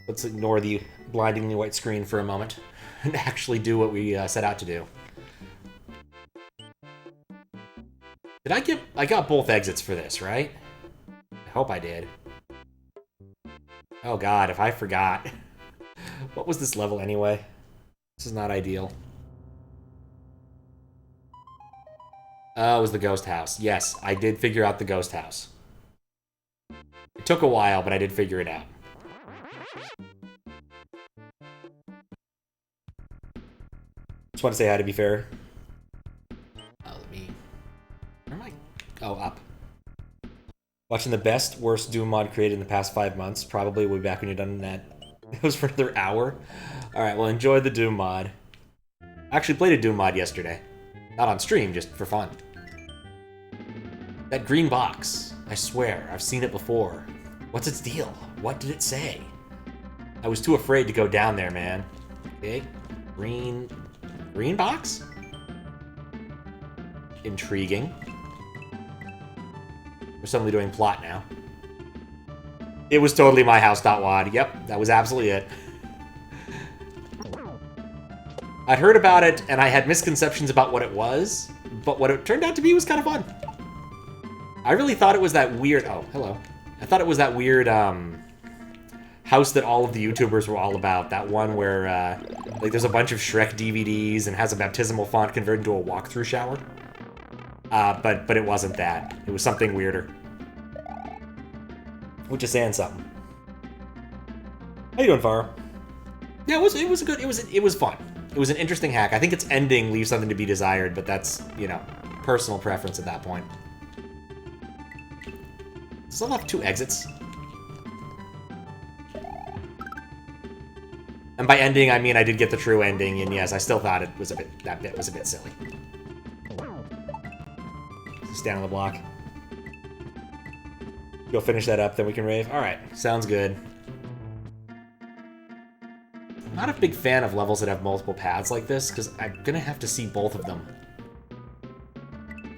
Let's ignore the blindingly white screen for a moment and actually do what we set out to do. I got both exits for this, right? I hope I did. Oh god, if I forgot. What was this level anyway? This is not ideal. Oh, it was the ghost house. Yes, I did figure out the ghost house. It took a while, but I did figure it out. Just want to say hi to be fair. Let me... Where am I? Oh, up. Watching the best, worst Doom mod created in the past 5 months. Probably will be back when you're done that. It was for another hour. Alright, well, enjoy the Doom mod. I actually played a Doom mod yesterday. Not on stream, just for fun. That green box. I swear, I've seen it before. What's its deal? What did it say? I was too afraid to go down there, man. Okay, green box? Intriguing. We're suddenly doing plot now. It was totally myhouse.wad. Yep, that was absolutely it. I'd heard about it, and I had misconceptions about what it was, but what it turned out to be was kind of fun. I really thought it was that weird... Oh, hello. I thought it was that weird, house that all of the YouTubers were all about. That one where, like, there's a bunch of Shrek DVDs and has a baptismal font converted into a walkthrough shower. But it wasn't that. It was something weirder. Which is saying something. How you doing, Faro? Yeah, it was fun. It was an interesting hack. I think its ending leaves something to be desired, but that's, you know, personal preference at that point. Does it have 2 exits? And by ending, I mean I did get the true ending, and yes, I still thought it was that bit was a bit silly. Stand on the block. Go finish that up, then we can rave. Alright, sounds good. I'm not a big fan of levels that have multiple paths like this, because I'm gonna have to see both of them.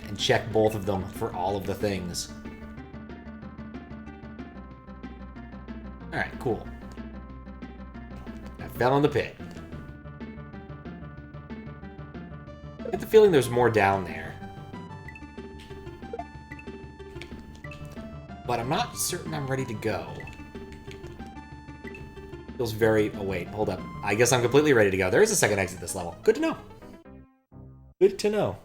And check both of them for all of the things. Alright, cool. I fell in the pit. I get the feeling there's more down there. But I'm not certain I'm ready to go. Feels very... Oh, wait. Hold up. I guess I'm completely ready to go. There is a second exit this level. Good to know. Good to know.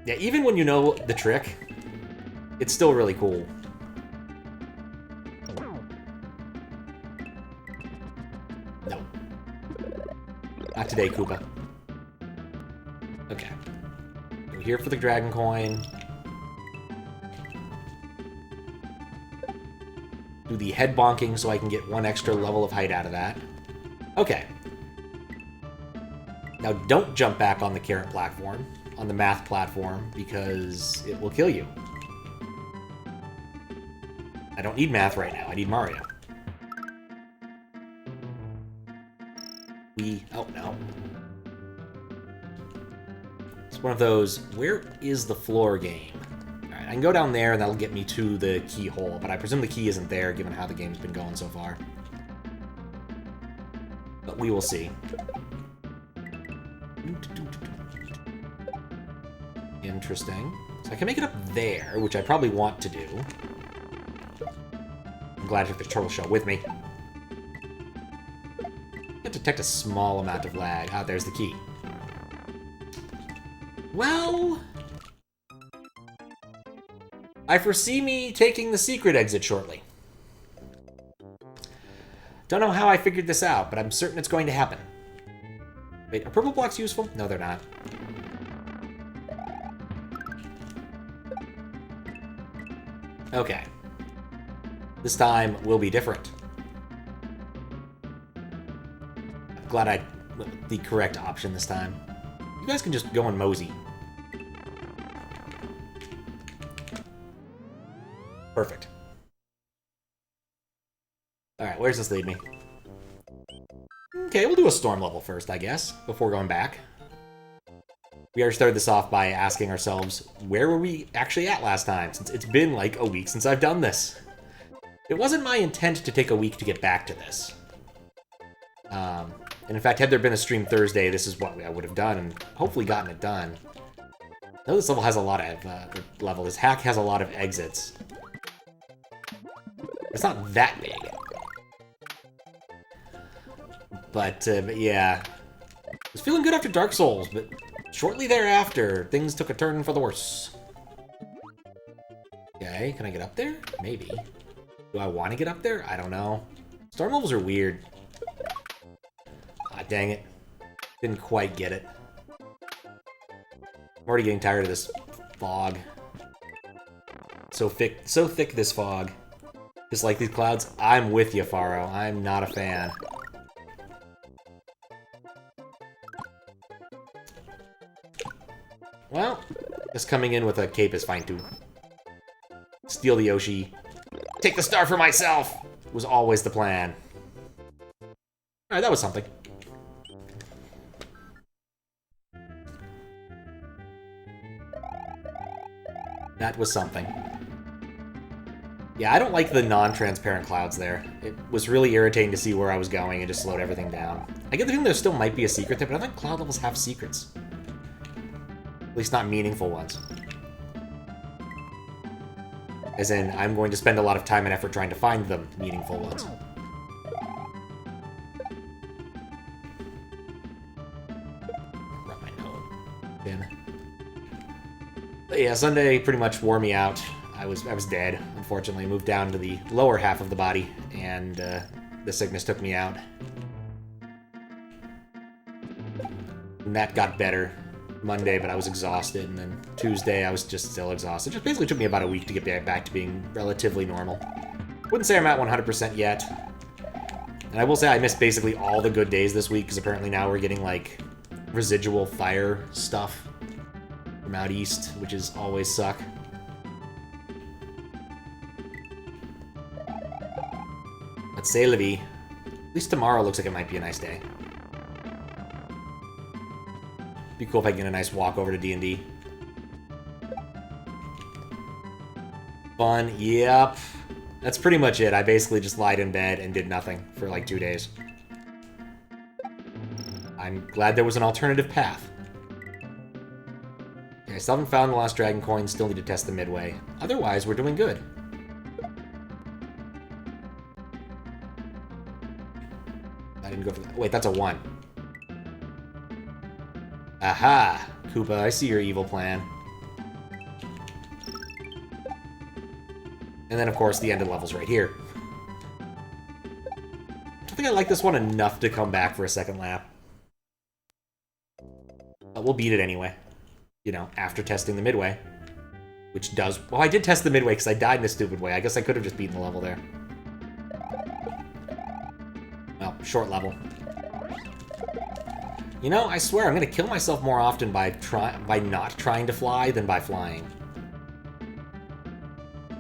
Yeah, even when you know the trick, it's still really cool. No. Not today, Koopa. Okay. We're here for the dragon coin. Do the head bonking so I can get 1 extra level of height out of that. Okay. Now don't jump back on the carrot platform, on the math platform, because it will kill you. I don't need math right now, I need Mario. Oh no. It's one of those, where is the floor game? Alright, I can go down there and that'll get me to the keyhole, but I presume the key isn't there given how the game's been going so far. But we will see. Interesting. So I can make it up there, which I probably want to do. I'm glad I took the turtle shell with me. I can detect a small amount of lag. Ah, there's the key. Well... I foresee me taking the secret exit shortly. Don't know how I figured this out, but I'm certain it's going to happen. Wait, are purple blocks useful? No, they're not. Okay. This time will be different. I'm glad I went with the correct option this time. You guys can just go and mosey. Perfect. Alright, where's this lead me? Okay, we'll do a storm level first, I guess, before going back. We already started this off by asking ourselves, where were we actually at last time? Since it's been like a week since I've done this. It wasn't my intent to take a week to get back to this. And in fact, had there been a stream Thursday, this is what I would have done and hopefully gotten it done. I know this level has a lot of, this hack has a lot of exits. It's not that big. But yeah. I was feeling good after Dark Souls, but shortly thereafter, things took a turn for the worse. Okay, can I get up there? Maybe. Do I want to get up there? I don't know. Storm levels are weird. Ah, dang it. Didn't quite get it. I'm already getting tired of this fog. So thick this fog. Just like these clouds. I'm with you, Faro. I'm not a fan. Well, just coming in with a cape is fine too. Steal the Yoshi. Take the star for myself! Was always the plan. Alright, that was something. That was something. Yeah, I don't like the non-transparent clouds there. It was really irritating to see where I was going and just slowed everything down. I get the feeling there still might be a secret there, but I don't think cloud levels have secrets. At least not meaningful ones. As in, I'm going to spend a lot of time and effort trying to find them meaningful ones. Rub my nose in. But yeah, Sunday pretty much wore me out. I was dead, unfortunately. Moved down to the lower half of the body, and the sickness took me out. And that got better Monday, but I was exhausted, and then Tuesday I was just still exhausted. It just basically took me about a week to get back to being relatively normal. Wouldn't say I'm at 100% yet. And I will say I missed basically all the good days this week, because apparently now we're getting, like, residual fire stuff from out east, which is always suck. Let's say la vie. At least tomorrow looks like it might be a nice day. Be cool if I can get a nice walk over to D&D. Fun, yep. That's pretty much it. I basically just lied in bed and did nothing for like 2 days. I'm glad there was an alternative path. Okay, I still haven't found the lost dragon coin, still need to test the midway. Otherwise, we're doing good. I didn't go for that. Wait, that's a 1. Aha! Koopa, I see your evil plan. And then, of course, the end of the level's right here. I don't think I like this one enough to come back for a second lap. But we'll beat it anyway. You know, after testing the midway. Which does... Well, I did test the midway because I died in a stupid way. I guess I could have just beaten the level there. Well, short level. You know, I swear, I'm gonna kill myself more often by not trying to fly than by flying.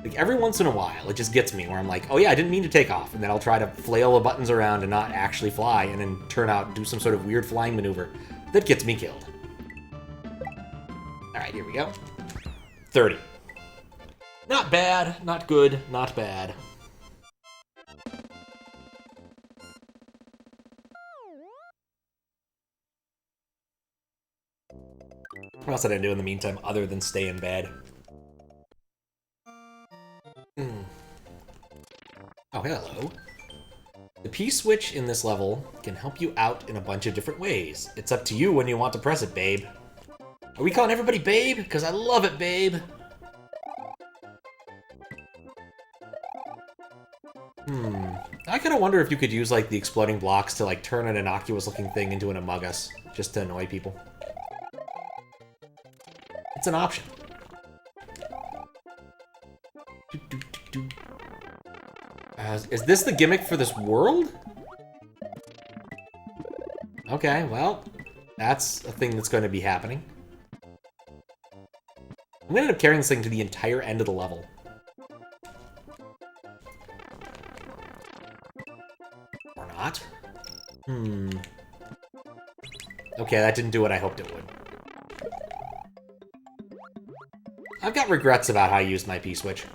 Like, every once in a while, it just gets me where I'm like, oh yeah, I didn't mean to take off, and then I'll try to flail the buttons around and not actually fly, and then turn out and do some sort of weird flying maneuver that gets me killed. Alright, here we go. 30. Not bad, not good, not bad. What else did I do in the meantime other than stay in bed? Oh, hello. The P switch in this level can help you out in a bunch of different ways. It's up to you when you want to press it, babe. Are we calling everybody babe? Because I love it, babe. I kind of wonder if you could use, like, the exploding blocks to, like, turn an innocuous-looking thing into an Among Us, just to annoy people. It's an option. Is this the gimmick for this world? Okay, well, that's a thing that's going to be happening. I'm going to end up carrying this thing to the entire end of the level. Or not. Okay, that didn't do what I hoped it would. I've got regrets about how I used my P-switch.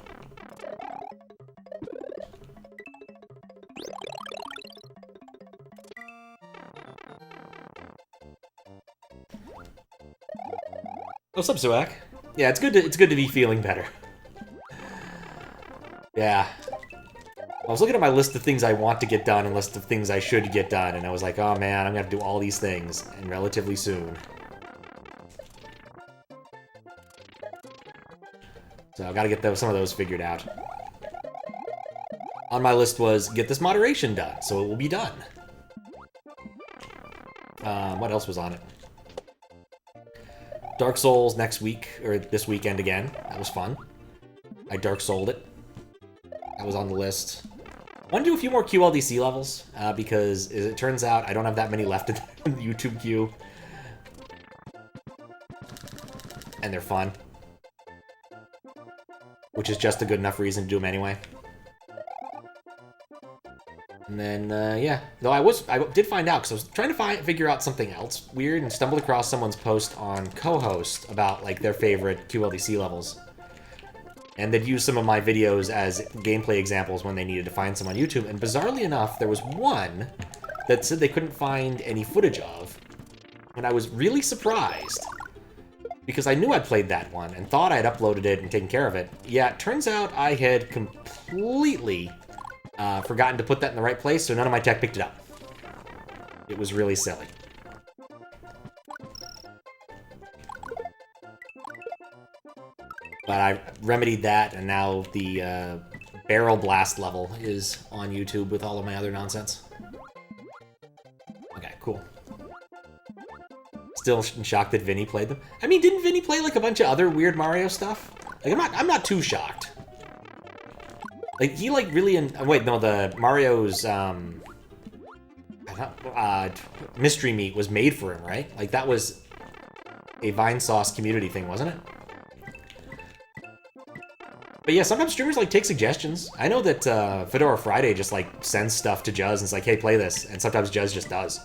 What's up, Zuak? Yeah, it's good to be feeling better. Yeah. I was looking at my list of things I want to get done and list of things I should get done, and I was like, oh man, I'm gonna have to do all these things, and relatively soon. So I've got to get some of those figured out. On my list was, get this moderation done, so it will be done. What else was on it? Dark Souls next week, or this weekend again. That was fun. I Dark Souled it. That was on the list. I want to do a few more QLDC levels, because as it turns out, I don't have that many left in the YouTube queue. And they're fun. Which is just a good enough reason to do them anyway. And then, yeah. Though I did find out, because I was trying to figure out something else weird, and stumbled across someone's post on Co-host about, like, their favorite QLDC levels. And they'd use some of my videos as gameplay examples when they needed to find some on YouTube. And bizarrely enough, there was one that said they couldn't find any footage of. And I was really surprised. Because I knew I'd played that one and thought I'd uploaded it and taken care of it. Yeah, it turns out I had completely forgotten to put that in the right place, so none of my tech picked it up. It was really silly. But I remedied that, and now the barrel blast level is on YouTube with all of my other nonsense. Okay, cool. Still in shock that Vinny played them. I mean, didn't Vinny play like a bunch of other weird Mario stuff? Like, I'm not too shocked. Like, he like really wait, no, the Mario's Mystery Meat was made for him, right? Like, that was a Vine Sauce community thing, wasn't it? But yeah, sometimes streamers like take suggestions. I know that Fedora Friday just like sends stuff to Juz and it's like, hey, play this, and sometimes Juz just does.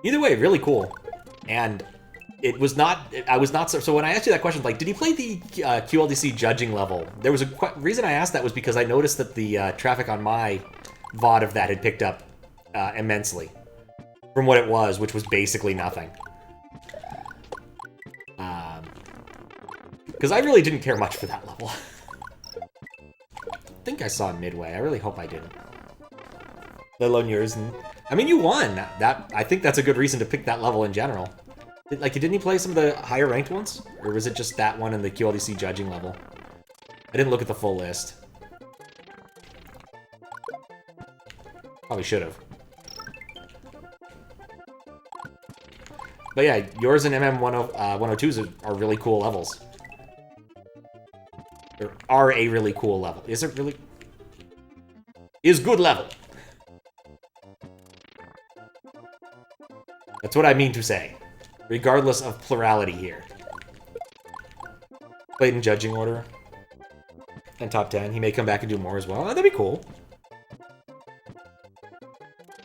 Either way, really cool. And it was not, I was not, so when I asked you that question, like, did he play the QLDC judging level? There was a reason I asked that was because I noticed that the traffic on my VOD of that had picked up immensely from what it was, which was basically nothing. Because I really didn't care much for that level. I think I saw Midway. I really hope I didn't. Let alone yours. And I mean, you won. That I think that's a good reason to pick that level in general. Like, didn't he play some of the higher ranked ones? Or was it just that one in the QLDC judging level? I didn't look at the full list. Probably should have. But yeah, yours and MM102s are really cool levels. Or are a really cool level. Is it really? Is good level. That's what I mean to say. Regardless of plurality here. Played in judging order. And top 10. He may come back and do more as well. Oh, that'd be cool.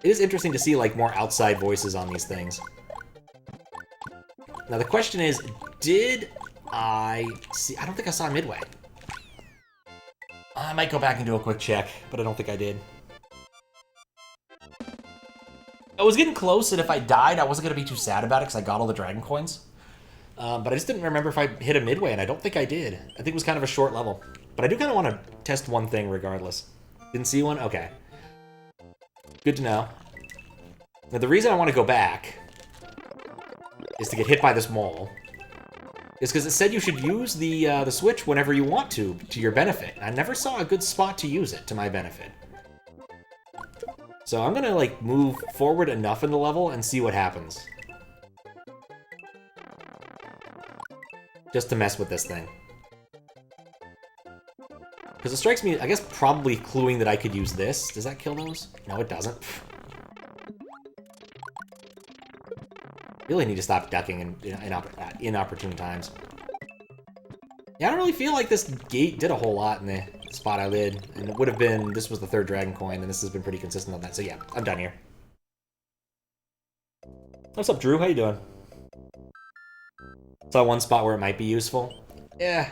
It is interesting to see, like, more outside voices on these things. Now, the question is, did I see... I don't think I saw Midway. I might go back and do a quick check, but I don't think I did. I was getting close, and if I died, I wasn't going to be too sad about it, because I got all the Dragon Coins. But I just didn't remember if I hit a Midway, and I don't think I did. I think it was kind of a short level. But I do kind of want to test one thing regardless. Didn't see one? Okay. Good to know. Now, the reason I want to go back is to get hit by this mole. Is because it said you should use the Switch whenever you want to your benefit. I never saw a good spot to use it to my benefit. So I'm gonna, like, move forward enough in the level and see what happens. Just to mess with this thing. Because it strikes me, I guess, probably cluing that I could use this. Does that kill those? No, it doesn't. Really need to stop ducking in inopportune times. Yeah, I don't really feel like this gate did a whole lot in the spot I did. And it would have been, this was the third Dragon Coin, and this has been pretty consistent on that. So yeah, I'm done here. What's up, Drew? How you doing? Saw one spot where it might be useful. Yeah,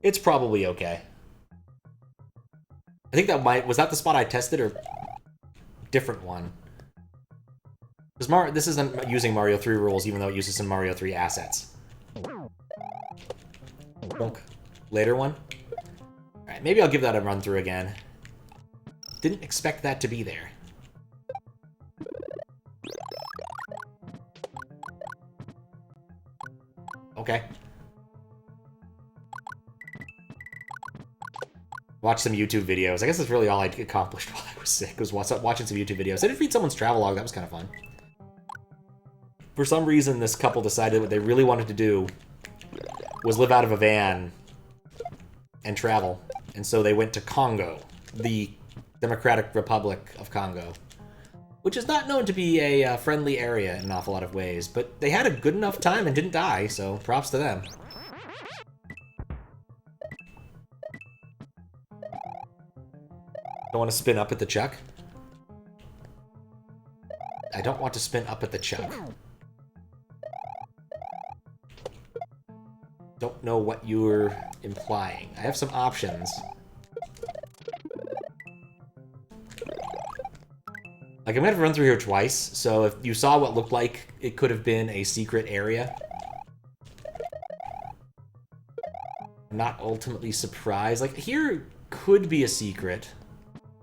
it's probably okay. I think that was that the spot I tested or different one? Because this isn't using Mario 3 rules, even though it uses some Mario 3 assets. Later one? Alright, maybe I'll give that a run through again. Didn't expect that to be there. Okay. Watch some YouTube videos. I guess that's really all I accomplished while I was sick, was watching some YouTube videos. I did read someone's travelogue. That was kind of fun. For some reason, this couple decided what they really wanted to do was live out of a van and travel. And so they went to Congo, the Democratic Republic of Congo, which is not known to be a friendly area in an awful lot of ways, but they had a good enough time and didn't die, so props to them. Don't want to spin up at the chuck? I don't want to spin up at the chuck. Don't know what you're implying. I have some options. Like, I'm gonna have to run through here twice, so if you saw what looked like it could have been a secret area, I'm not ultimately surprised. Like, here could be a secret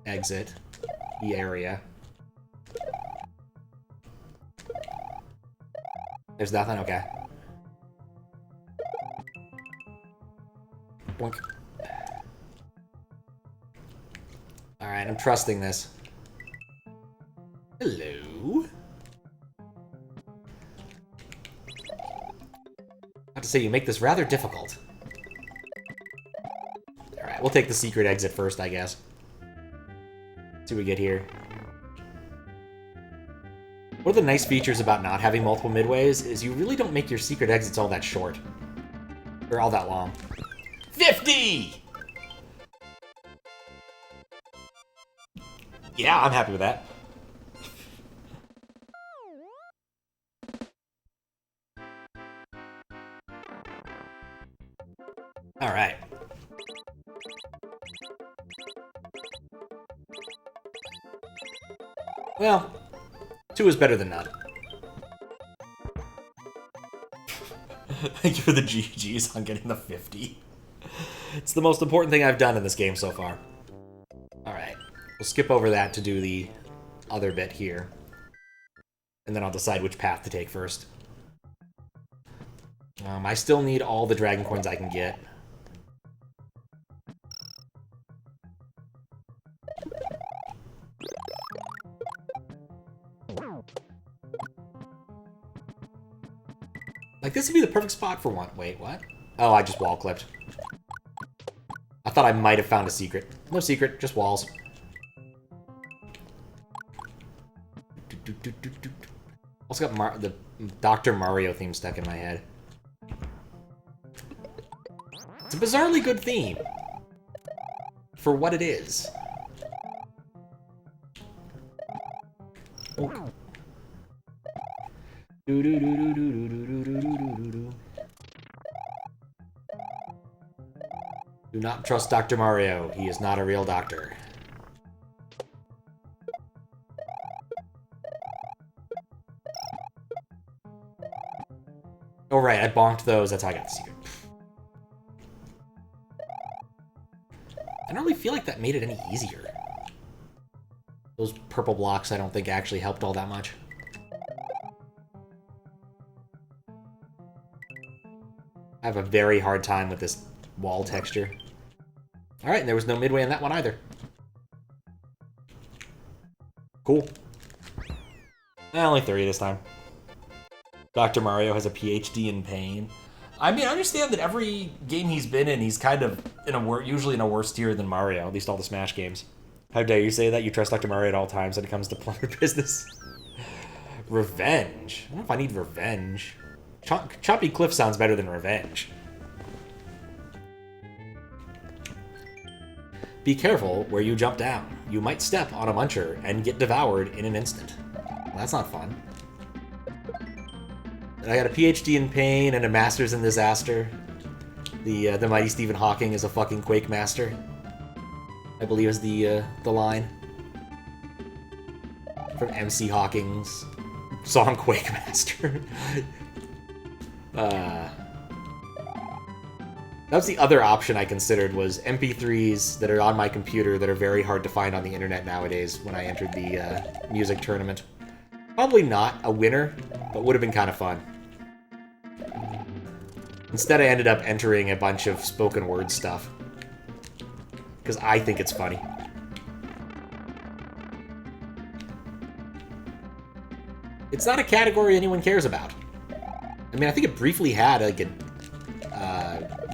exit, the area. There's nothing? Okay. Boink. Alright, I'm trusting this. Hello? I have to say, you make this rather difficult. Alright, we'll take the secret exit first, I guess. See what we get here. One of the nice features about not having multiple midways is you really don't make your secret exits all that short. Or all that long. 50! Yeah, I'm happy with that. Alright. Well, 2 is better than none. Thank you for the GGs on getting the 50. It's the most important thing I've done in this game so far. Alright. We'll skip over that to do the other bit here. And then I'll decide which path to take first. I still need all the dragon coins I can get. Like, this would be the perfect spot for one. Wait, what? Oh, I just wall clipped. I thought I might have found a secret. No secret, just walls. Also got the Dr. Mario theme stuck in my head. It's a bizarrely good theme. For what it is. Oh. Do not trust Dr. Mario. He is not a real doctor. Oh, right, I bonked those. That's how I got the secret. I don't really feel like that made it any easier. Those purple blocks I don't think actually helped all that much. I have a very hard time with this wall texture. Alright, and there was no midway on that one either. Cool. Only 30 this time. Dr. Mario has a PhD in pain. I mean, I understand that every game he's been in, he's kind of usually in a worse tier than Mario, at least all the Smash games. How dare you say that? You trust Dr. Mario at all times when it comes to plumber business. Revenge? I don't know if I need revenge. Chompy Cliff sounds better than revenge. Be careful where you jump down. You might step on a muncher and get devoured in an instant. Well, that's not fun. I got a PhD in pain and a master's in disaster. The mighty Stephen Hawking is a fucking Quake master, I believe is the line from MC Hawking's song Quake Master. That was the other option I considered, was MP3s that are on my computer that are very hard to find on the internet nowadays when I entered the music tournament. Probably not a winner, but would have been kind of fun. Instead, I ended up entering a bunch of spoken word stuff. Because I think it's funny. It's not a category anyone cares about. I mean, I think it briefly had like a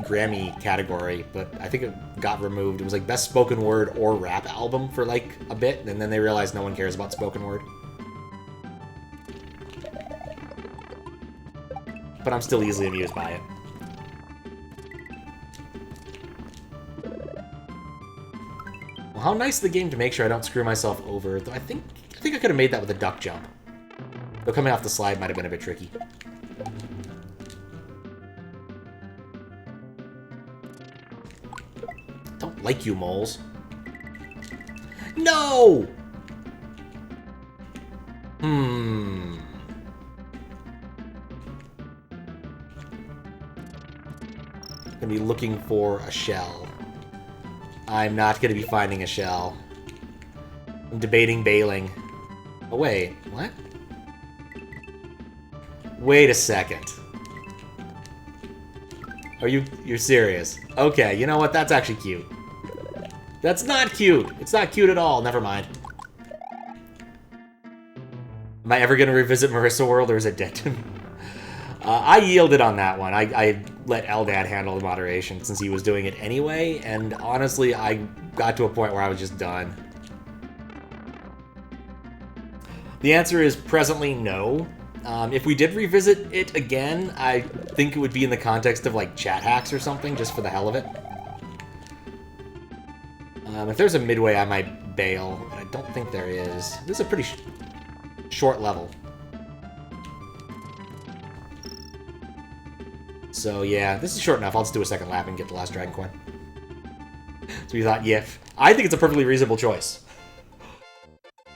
Grammy category, but I think it got removed. It was like best spoken word or rap album for like a bit, and then they realized no one cares about spoken word. But I'm still easily amused by it. Well, how nice of the game to make sure I don't screw myself over. Though I think I could have made that with a duck jump. Though coming off the slide might have been a bit tricky. Don't like you, moles. No! Gonna be looking for a shell. I'm not gonna be finding a shell. I'm debating bailing. Oh wait, what? Wait a second. You're serious? Okay, you know what? That's actually cute. That's not cute. It's not cute at all. Never mind. Am I ever gonna revisit Marissa World, or is it dead to me? I yielded on that one. I let Eldad handle the moderation since he was doing it anyway, and honestly, I got to a point where I was just done. The answer is presently no. If we did revisit it again, I think it would be in the context of like chat hacks or something, just for the hell of it. If there's a midway, I might bail, but I don't think there is. This is a pretty short level. So yeah, this is short enough. I'll just do a second lap and get the last Dragon Coin. So we thought, yeah, I think it's a perfectly reasonable choice.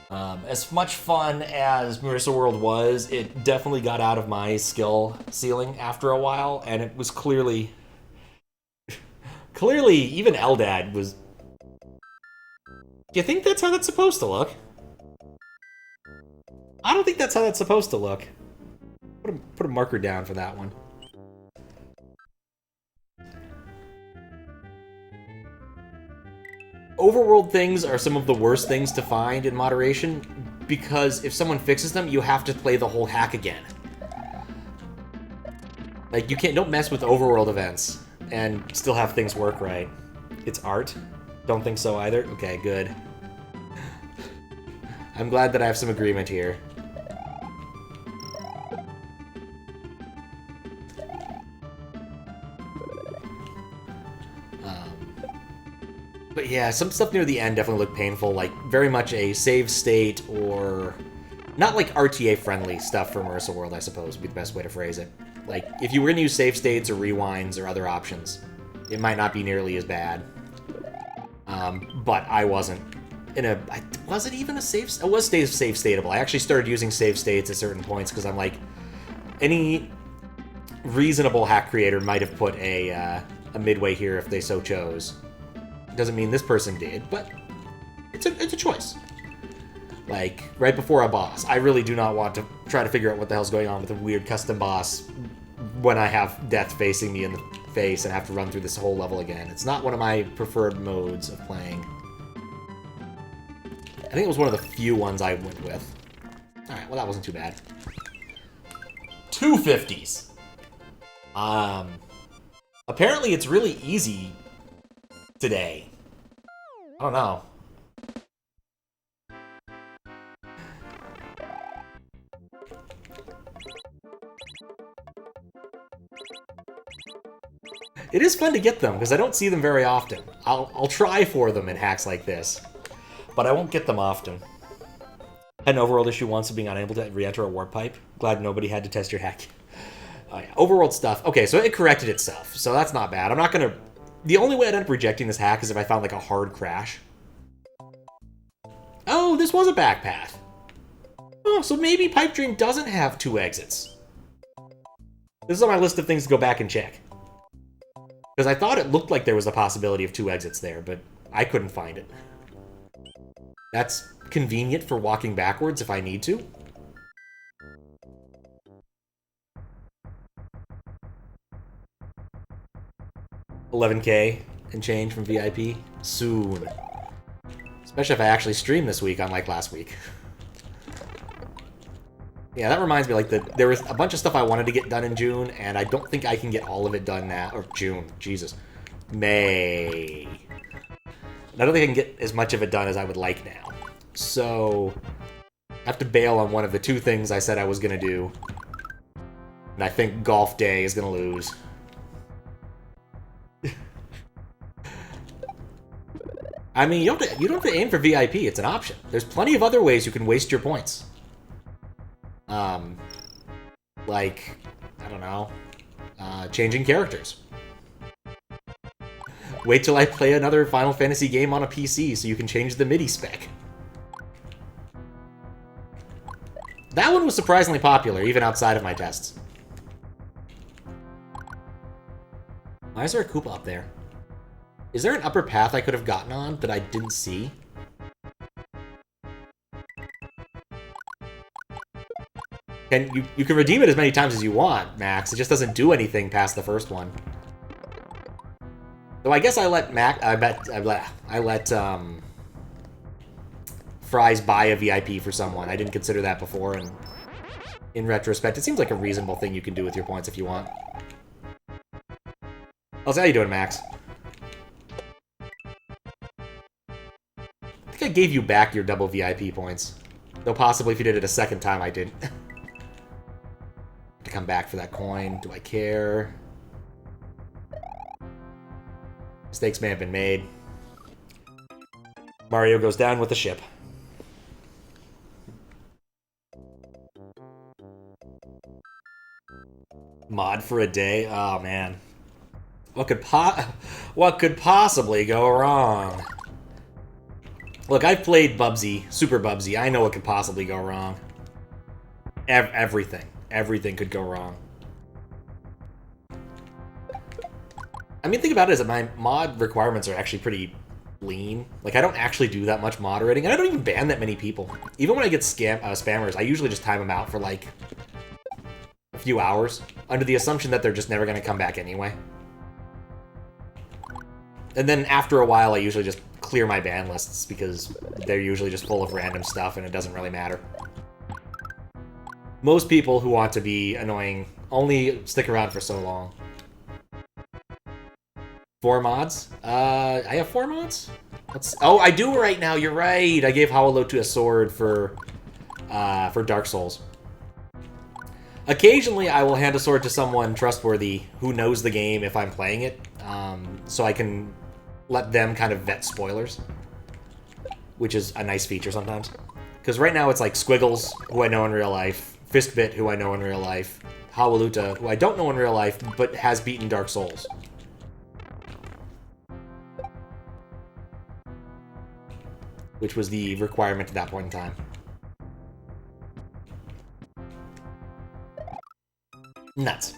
As much fun as Marissa World was, it definitely got out of my skill ceiling after a while, and it was clearly even Eldad was... Do you think that's how that's supposed to look? I don't think that's how that's supposed to look. Put a marker down for that one. Overworld things are some of the worst things to find in moderation, because if someone fixes them, you have to play the whole hack again. Like, you don't mess with overworld events and still have things work right. It's art? Don't think so either? Okay, good. I'm glad that I have some agreement here. But yeah, some stuff near the end definitely looked painful, like very much a save state, or not like RTA friendly stuff for Marissa World, I suppose would be the best way to phrase it. Like, if you were gonna use save states or rewinds or other options, it might not be nearly as bad. But I wasn't in a... Was it even a save... It was save stateable. I actually started using save states at certain points because I'm like, any reasonable hack creator might have put a midway here if they so chose. Doesn't mean this person did, but it's a choice. Like, right before a boss, I really do not want to try to figure out what the hell's going on with a weird custom boss when I have death facing me in the face and have to run through this whole level again. It's not one of my preferred modes of playing. I think it was one of the few ones I went with. Alright, well that wasn't too bad. 250s! Apparently it's really easy today. I don't know. It is fun to get them, because I don't see them very often. I'll try for them in hacks like this, but I won't get them often. Had an overworld issue once of being unable to re-enter a warp pipe. Glad nobody had to test your hack. Oh yeah, overworld stuff. Okay, so it corrected itself, so that's not bad. I'm not gonna... The only way I'd end up rejecting this hack is if I found, like, a hard crash. Oh, this was a back path. Oh, so maybe Pipe Dream doesn't have 2 exits. This is on my list of things to go back and check. Because I thought it looked like there was a possibility of 2 exits there, but I couldn't find it. That's convenient for walking backwards if I need to. $11K and change from VIP. Soon. Especially if I actually stream this week, unlike last week. Yeah, that reminds me, like, there was a bunch of stuff I wanted to get done in June, and I don't think I can get all of it done now. Or June, Jesus. May. I don't think I can get as much of it done as I would like now. So, I have to bail on one of the 2 things I said I was going to do. And I think Golf Day is going to lose. I mean, you don't have to aim for VIP. It's an option. There's plenty of other ways you can waste your points. Like, I don't know, changing characters. Wait till I play another Final Fantasy game on a PC so you can change the MIDI spec. That one was surprisingly popular, even outside of my tests. Why is there a Koopa up there? Is there an upper path I could have gotten on that I didn't see? And you can redeem it as many times as you want, Max. It just doesn't do anything past the first one. So I guess I let Fries buy a VIP for someone. I didn't consider that before, and in retrospect, it seems like a reasonable thing you can do with your points if you want. How's how you doing, Max? I think I gave you back your double VIP points. Though possibly if you did it a second time, I didn't. To come back for that coin. Do I care? Mistakes may have been made. Mario goes down with the ship. Mod for a day? Oh, man. What could possibly go wrong? Look, I've played Bubsy, Super Bubsy. I know what could possibly go wrong. Everything. Everything could go wrong. I mean, think about it as my mod requirements are actually pretty lean. Like, I don't actually do that much moderating, and I don't even ban that many people. Even when I get spammers, I usually just time them out for, like, a few hours, under the assumption that they're just never going to come back anyway. And then after a while, I usually just clear my ban lists, because they're usually just full of random stuff, and it doesn't really matter. Most people who want to be annoying only stick around for so long. 4 mods? I have 4 mods? Oh, I do right now, you're right! I gave Howalo to a sword for Dark Souls. Occasionally, I will hand a sword to someone trustworthy who knows the game if I'm playing it, so I can let them kind of vet spoilers, which is a nice feature sometimes. Because right now it's like Squiggles, who I know in real life, Fistbit, who I know in real life, Hawaluta, who I don't know in real life, but has beaten Dark Souls. Which was the requirement at that point in time. Nuts.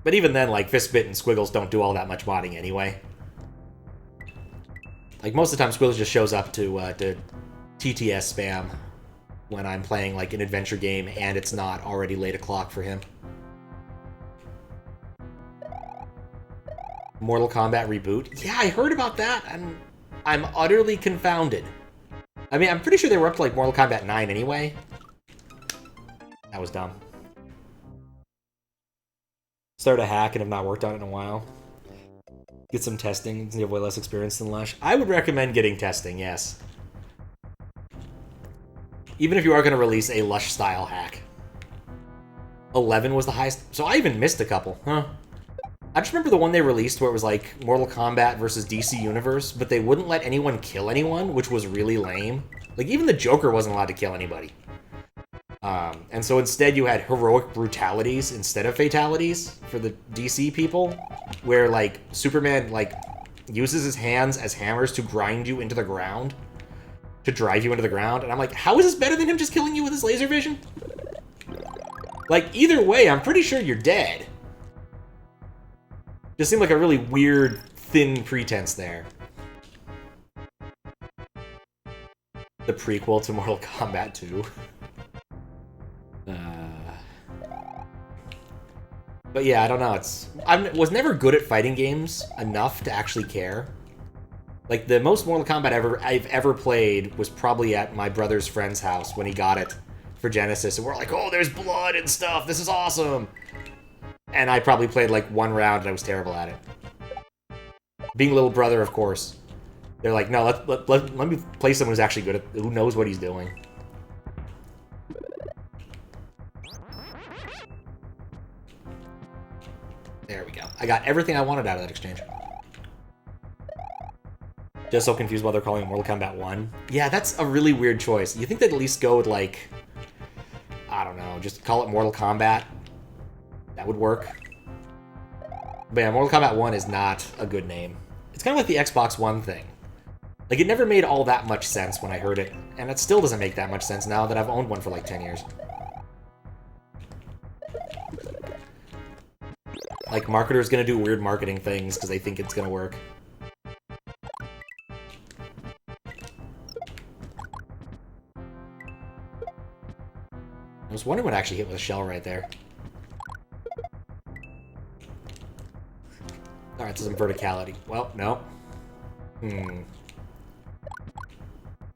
But even then, like, Fistbit and Squiggles don't do all that much modding anyway. Like, most of the time, Squiggles just shows up to TTS spam when I'm playing, like, an adventure game and it's not already late o'clock for him. Mortal Kombat reboot? Yeah, I heard about that, and I'm utterly confounded. I mean, I'm pretty sure they were up to, like, Mortal Kombat 9 anyway. That was dumb. Start a hack and have not worked on it in a while. Get some testing, you have way less experience than Lush. I would recommend getting testing, yes. Even if you are going to release a Lush-style hack. 11 was the highest, so I even missed a couple, huh? I just remember the one they released where it was like Mortal Kombat versus DC Universe, but they wouldn't let anyone kill anyone, which was really lame. Like, even the Joker wasn't allowed to kill anybody. And so instead you had heroic brutalities instead of fatalities for the DC people, where, like, Superman, like, uses his hands as hammers to grind you into the ground, to drive you into the ground, and I'm like, how is this better than him just killing you with his laser vision? Like, either way, I'm pretty sure you're dead. Just seemed like a really weird, thin pretense there. The prequel to Mortal Kombat 2. But yeah, I don't know. I was never good at fighting games enough to actually care. Like, the most Mortal Kombat I've ever played was probably at my brother's friend's house when he got it for Genesis, and we're like, oh, there's blood and stuff, this is awesome! And I probably played like one round and I was terrible at it. Being little brother, of course. They're like, no, let me play someone who's actually good at, who knows what he's doing. There we go. I got everything I wanted out of that exchange. Just so confused why they're calling it Mortal Kombat 1. Yeah, that's a really weird choice. You think they'd at least go with, like, I don't know, just call it Mortal Kombat? That would work. But yeah, Mortal Kombat 1 is not a good name. It's kind of like the Xbox One thing. Like, it never made all that much sense when I heard it, and it still doesn't make that much sense now that I've owned one for like 10 years. Like, marketers gonna do weird marketing things because they think it's gonna work. I was wondering what actually hit with a shell right there. Alright, so some verticality. Well, no. I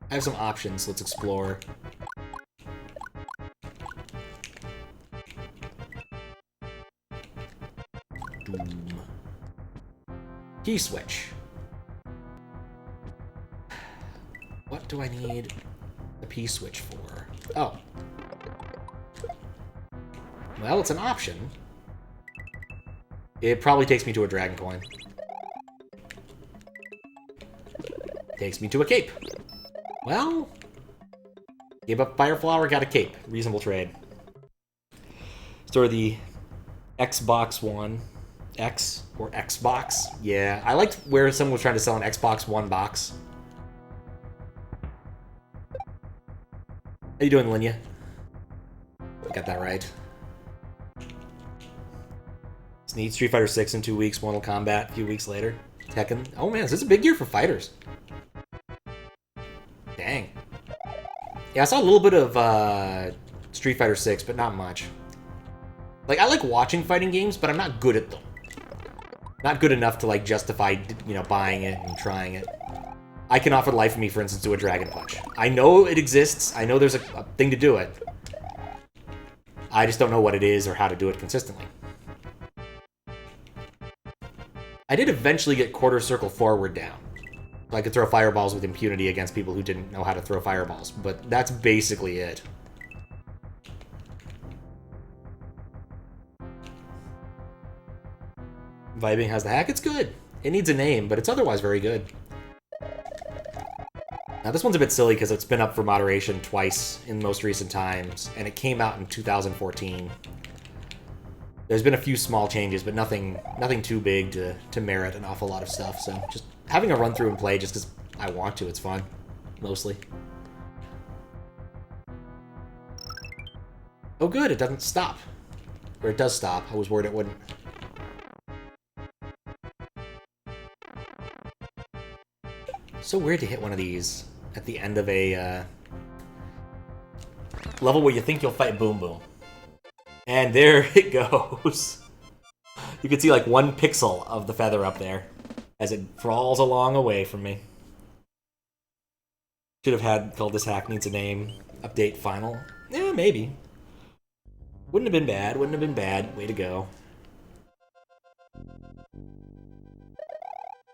have some options. Let's explore. Doom. Key switch. What do I need a P switch for? Oh. Well, it's an option. It probably takes me to a dragon coin. Takes me to a cape. Well, gave up Fire Flower, got a cape. Reasonable trade. Store the Xbox One. X or Xbox. Yeah, I liked where someone was trying to sell an Xbox One box. How you doing, Linya? Got that right. Sneak Street Fighter 6 in 2 weeks, Mortal Kombat a few weeks later. Tekken. Oh man, this is a big year for fighters. Dang. Yeah, I saw a little bit of Street Fighter 6, but not much. Like, I like watching fighting games, but I'm not good at them. Not good enough to, like, justify, you know, buying it and trying it. I cannot for the life of me, for instance, do a Dragon Punch. I know it exists. I know there's a thing to do it. I just don't know what it is or how to do it consistently. I did eventually get quarter circle forward down. So I could throw fireballs with impunity against people who didn't know how to throw fireballs, but that's basically it. Vibing has the hack. It's good. It needs a name, but it's otherwise very good. Now this one's a bit silly because it's been up for moderation twice in most recent times, and it came out in 2014. There's been a few small changes, but nothing too big to merit an awful lot of stuff, so just having a run through and play just because I want to, it's fun. Mostly. Oh good, it doesn't stop. Or it does stop. I was worried it wouldn't. So weird to hit one of these at the end of a level where you think you'll fight Boom Boom. And there it goes. You can see like 1 pixel of the feather up there as it crawls along away from me. Should have had called this hack needs a name. Update final. Yeah, maybe. Wouldn't have been bad. Wouldn't have been bad. Way to go.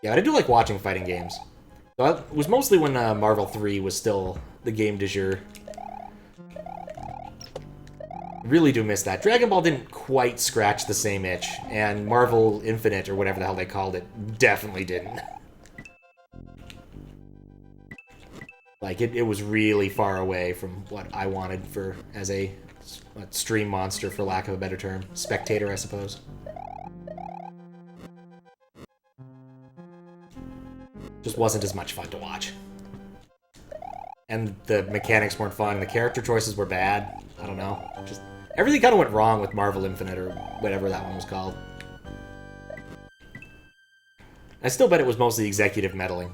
Yeah, I do like watching fighting games. So it was mostly when Marvel 3 was still the game du jour. Really do miss that. Dragon Ball didn't quite scratch the same itch, and Marvel Infinite, or whatever the hell they called it, definitely didn't. Like, Like, it was really far away from what I wanted for as a stream monster, for lack of a better term. Spectator, I suppose. Just wasn't as much fun to watch. And the mechanics weren't fun, and the character choices were bad. I don't know. Just everything kind of went wrong with Marvel Infinite, or whatever that one was called. I still bet it was mostly executive meddling.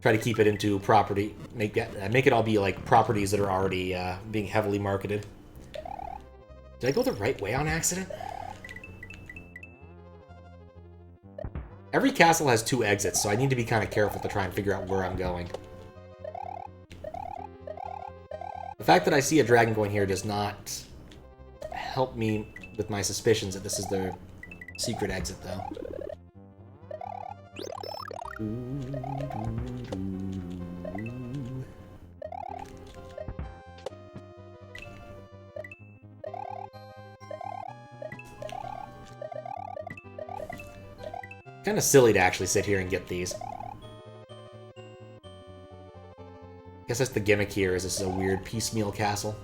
Try to keep it into property, make it all be like properties that are already being heavily marketed. Did I go the right way on accident? Every castle has 2 exits, so I need to be kind of careful to try and figure out where I'm going. The fact that I see a dragon going here does not help me with my suspicions that this is the secret exit, though. Kind of silly to actually sit here and get these. Guess that's the gimmick here, is this is a weird piecemeal castle.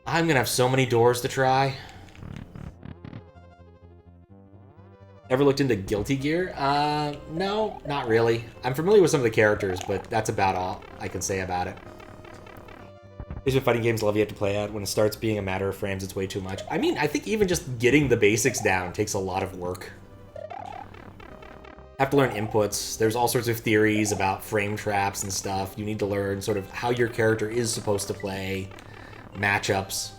I'm gonna have so many doors to try. Ever looked into Guilty Gear? No, not really. I'm familiar with some of the characters, but that's about all I can say about it. These are fighting games love you have to play at. When it starts being a matter of frames, it's way too much. I mean, I think even just getting the basics down takes a lot of work. Have to learn inputs. There's all sorts of theories about frame traps and stuff. You need to learn sort of how your character is supposed to play, matchups.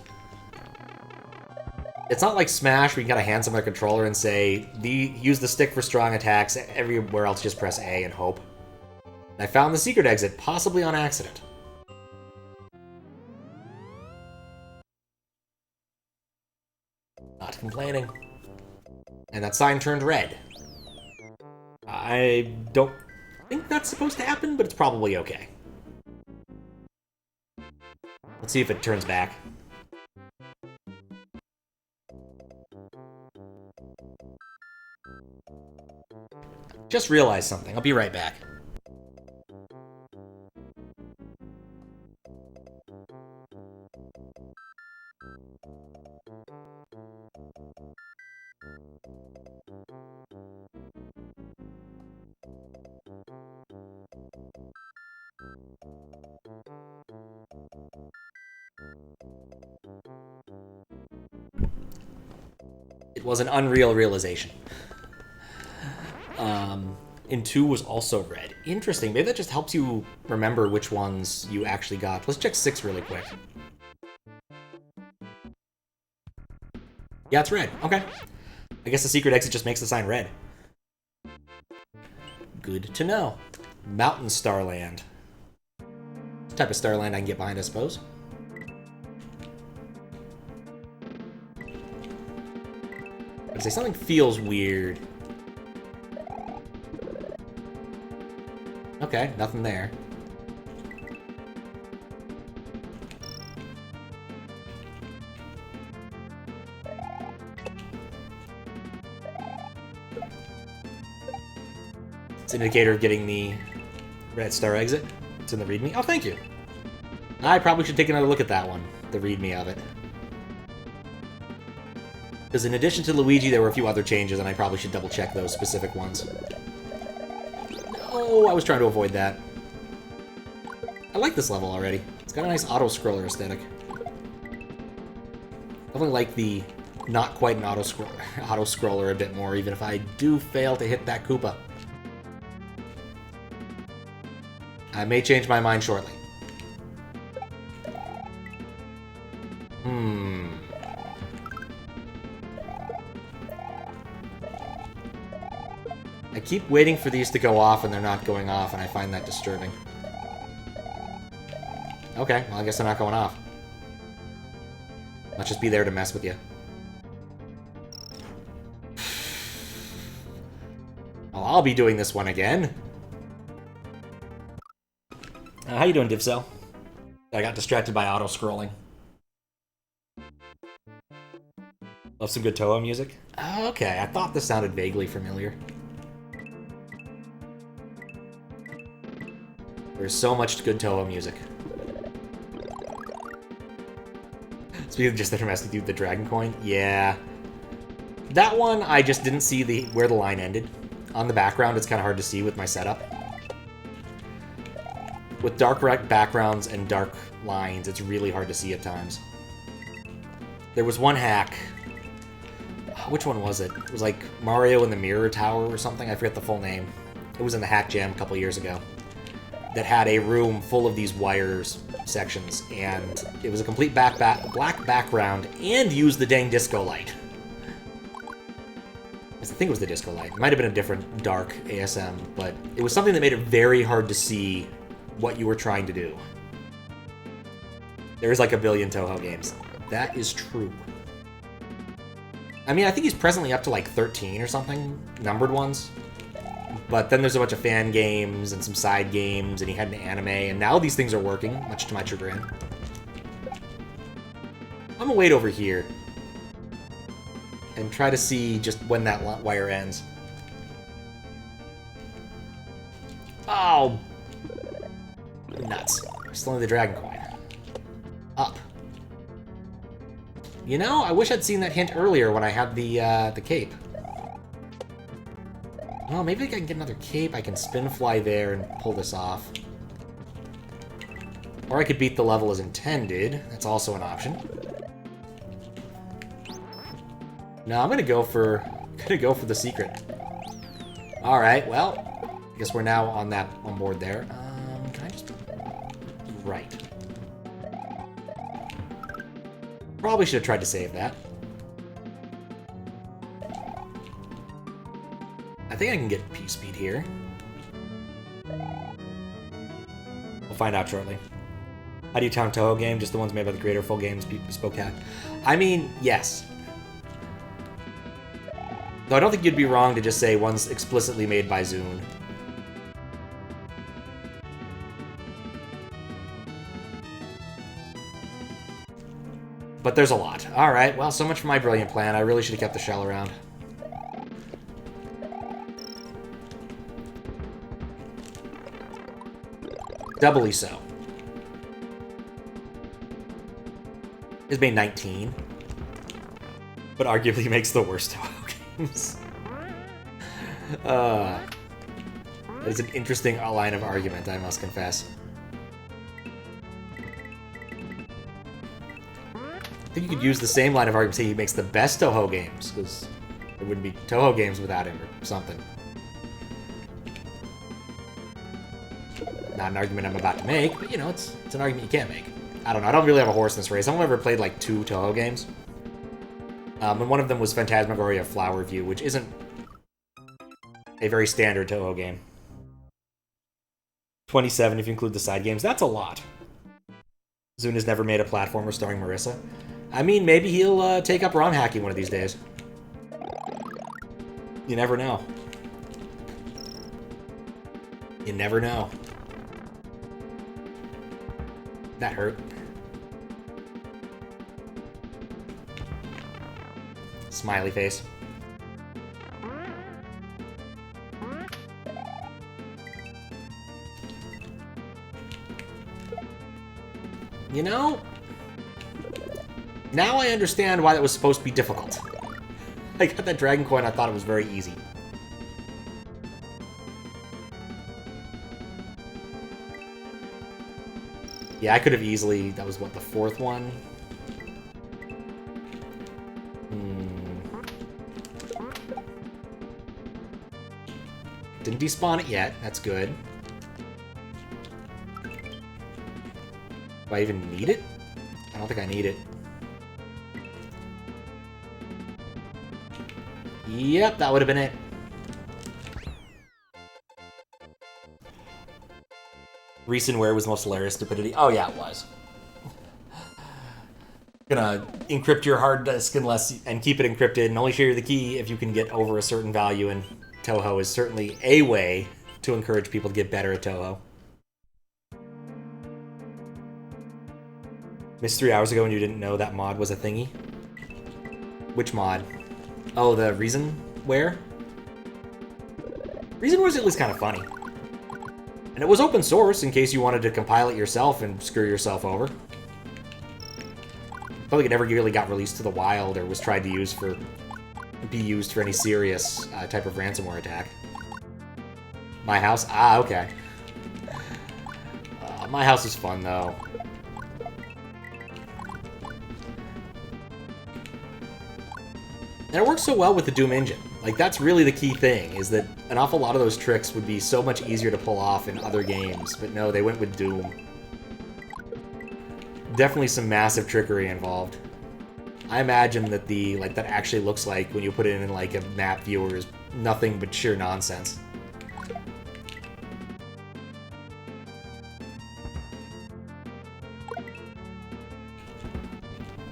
It's not like Smash where you gotta hand someone a controller and say, use the stick for strong attacks, everywhere else just press A and hope. I found the secret exit, possibly on accident. Not complaining. And that sign turned red. I don't think that's supposed to happen, but it's probably okay. Let's see if it turns back. Just realized something. I'll be right back. It was an unreal realization. And 2 was also red. Interesting. Maybe that just helps you remember which ones you actually got. Let's check 6 really quick. Yeah, it's red. Okay. I guess the secret exit just makes the sign red. Good to know. Mountain Starland. Type of Starland I can get behind, I suppose. I'd say something feels weird. Okay, nothing there. It's an indicator of getting the red star exit. It's in the README. Oh, thank you. I probably should take another look at that one, the README of it. Because in addition to Luigi, there were a few other changes, and I probably should double-check those specific ones. No, I was trying to avoid that. I like this level already. It's got a nice auto-scroller aesthetic. Definitely like the not quite an auto-scroller a bit more, even if I do fail to hit that Koopa. I may change my mind shortly. I keep waiting for these to go off and they're not going off, and I find that disturbing. Okay, well I guess they're not going off. Let's just be there to mess with you. Well, I'll be doing this one again. How you doing, Divcell? I got distracted by auto-scrolling. Love some good Toho music? Okay, I thought this sounded vaguely familiar. There's so much good Toho music. Speaking of just the domestic dude, the Dragon Coin, yeah. That one, I just didn't see where the line ended. On the background, it's kind of hard to see with my setup. With dark backgrounds and dark lines, it's really hard to see at times. There was one hack. Which one was it? It was like Mario in the Mirror Tower or something. I forget the full name. It was in the Hack Jam a couple years ago. That had a room full of these wires sections, and it was a complete black background and used the dang disco light. I think it was the disco light. It might have been a different dark ASM, but it was something that made it very hard to see what you were trying to do. There's like a billion Toho games. That is true. I mean, I think he's presently up to like 13 or something, numbered ones. But then there's a bunch of fan games and some side games, and he had an anime, and now these things are working, much to my chagrin. I'm gonna wait over here and try to see just when that wire ends. Oh! Nuts. Still only the Dragon Coin. Up. You know, I wish I'd seen that hint earlier when I had the cape. Well, maybe I can get another cape. I can spin fly there and pull this off. Or I could beat the level as intended. That's also an option. No, I'm gonna go for the secret. All right, well, I guess we're now on board there. Can I just right? Probably should have tried to save that. I think I can get P-Speed here. We'll find out shortly. How do you count Toho game? Just the ones made by the creator, full games, bespoke hack? I mean, yes. Though I don't think you'd be wrong to just say one's explicitly made by Zune. But there's a lot. Alright, well, so much for my brilliant plan. I really should have kept the shell around. Doubly so. It's made 19. But arguably makes the worst Toho games. That is an interesting line of argument, I must confess. I think you could use the same line of argument, say he makes the best Toho games, because there wouldn't be Toho games without him, or something. Not an argument I'm about to make, but, you know, it's an argument you can't make. I don't know, I don't really have a horse in this race. I've only ever played, like, 2 Toho games. And one of them was Phantasmagoria Flower View, which isn't a very standard Toho game. 27 if you include the side games. That's a lot. Zune has never made a platformer starring Marissa. I mean, maybe he'll take up ROM hacking one of these days. You never know. You never know. That hurt. Smiley face. You know, now I understand why that was supposed to be difficult. I got that Dragon Coin, I thought it was very easy. Yeah, I could have easily... That was, what, the 4th one? Didn't despawn it yet. That's good. Do I even need it? I don't think I need it. Yep, that would have been it. Recent where was the most hilarious stupidity? Oh yeah, it was. Gonna encrypt your hard disk and keep it encrypted and only share the key if you can get over a certain value, and Toho is certainly a way to encourage people to get better at Toho. Missed 3 hours ago when you didn't know that mod was a thingy? Which mod? Oh, the Reasonware? Reasonware's at least kind of funny. And it was open source in case you wanted to compile it yourself and screw yourself over. Probably it never really got released to the wild or was tried to be used for any serious type of ransomware attack. My house? Ah, okay. My house is fun, though. And it works so well with the Doom engine. Like, that's really the key thing, is that an awful lot of those tricks would be so much easier to pull off in other games. But no, they went with Doom. Definitely some massive trickery involved. I imagine that that actually looks like when you put it in like a map viewer is nothing but sheer nonsense.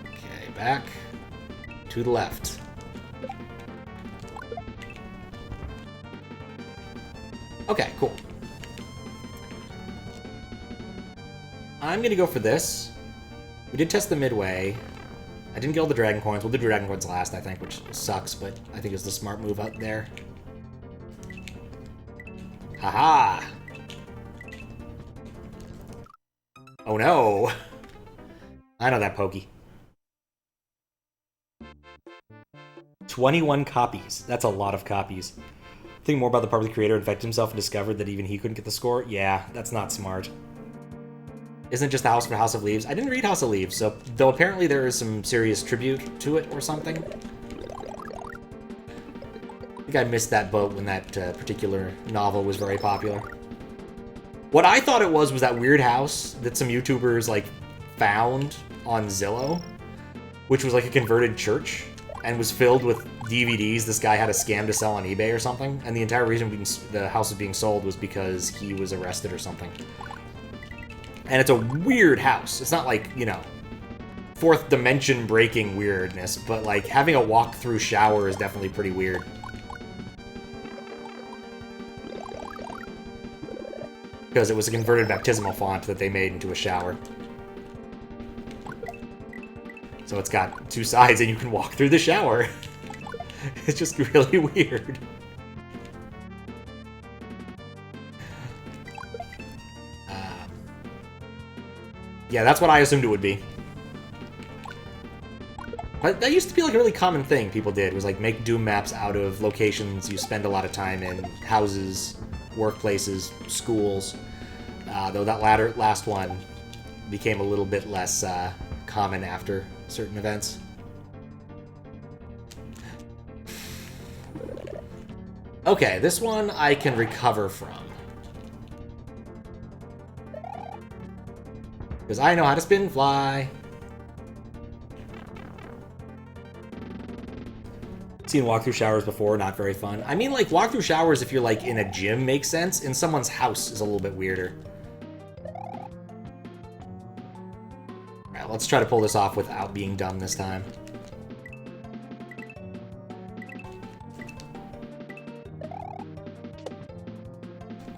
Okay, back to the left. Okay, cool. I'm gonna go for this. We did test the midway. I didn't get all the dragon coins. We'll do dragon coins last, I think, which sucks, but I think it's the smart move out there. Haha! Oh no! I know that pokey. 21 copies. That's a lot of copies. Think more about the part where the creator infected himself and discovered that even he couldn't get the score? Yeah, that's not smart. Isn't it just the house for House of Leaves? I didn't read House of Leaves, so though apparently there is some serious tribute to it or something. I think I missed that boat when that particular novel was very popular. What I thought it was that weird house that some YouTubers like found on Zillow, which was like a converted church and was filled with DVDs this guy had a scam to sell on eBay or something, and the entire reason the house was being sold was because he was arrested or something. And it's a weird house. It's not like, you know, fourth dimension breaking weirdness, but like having a walk-through shower is definitely pretty weird. Because it was a converted baptismal font that they made into a shower. So it's got two sides and you can walk through the shower. It's just really weird. Yeah, that's what I assumed it would be. But that used to be like a really common thing people did, was like make Doom maps out of locations you spend a lot of time in, houses, workplaces, schools. Though that last one became a little bit less common after certain events. Okay, this one I can recover from. Because I know how to spin fly. Seen walkthrough showers before, not very fun. I mean, like, walkthrough showers if you're, like, in a gym makes sense. In someone's house is a little bit weirder. Alright, let's try to pull this off without being dumb this time.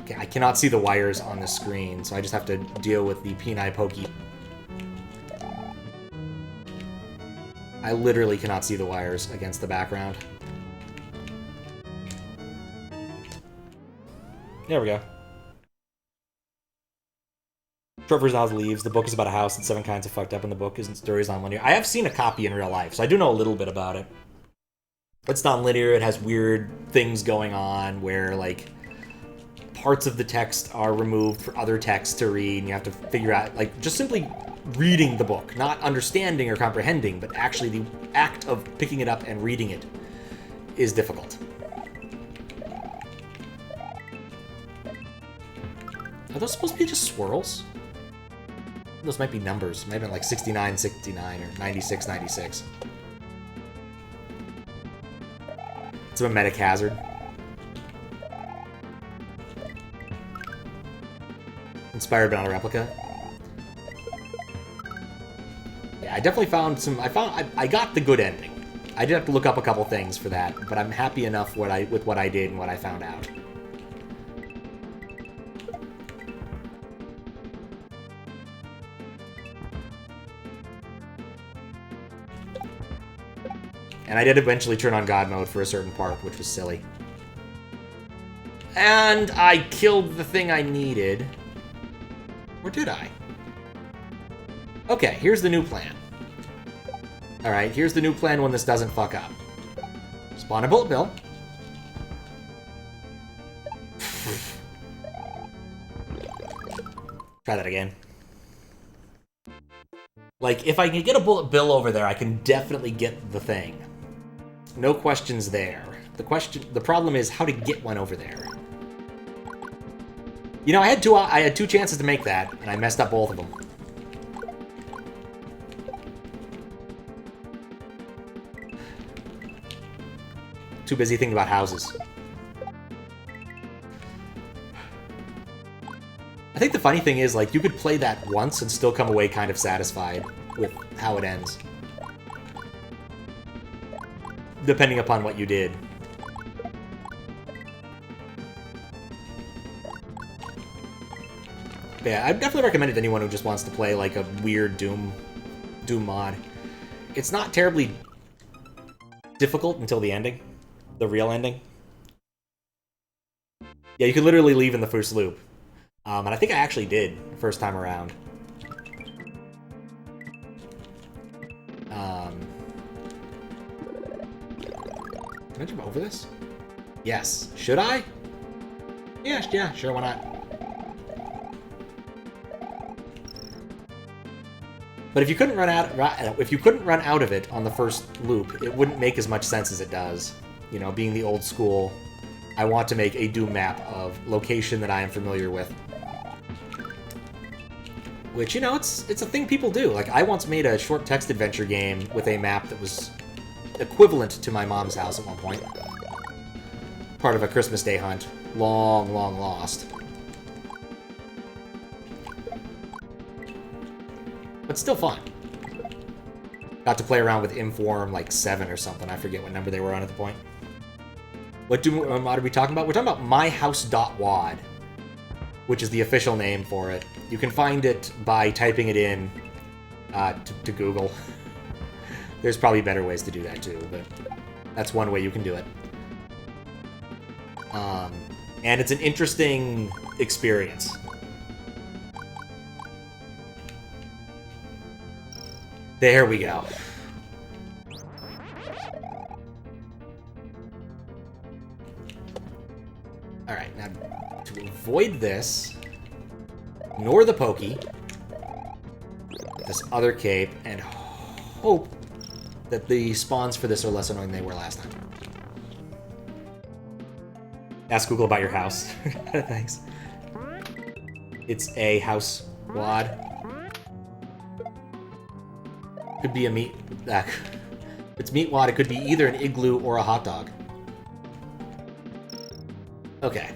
Okay, I cannot see the wires on the screen, so I just have to deal with the Peni Pokey. I literally cannot see the wires against the background. There we go. Trevor's House Leaves. The book is about a house and 7 kinds of fucked up in the book. Isn't stories non-linear? I have seen a copy in real life, so I do know a little bit about it. It's non-linear. It has weird things going on where, like, parts of the text are removed for other text to read, and you have to figure out, like, just simply reading the book, not understanding or comprehending, but actually the act of picking it up and reading it is difficult. Are those supposed to be just swirls? Those might be numbers. It might have been like 69, 69, or 96, 96. It's a mimetic hazard. Inspired but not a replica. Yeah, I definitely found some. I got the good ending. I did have to look up a couple things for that, but I'm happy enough with what I did and what I found out. And I did eventually turn on God mode for a certain part, which was silly. And I killed the thing I needed. Or did I? Okay, here's the new plan. Alright, here's the new plan when this doesn't fuck up. Spawn a bullet bill. Try that again. Like, if I can get a bullet bill over there, I can definitely get the thing. No questions there. The problem is how to get one over there. You know, I had two chances to make that, and I messed up both of them. Too busy thinking about houses. I think the funny thing is, like, you could play that once and still come away kind of satisfied with how it ends. Depending upon what you did. But yeah, I'd definitely recommend it to anyone who just wants to play, like, a weird Doom mod. It's not terribly difficult until the ending. The real ending. Yeah, you could literally leave in the first loop. And I think I actually did first time around. Can I jump over this? Yes. Should I? Yeah, sure, why not? But if you couldn't run out of it on the first loop, it wouldn't make as much sense as it does. You know, being the old school, I want to make a Doom map of location that I am familiar with. Which, you know, it's a thing people do. Like, I once made a short text adventure game with a map that was equivalent to my mom's house at one point. Part of a Christmas Day hunt. Long, long lost. But still fun. Got to play around with Inform, like, 7 or something. I forget what number they were on at the point. What are we talking about? We're talking about myhouse.wad, which is the official name for it. You can find it by typing it in to Google. There's probably better ways to do that too, but that's one way you can do it. And it's an interesting experience. There we go. Alright, now to avoid this, ignore the pokey, this other cape, and hope that the spawns for this are less annoying than they were last time. Ask Google about your house. Thanks. It's a house wad. Could be a meat... it's meat wad, it could be either an igloo or a hot dog. Okay.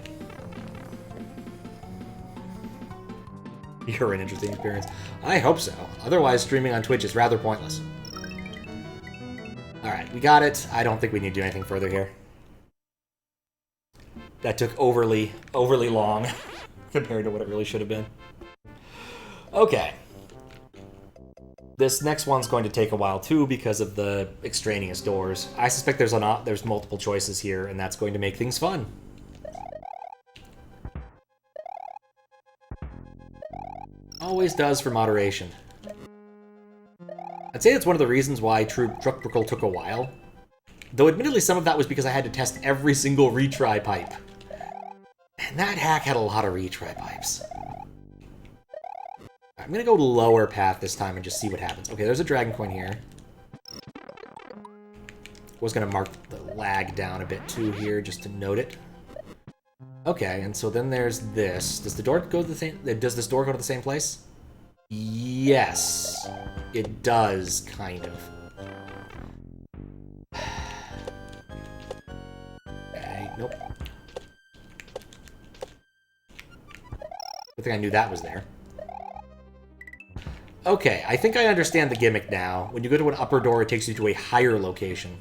You're an interesting experience. I hope so. Otherwise, streaming on Twitch is rather pointless. Alright, we got it. I don't think we need to do anything further here. That took overly long compared to what it really should have been. Okay. This next one's going to take a while too because of the extraneous doors. I suspect there's multiple choices here, and that's going to make things fun. Always does for moderation. I'd say that's one of the reasons why Truck Brickle took a while. Though admittedly some of that was because I had to test every single retry pipe. And that hack had a lot of retry pipes. I'm gonna go lower path this time and just see what happens. Okay, there's a dragon coin here. Was gonna mark the lag down a bit too here just to note it. Okay, and so then there's this. Does the door go to the same? Does this door go to the same place? Yes, it does, kind of. Okay, nope. Good thing I knew that was there. Okay, I think I understand the gimmick now. When you go to an upper door, it takes you to a higher location.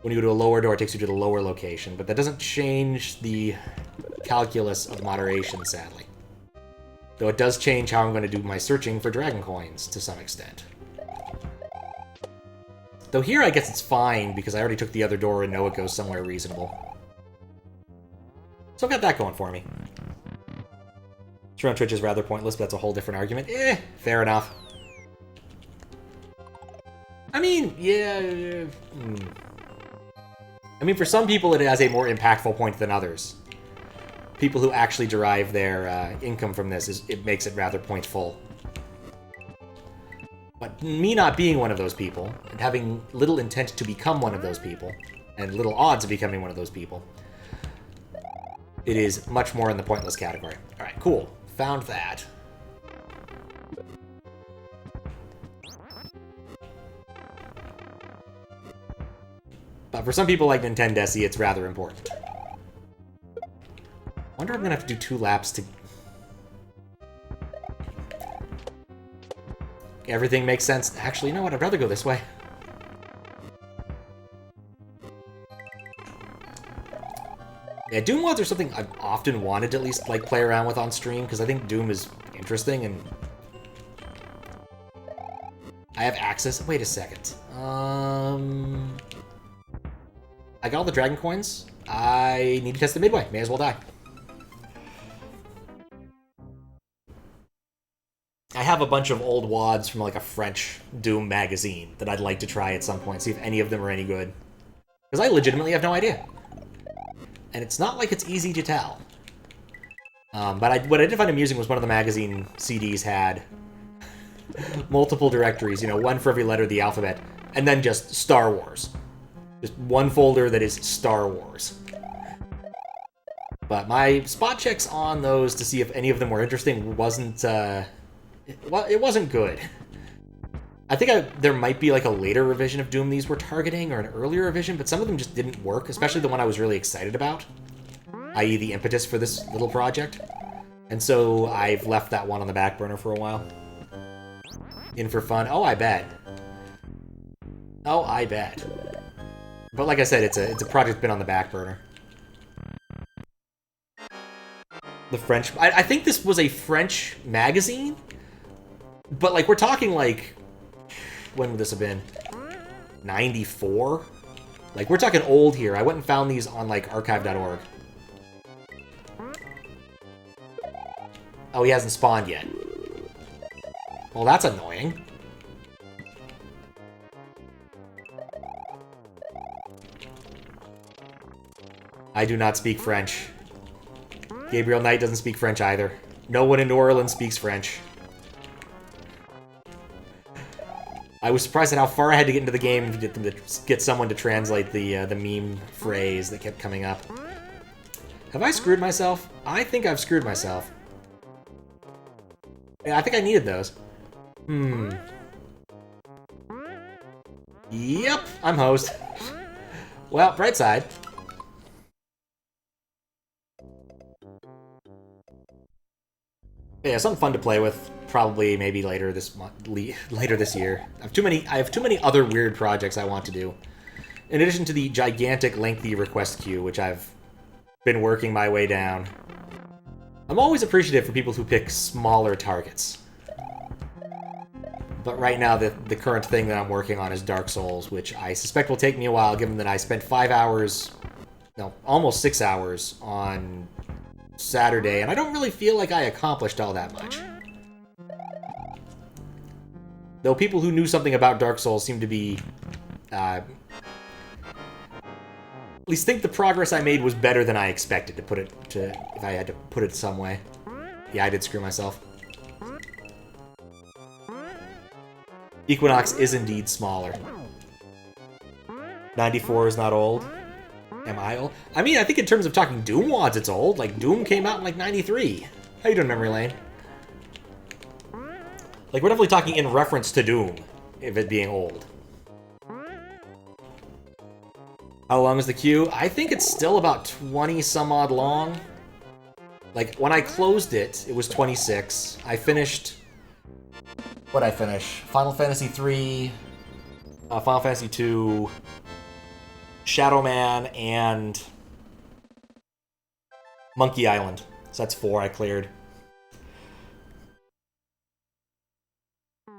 When you go to a lower door, it takes you to the lower location. But that doesn't change the calculus of moderation, sadly. Though it does change how I'm going to do my searching for dragon coins, to some extent. Though here, I guess it's fine, because I already took the other door and know it goes somewhere reasonable. So I've got that going for me. Stream on Twitch is rather pointless, but that's a whole different argument. Fair enough. I mean, yeah. I mean, for some people it has a more impactful point than others. People who actually derive their income from this, it makes it rather pointful. But me not being one of those people, and having little intent to become one of those people, and little odds of becoming one of those people, it is much more in the pointless category. Alright, cool. Found that. But for some people like Nintendesi, it's rather important. I wonder if I'm gonna have to do 2 laps to... Everything makes sense. Actually, you know what? I'd rather go this way. Yeah, Doom mods are something I've often wanted to at least like play around with on stream, because I think Doom is interesting and... I have access... Wait a second. I got all the dragon coins. I need to test the midway. May as well die. I have a bunch of old WADs from like a French Doom magazine that I'd like to try at some point, see if any of them are any good. Because I legitimately have no idea. And it's not like it's easy to tell. But what I did find amusing was one of the magazine CDs had multiple directories, you know, one for every letter of the alphabet, and then just Star Wars. Just one folder that is Star Wars. But my spot checks on those to see if any of them were interesting wasn't, well, it wasn't good. I think there might be like a later revision of Doom these were targeting, or an earlier revision, but some of them just didn't work, especially the one I was really excited about, i.e. the impetus for this little project. And so I've left that one on the back burner for a while. In for fun. Oh, I bet. Oh, I bet. But like I said, it's a project been on the back burner. The French... I think this was a French magazine, but like we're talking like... When would this have been? 94? Like, we're talking old here. I went and found these on, like, archive.org. Oh, he hasn't spawned yet. Well, that's annoying. I do not speak French. Gabriel Knight doesn't speak French either. No one in New Orleans speaks French. I was surprised at how far I had to get into the game to get someone to translate the meme phrase that kept coming up. Have I screwed myself? I think I've screwed myself. Yeah, I think I needed those. Yep, I'm hosed. Well, bright side. Yeah, something fun to play with. Probably maybe later this year. I have too many other weird projects I want to do. In addition to the gigantic, lengthy request queue, which I've been working my way down. I'm always appreciative for people who pick smaller targets. But right now, the current thing that I'm working on is Dark Souls, which I suspect will take me a while, given that I spent 5 hours, no, almost 6 hours on Saturday, and I don't really feel like I accomplished all that much. Though people who knew something about Dark Souls seem to be, at least think the progress I made was better than I expected, if I had to put it some way. Yeah, I did screw myself. Equinox is indeed smaller. 94 is not old. Am I old? I mean, I think in terms of talking Doom wads, it's old. Like, Doom came out in, like, 93. How you doing, Memory Lane? Like, we're definitely talking in reference to Doom, if it being old. How long is the queue? I think it's still about 20-some-odd long. Like, when I closed it, it was 26. I finished... What'd I finish? Final Fantasy III, Final Fantasy II, Shadow Man, and Monkey Island. So that's 4 I cleared.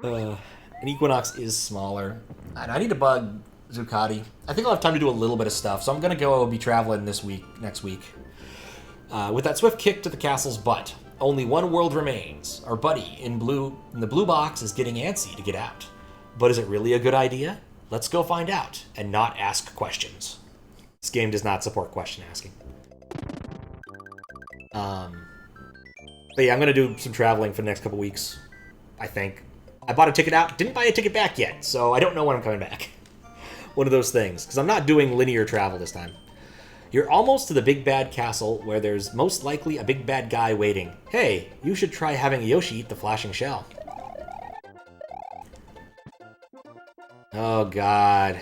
And Equinox is smaller. I need to bug Zuccotti. I think I'll have time to do a little bit of stuff, so I'm gonna go be traveling next week. With that swift kick to the castle's butt, only one world remains. Our buddy in the blue box is getting antsy to get out. But is it really a good idea? Let's go find out and not ask questions. This game does not support question asking. But yeah, I'm going to do some traveling for the next couple weeks, I think. I bought a ticket out, didn't buy a ticket back yet, so I don't know when I'm coming back. One of those things, because I'm not doing linear travel this time. You're almost to the big bad castle where there's most likely a big bad guy waiting. Hey, you should try having Yoshi eat the flashing shell. Oh god.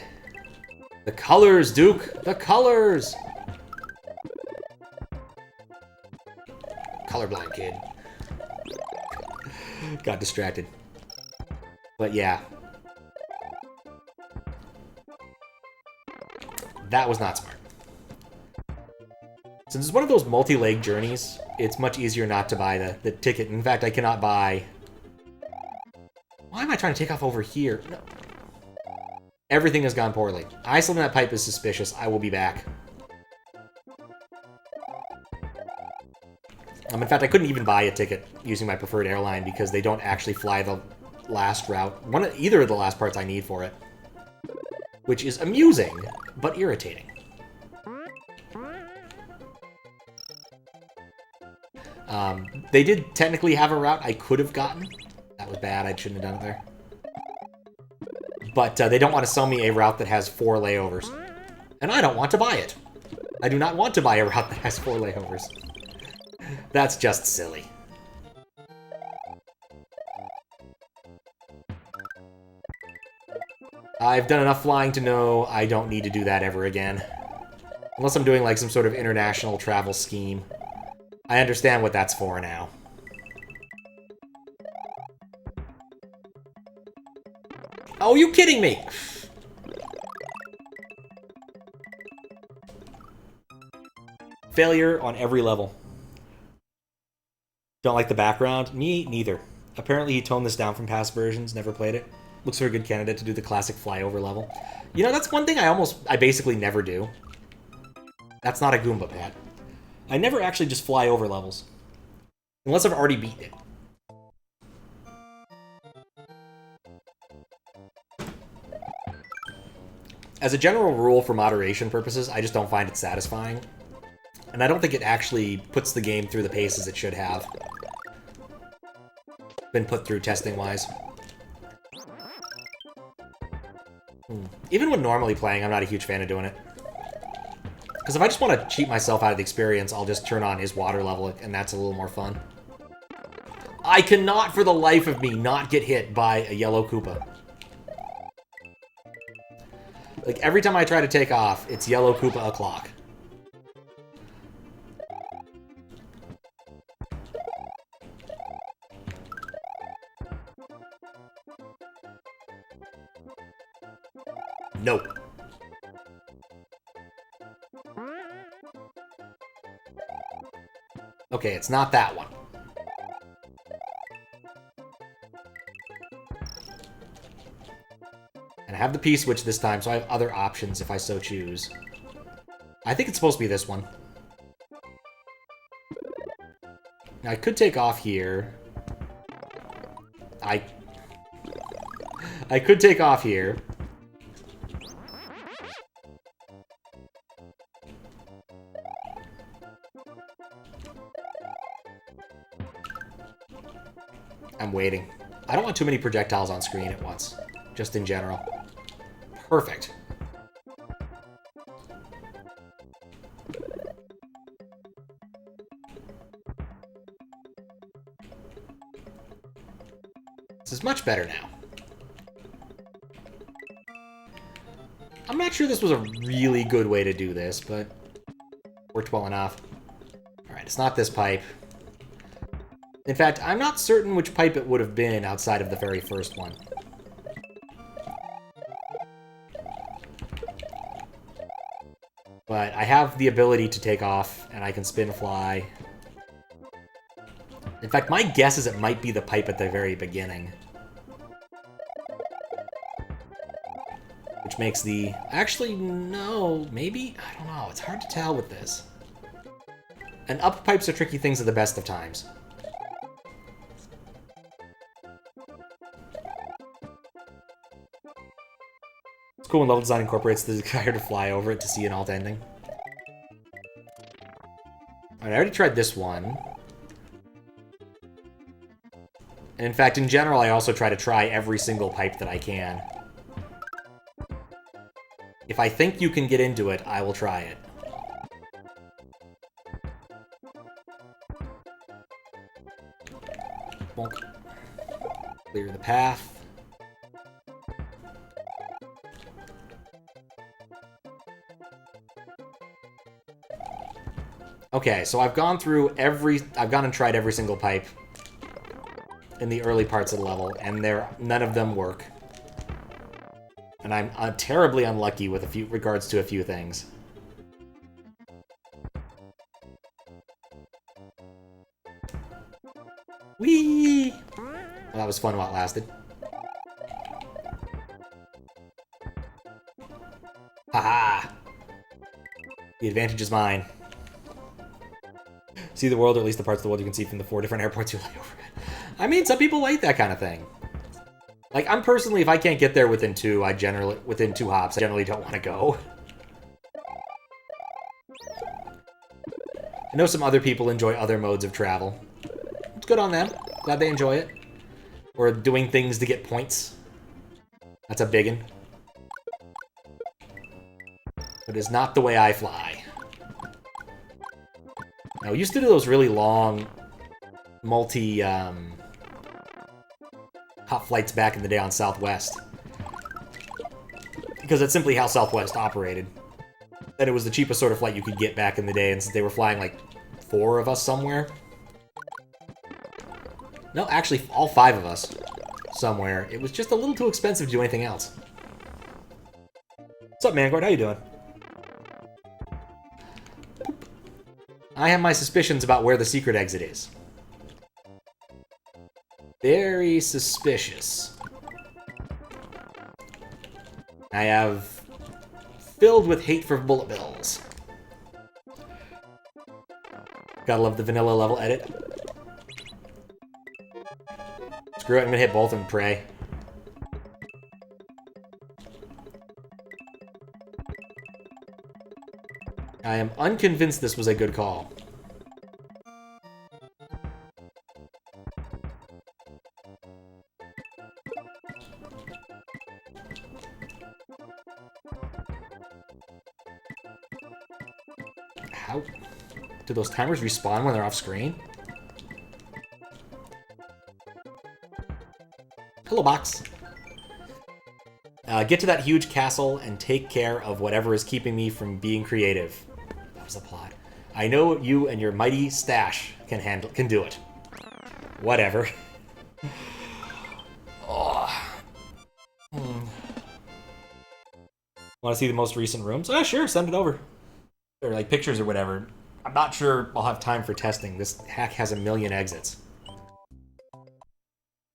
The colors, Duke! The colors! Colorblind kid. Got distracted. But yeah. That was not smart. Since it's one of those multi-leg journeys, it's much easier not to buy the ticket. In fact, I cannot buy... Why am I trying to take off over here? No. Everything has gone poorly. Iceland that pipe is suspicious. I will be back. In fact, I couldn't even buy a ticket using my preferred airline because they don't actually fly the last route. Either of the last parts I need for it. Which is amusing, but irritating. They did technically have a route I could have gotten. That was bad. I shouldn't have done it there. But they don't want to sell me a route that has 4 layovers. And I don't want to buy it. I do not want to buy a route that has 4 layovers. That's just silly. I've done enough flying to know I don't need to do that ever again. Unless I'm doing like some sort of international travel scheme. I understand what that's for now. Oh, are you kidding me? Failure on every level. Don't like the background? Me neither. Apparently he toned this down from past versions, never played it. Looks for a good candidate to do the classic flyover level. You know, that's one thing I basically never do. That's not a Goomba pad. I never actually just fly over levels. Unless I've already beaten it. As a general rule for moderation purposes, I just don't find it satisfying. And I don't think it actually puts the game through the paces it should have. Been put through testing-wise. Even when normally playing, I'm not a huge fan of doing it. Because if I just want to cheat myself out of the experience, I'll just turn on his water level, and that's a little more fun. I cannot, for the life of me, not get hit by a yellow Koopa. Like, every time I try to take off, it's yellow Koopa o'clock. Nope. Okay, it's not that one. And I have the P-switch this time, so I have other options if I so choose. I think it's supposed to be this one. Now, I could take off here. I could take off here. I'm waiting. I don't want too many projectiles on screen at once. Just in general. Perfect. This is much better now. I'm not sure this was a really good way to do this, but worked well enough. Alright, it's not this pipe. In fact, I'm not certain which pipe it would have been outside of the very first one. But I have the ability to take off, and I can spin fly. In fact, my guess is it might be the pipe at the very beginning. Which makes the... Actually, no. Maybe? I don't know. It's hard to tell with this. And up pipes are tricky things at the best of times. It's cool when level design incorporates the desire to fly over it to see an alt ending. Alright, I already tried this one. And in fact, in general, I also try to try every single pipe that I can. If I think you can get into it, I will try it. Bonk. Clear the path. Okay, so I've gone and tried every single pipe in the early parts of the level, and none of them work. And I'm terribly unlucky with regards to a few things. Whee! Well, that was fun while it lasted. Haha! The advantage is mine. See the world, or at least the parts of the world you can see from the 4 different airports you lay over it. I mean, some people like that kind of thing. Like, I'm personally, if I can't get there within 2 hops, I generally don't want to go. I know some other people enjoy other modes of travel. It's good on them. Glad they enjoy it. Or doing things to get points. That's a biggin. But it's not the way I fly. Now, we used to do those really long, hop flights back in the day on Southwest. Because that's simply how Southwest operated. And it was the cheapest sort of flight you could get back in the day, and since they were flying like 4 of us somewhere. No, actually, all 5 of us somewhere. It was just a little too expensive to do anything else. What's up, Mangord? How you doing? I have my suspicions about where the secret exit is. Very suspicious. I have filled with hate for bullet bills. Gotta love the vanilla level edit. Screw it, I'm gonna hit both and pray. I am unconvinced this was a good call. How do those timers respawn when they're off screen? Hello, box. Get to that huge castle and take care of whatever is keeping me from being creative. That was the plot. I know you and your mighty stash can do it. Whatever. Oh. Want to see the most recent rooms? Sure, send it over. Or like pictures or whatever. I'm not sure I'll have time for testing. This hack has 1,000,000 exits.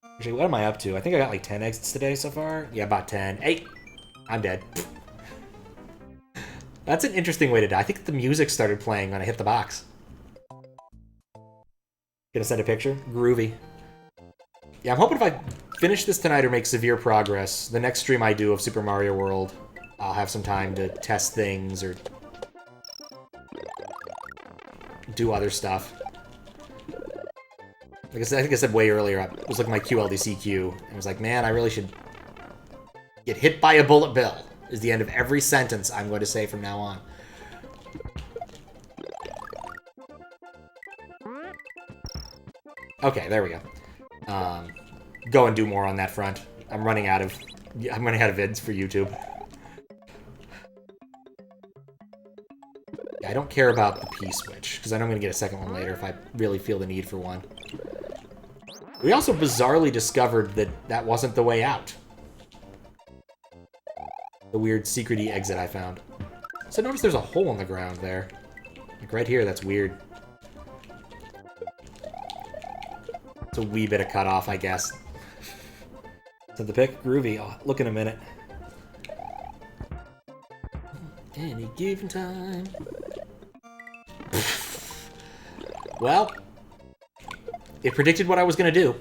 Actually, what am I up to? I think I got like 10 exits today so far. Yeah, about 10. Hey! I'm dead. That's an interesting way to die. I think the music started playing when I hit the box. Gonna send a picture? Groovy. Yeah, I'm hoping if I finish this tonight or make severe progress, the next stream I do of Super Mario World, I'll have some time to test things or do other stuff. Like I said, I think I said way earlier, I was looking at my QLDC queue, and was like, man, I really should get hit by a bullet bill, is the end of every sentence I'm going to say from now on. Okay, there we go. Go and do more on that front. I'm running out of vids for YouTube. I don't care about the P-switch, because I know I'm going to get a second one later if I really feel the need for one. We also bizarrely discovered that that wasn't the way out. The weird secret-y exit I found. So notice there's a hole in the ground there. Like right here, that's weird. It's a wee bit of cutoff, I guess. So the pick? Groovy. I'll look in a minute. Any given time. Well, it predicted what I was going to do.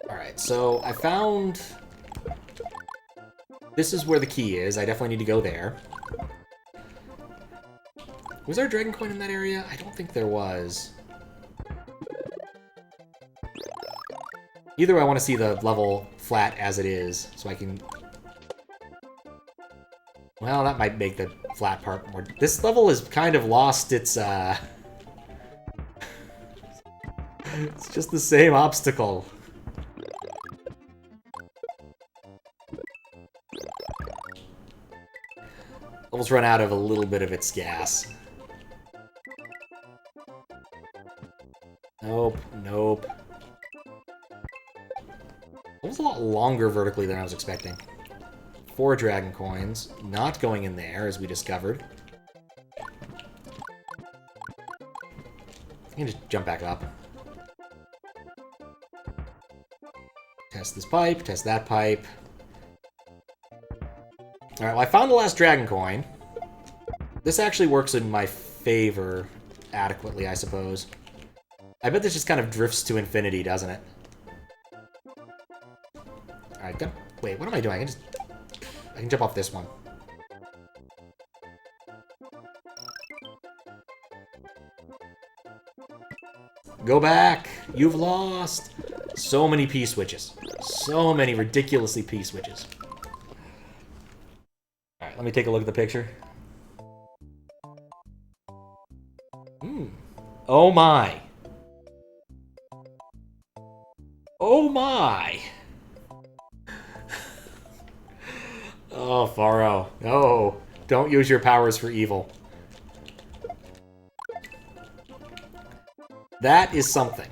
Alright, so I found... This is where the key is. I definitely need to go there. Was there a dragon coin in that area? I don't think there was. Either way, I want to see the level flat as it is, so I can... Well, that might make the flat part more... This level has kind of lost its, It's just the same obstacle. Level's run out of a little bit of its gas. Nope, nope. It was a lot longer vertically than I was expecting. 4 dragon coins, not going in there, as we discovered. I can just jump back up. Test this pipe, test that pipe. Alright, well, I found the last dragon coin. This actually works in my favor adequately, I suppose. I bet this just kind of drifts to infinity, doesn't it? Alright, wait, what am I doing? I can jump off this one. Go back! You've lost! So many P-switches. So many ridiculously P-switches. Alright, let me take a look at the picture. Oh my! Oh my! Oh, Faro. No. Don't use your powers for evil. That is something.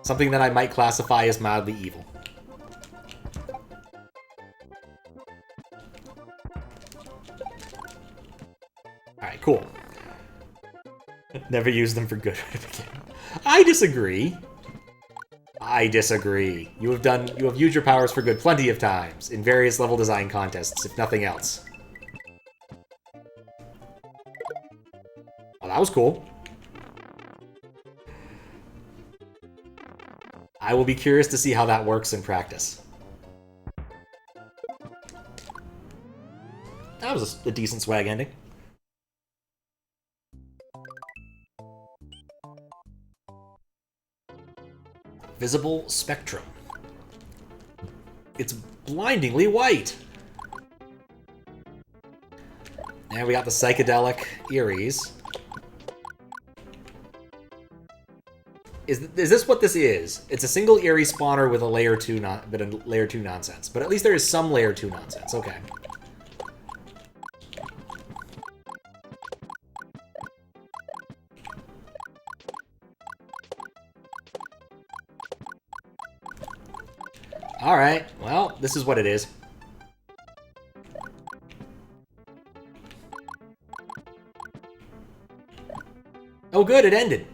Something that I might classify as mildly evil. Alright, cool. Never use them for good again. I disagree. I disagree. You have used your powers for good plenty of times in various level design contests, if nothing else. Well, that was cool. I will be curious to see how that works in practice. That was a decent swag ending. Visible spectrum. It's blindingly white. And we got the psychedelic Eries. Is this what this is? It's a single Eerie spawner with a layer 2 nonsense. But at least there is some layer 2 nonsense. Okay. Alright, well, this is what it is. Oh good, it ended.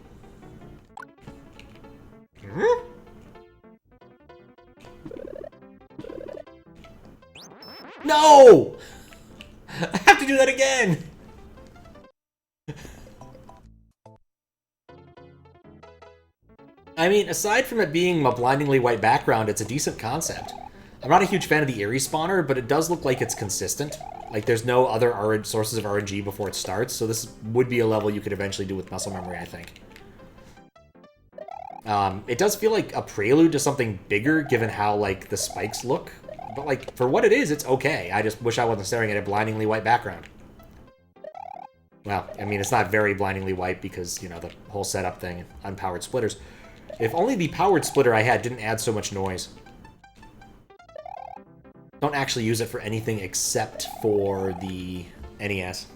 No! I have to do that again! I mean, aside from it being a blindingly white background, it's a decent concept. I'm not a huge fan of the Eerie spawner, but it does look like it's consistent. Like, there's no other sources of RNG before it starts, so this would be a level you could eventually do with muscle memory, I think. It does feel like a prelude to something bigger, given how, like, the spikes look. But, like, for what it is, it's okay. I just wish I wasn't staring at a blindingly white background. Well, I mean, it's not very blindingly white because, you know, the whole setup thing, unpowered splitters. If only the powered splitter I had didn't add so much noise. Don't actually use it for anything except for the NES.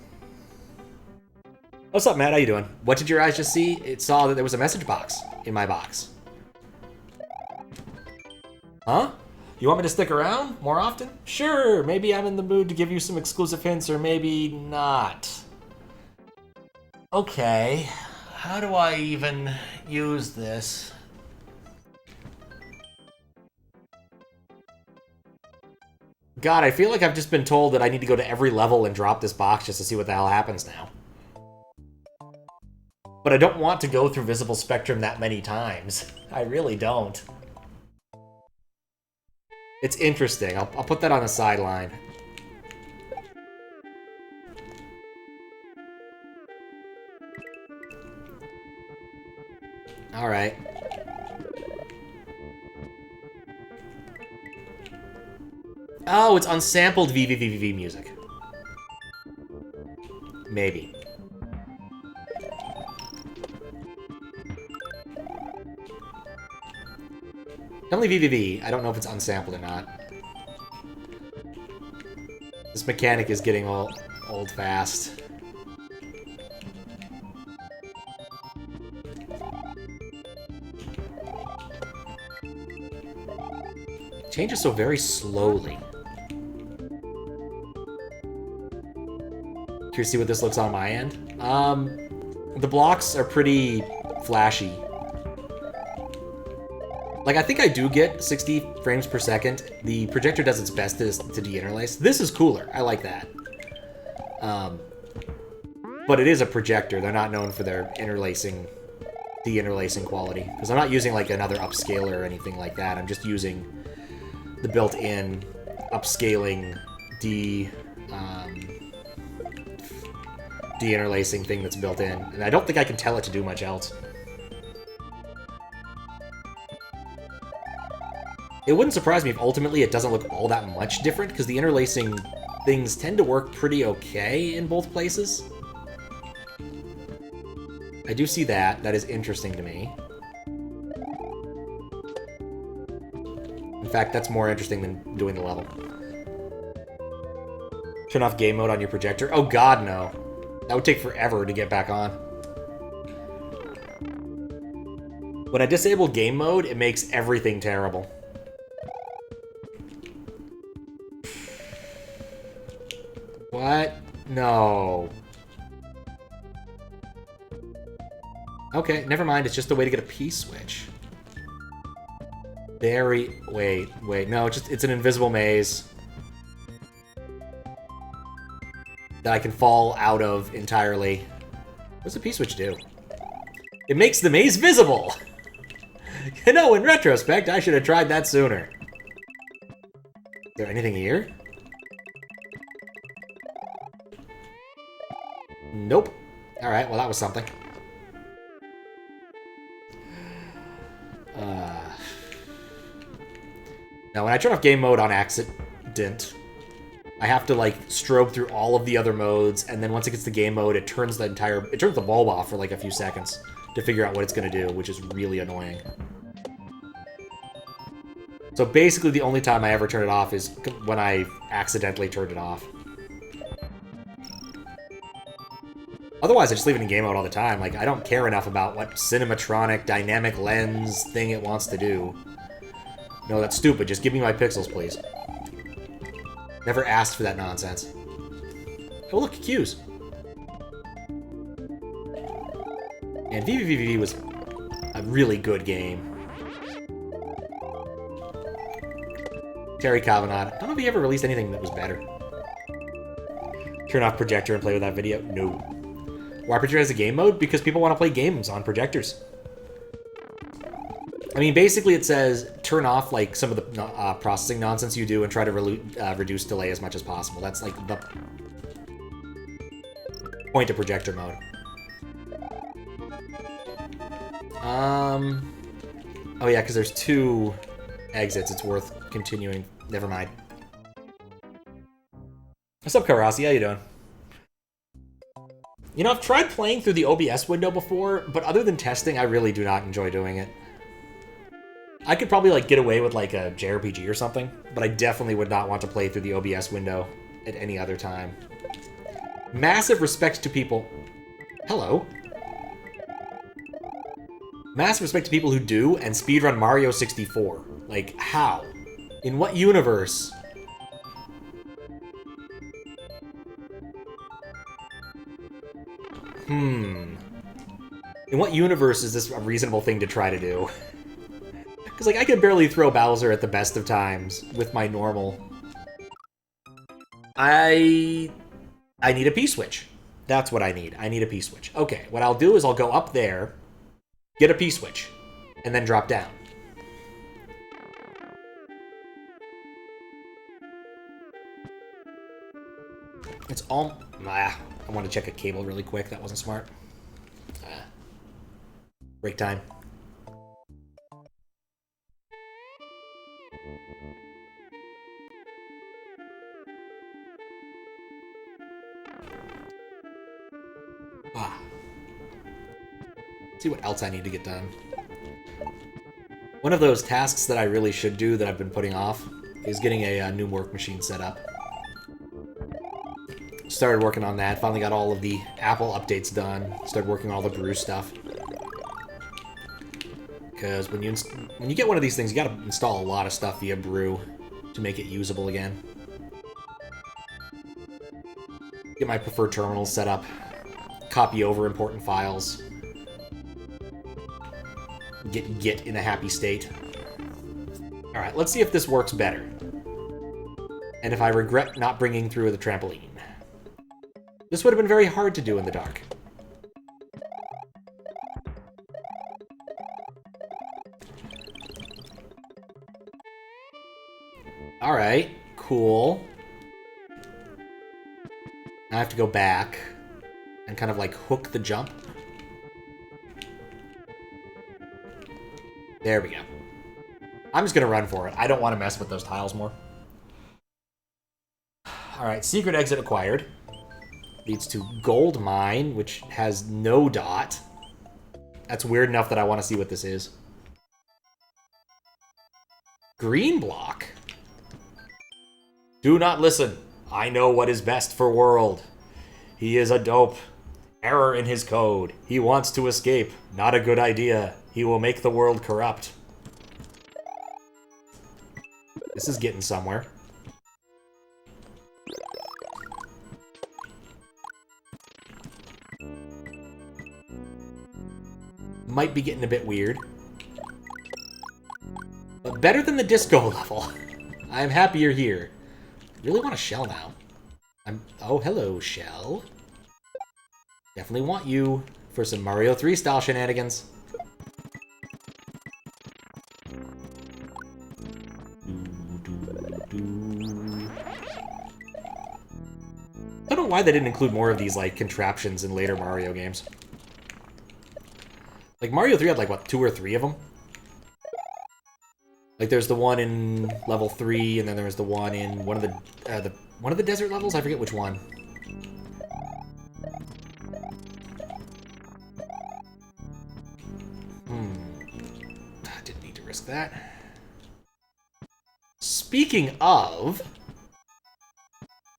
What's up, Matt? How you doing? What did your eyes just see? It saw that there was a message box in my box. Huh? You want me to stick around more often? Sure, maybe I'm in the mood to give you some exclusive hints, or maybe not. Okay, how do I even use this? God, I feel like I've just been told that I need to go to every level and drop this box just to see what the hell happens now. But I don't want to go through Visible Spectrum that many times. I really don't. It's interesting. I'll put that on the sideline. Alright. Oh, it's unsampled VVVVV music. Maybe. Definitely VVV. I don't know if it's unsampled or not. This mechanic is getting old fast. Changes so very slowly. Curious to see what this looks on my end. The blocks are pretty flashy. Like, I think I do get 60 frames per second. The projector does its best to de-interlace. This is cooler. I like that. But it is a projector. They're not known for their de-interlacing quality. Because I'm not using, like, another upscaler or anything like that. I'm just using the built-in upscaling de-interlacing thing that's built in. And I don't think I can tell it to do much else. It wouldn't surprise me if ultimately it doesn't look all that much different, because the interlacing things tend to work pretty okay in both places. I do see that. That is interesting to me. In fact, that's more interesting than doing the level. Turn off game mode on your projector? Oh god, no. That would take forever to get back on. When I disable game mode, it makes everything terrible. What? No. Okay, never mind. It's just a way to get a P-switch. Wait. No, it's an invisible maze that I can fall out of entirely. What's the P-switch do? It makes the maze visible! You know, in retrospect, I should have tried that sooner. Is there anything here? Nope. Alright, well that was something. Now, when I turn off game mode on accident, I have to, like, strobe through all of the other modes, and then once it gets to game mode, it turns the bulb off for, like, a few seconds to figure out what it's gonna do, which is really annoying. So basically, the only time I ever turn it off is when I accidentally turned it off. Otherwise, I just leave it in game mode all the time. Like, I don't care enough about what cinematronic dynamic lens thing it wants to do. No, that's stupid. Just give me my pixels, please. Never asked for that nonsense. Oh, look, cues. And VVVV was a really good game. Terry Kavanagh. I don't know if he ever released anything that was better. Turn off projector and play with that video? No. Why projector has a game mode? Because people want to play games on projectors. I mean, basically it says turn off, like, some of the processing nonsense you do and try to reduce delay as much as possible. That's, like, the point of projector mode. Oh yeah, because there's 2 exits. It's worth continuing. Never mind. What's up, Karasi? How you doing? You know, I've tried playing through the OBS window before, but other than testing, I really do not enjoy doing it. I could probably, like, get away with, like, a JRPG or something, but I definitely would not want to play through the OBS window at any other time. Massive respect to people... Hello. Massive respect to people who do and speedrun Mario 64. Like, how? In what universe? In what universe is this a reasonable thing to try to do? Because, like, I can barely throw Bowser at the best of times with my normal I need a P-switch. That's what I need. I need a P-switch. Okay, what I'll do is I'll go up there, get a P-switch, and then drop down. It's all... I want to check a cable really quick. That wasn't smart. Break time. See what else I need to get done. One of those tasks that I really should do that I've been putting off is getting a new work machine set up. Started working on that. Finally got all of the Apple updates done. Started working on all the brew stuff. Because when you get one of these things, you gotta install a lot of stuff via brew to make it usable again. Get my preferred terminals set up. Copy over important files. Get Git in a happy state. Alright, let's see if this works better. And if I regret not bringing through the trampoline. This would have been very hard to do in the dark. Alright, cool. Now I have to go back and kind of like hook the jump. There we go. I'm just gonna run for it. I don't want to mess with those tiles more. Alright, secret exit acquired. Leads to Goldmine, which has no dot. That's weird enough that I want to see what this is. Green block? Do not listen. I know what is best for world. He is a dope. Error in his code. He wants to escape. Not a good idea. He will make the world corrupt. This is getting somewhere. Might be getting a bit weird. But better than the disco level. I'm happy you're here. Really want a shell now. Oh, hello, shell. Definitely want you for some Mario 3 style shenanigans. I don't know why they didn't include more of these, like, contraptions in later Mario games. Like, Mario 3 had, like, what, 2 or 3 of them? Like, there's the one in level 3, and then there was the one in one of the desert levels? I forget which one. Didn't need to risk that. Speaking of...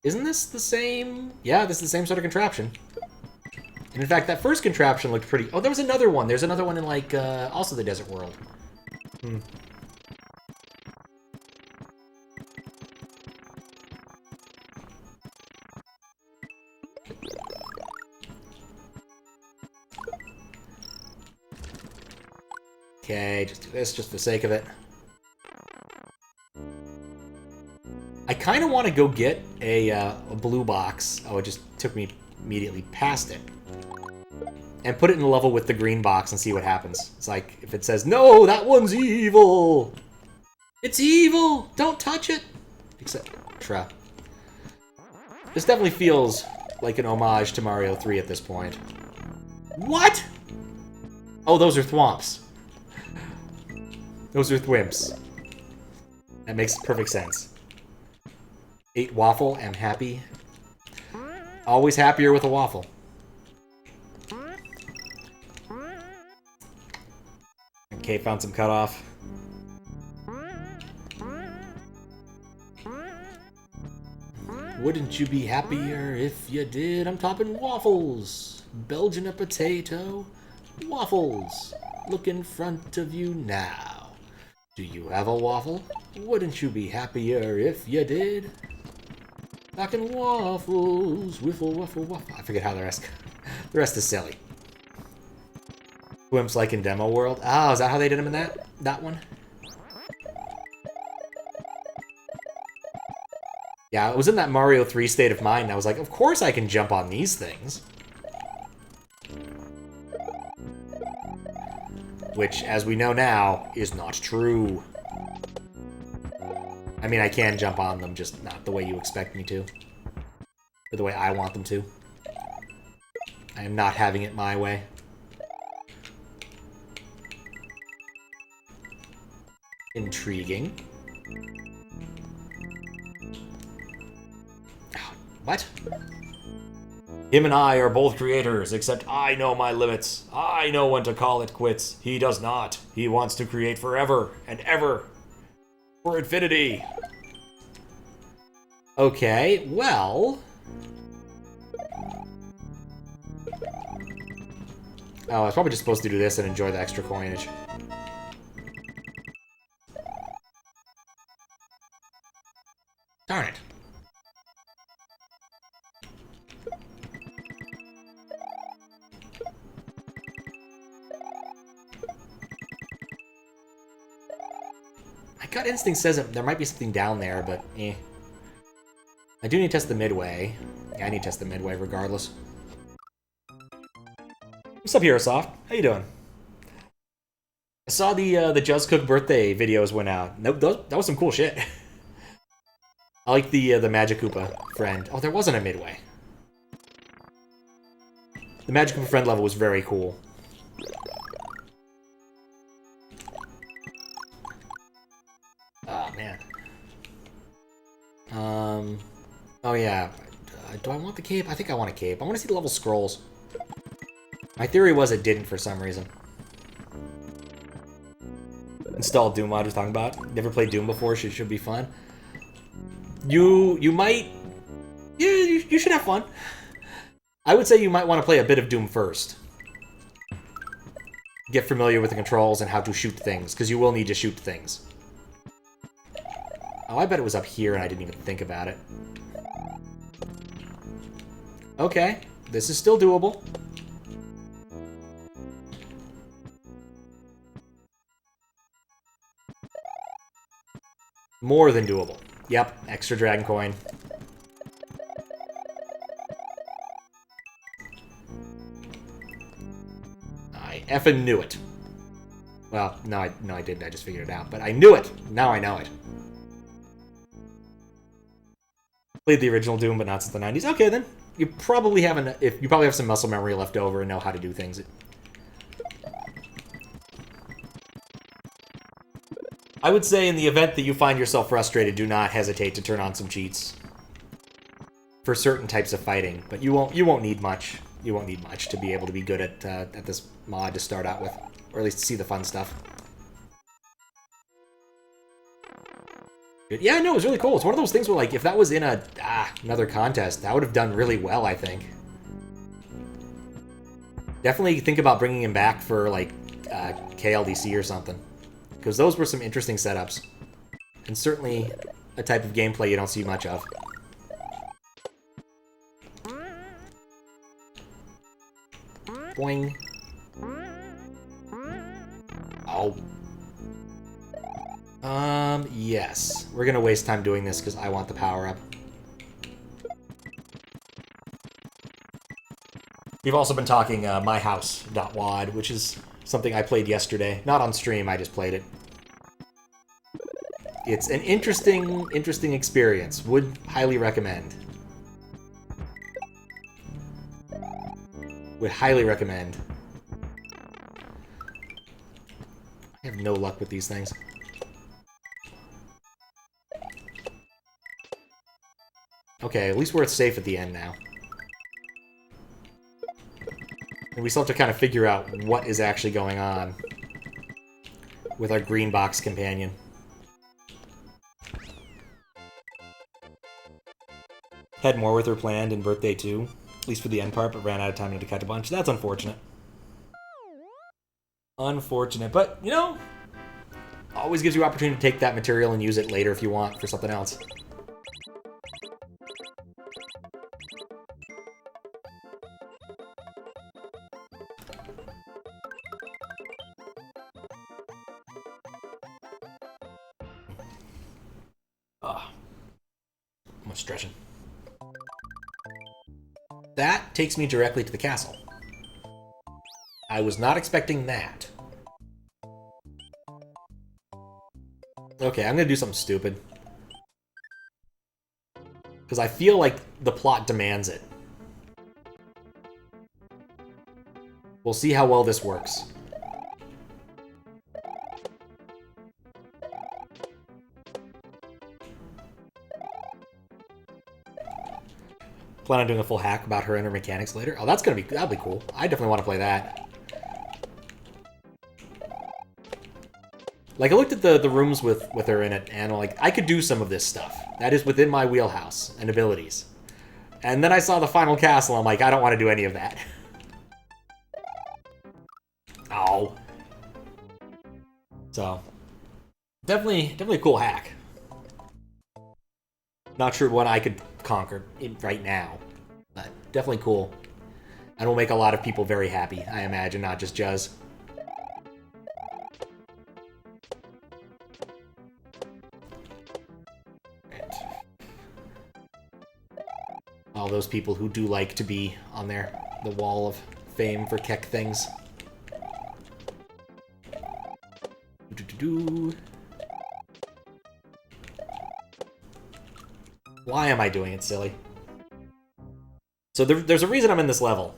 Isn't this the same... Yeah, this is the same sort of contraption. And in fact, that first contraption looked pretty... Oh, there was another one. There's another one in, like, also the desert world. Okay, just do this just for the sake of it. I kind of want to go get a blue box. Oh, it just took me immediately past it. And put it in a level with the green box and see what happens. It's like, if it says, no, that one's evil! It's evil! Don't touch it! Etc. This definitely feels like an homage to Mario 3 at this point. What?! Oh, those are thwomps. Those are thwimps. That makes perfect sense. 8 waffle, am happy. Always happier with a waffle. Okay, found some cutoff. Wouldn't you be happier if you did? I'm topping waffles. Belgian a potato. Waffles. Look in front of you now. Do you have a waffle? Wouldn't you be happier if you did? Talking waffles. Wiffle, waffle, waffle. I forget how the rest is silly. Wimps like in Demo World. Oh, is that how they did them in that one? Yeah, I was in that Mario 3 state of mind, and I was like, of course I can jump on these things. Which, as we know now, is not true. I mean, I can jump on them, just not the way you expect me to. Or the way I want them to. I am not having it my way. Intriguing. What? Him and I are both creators, except I know my limits. I know when to call it quits. He does not. He wants to create forever and ever. For infinity. Okay, well... Oh, I was probably just supposed to do this and enjoy the extra coinage. Darn it. My gut instinct says that there might be something down there, but eh. I do need to test the midway. Yeah, I need to test the midway regardless. What's up, Herosoft? How you doing? I saw the Just Cook birthday videos went out. Nope, that was some cool shit. I like the Magic Koopa friend. Oh, there wasn't a midway. The Magic Koopa friend level was very cool. Oh, man. Oh, yeah. Do I want the cape? I think I want a cape. I want to see the level scrolls. My theory was it didn't for some reason. Install Doom mod I was talking about. Never played Doom before, should be fun. You might... Yeah, you should have fun. I would say you might want to play a bit of Doom first. Get familiar with the controls and how to shoot things, because you will need to shoot things. Oh, I bet it was up here and I didn't even think about it. Okay, this is still doable. More than doable. Yep, extra dragon coin. I effing knew it. Well, no, I didn't. I just figured it out. But I knew it. Now I know it. Played the original Doom, but not since the 90s. Okay, then. You probably have some muscle memory left over and know how to do things. I would say in the event that you find yourself frustrated, do not hesitate to turn on some cheats. For certain types of fighting, but you won't need much. You won't need much to be able to be good at this mod to start out with, or at least see the fun stuff. But yeah, no, it was really cool. It's one of those things where, like, if that was in another contest, that would have done really well, I think. Definitely think about bringing him back for, like, KLDC or something. Because those were some interesting setups. And certainly a type of gameplay you don't see much of. Boing. Oh. Yes. We're gonna waste time doing this because I want the power-up. We've also been talking myhouse.wad, which is something I played yesterday. Not on stream, I just played it. It's an interesting experience. Would highly recommend. Would highly recommend. I have no luck with these things. Okay, at least we're safe at the end now. And we still have to kind of figure out what is actually going on with our green box companion. Had more with her planned in Birthday 2, at least for the end part, but ran out of time and had to cut a bunch. That's unfortunate. Unfortunate, but, you know, always gives you opportunity to take that material and use it later if you want for something else. I'm stretching. That takes me directly to the castle. I was not expecting that. Okay, I'm gonna do something stupid. Because I feel like the plot demands it. We'll see how well this works. Plan on doing a full hack about her inner mechanics later. Oh, that'll be cool. I definitely want to play that. Like, I looked at the rooms with her in it, and like, I could do some of this stuff. That is within my wheelhouse and abilities. And then I saw the final castle, I'm like, I don't want to do any of that. Oh. So, definitely a cool hack. Not sure what I could conquer right now, but definitely cool. And will make a lot of people very happy, I imagine, not just Juz. All those people who do like to be on the wall of fame for Keck things. Why am I doing it, silly? So there's a reason I'm in this level.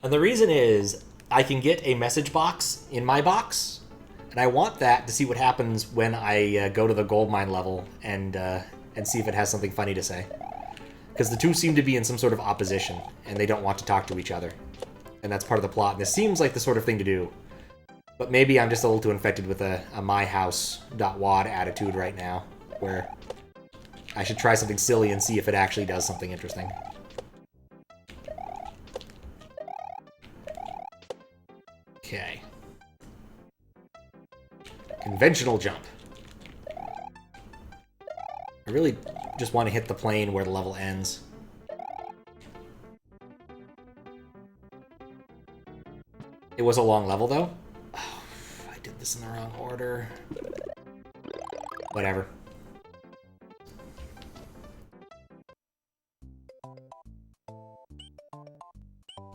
And the reason is I can get a message box in my box, and I want that to see what happens when I go to the goldmine level and see if it has something funny to say. Because the two seem to be in some sort of opposition, and they don't want to talk to each other. And that's part of the plot, and this seems like the sort of thing to do. But maybe I'm just a little too infected with a myhouse.wad attitude right now, where I should try something silly and see if it actually does something interesting. Okay. Conventional jump. I really just want to hit the plane where the level ends. It was a long level, though. Oh, I did this in the wrong order. Whatever.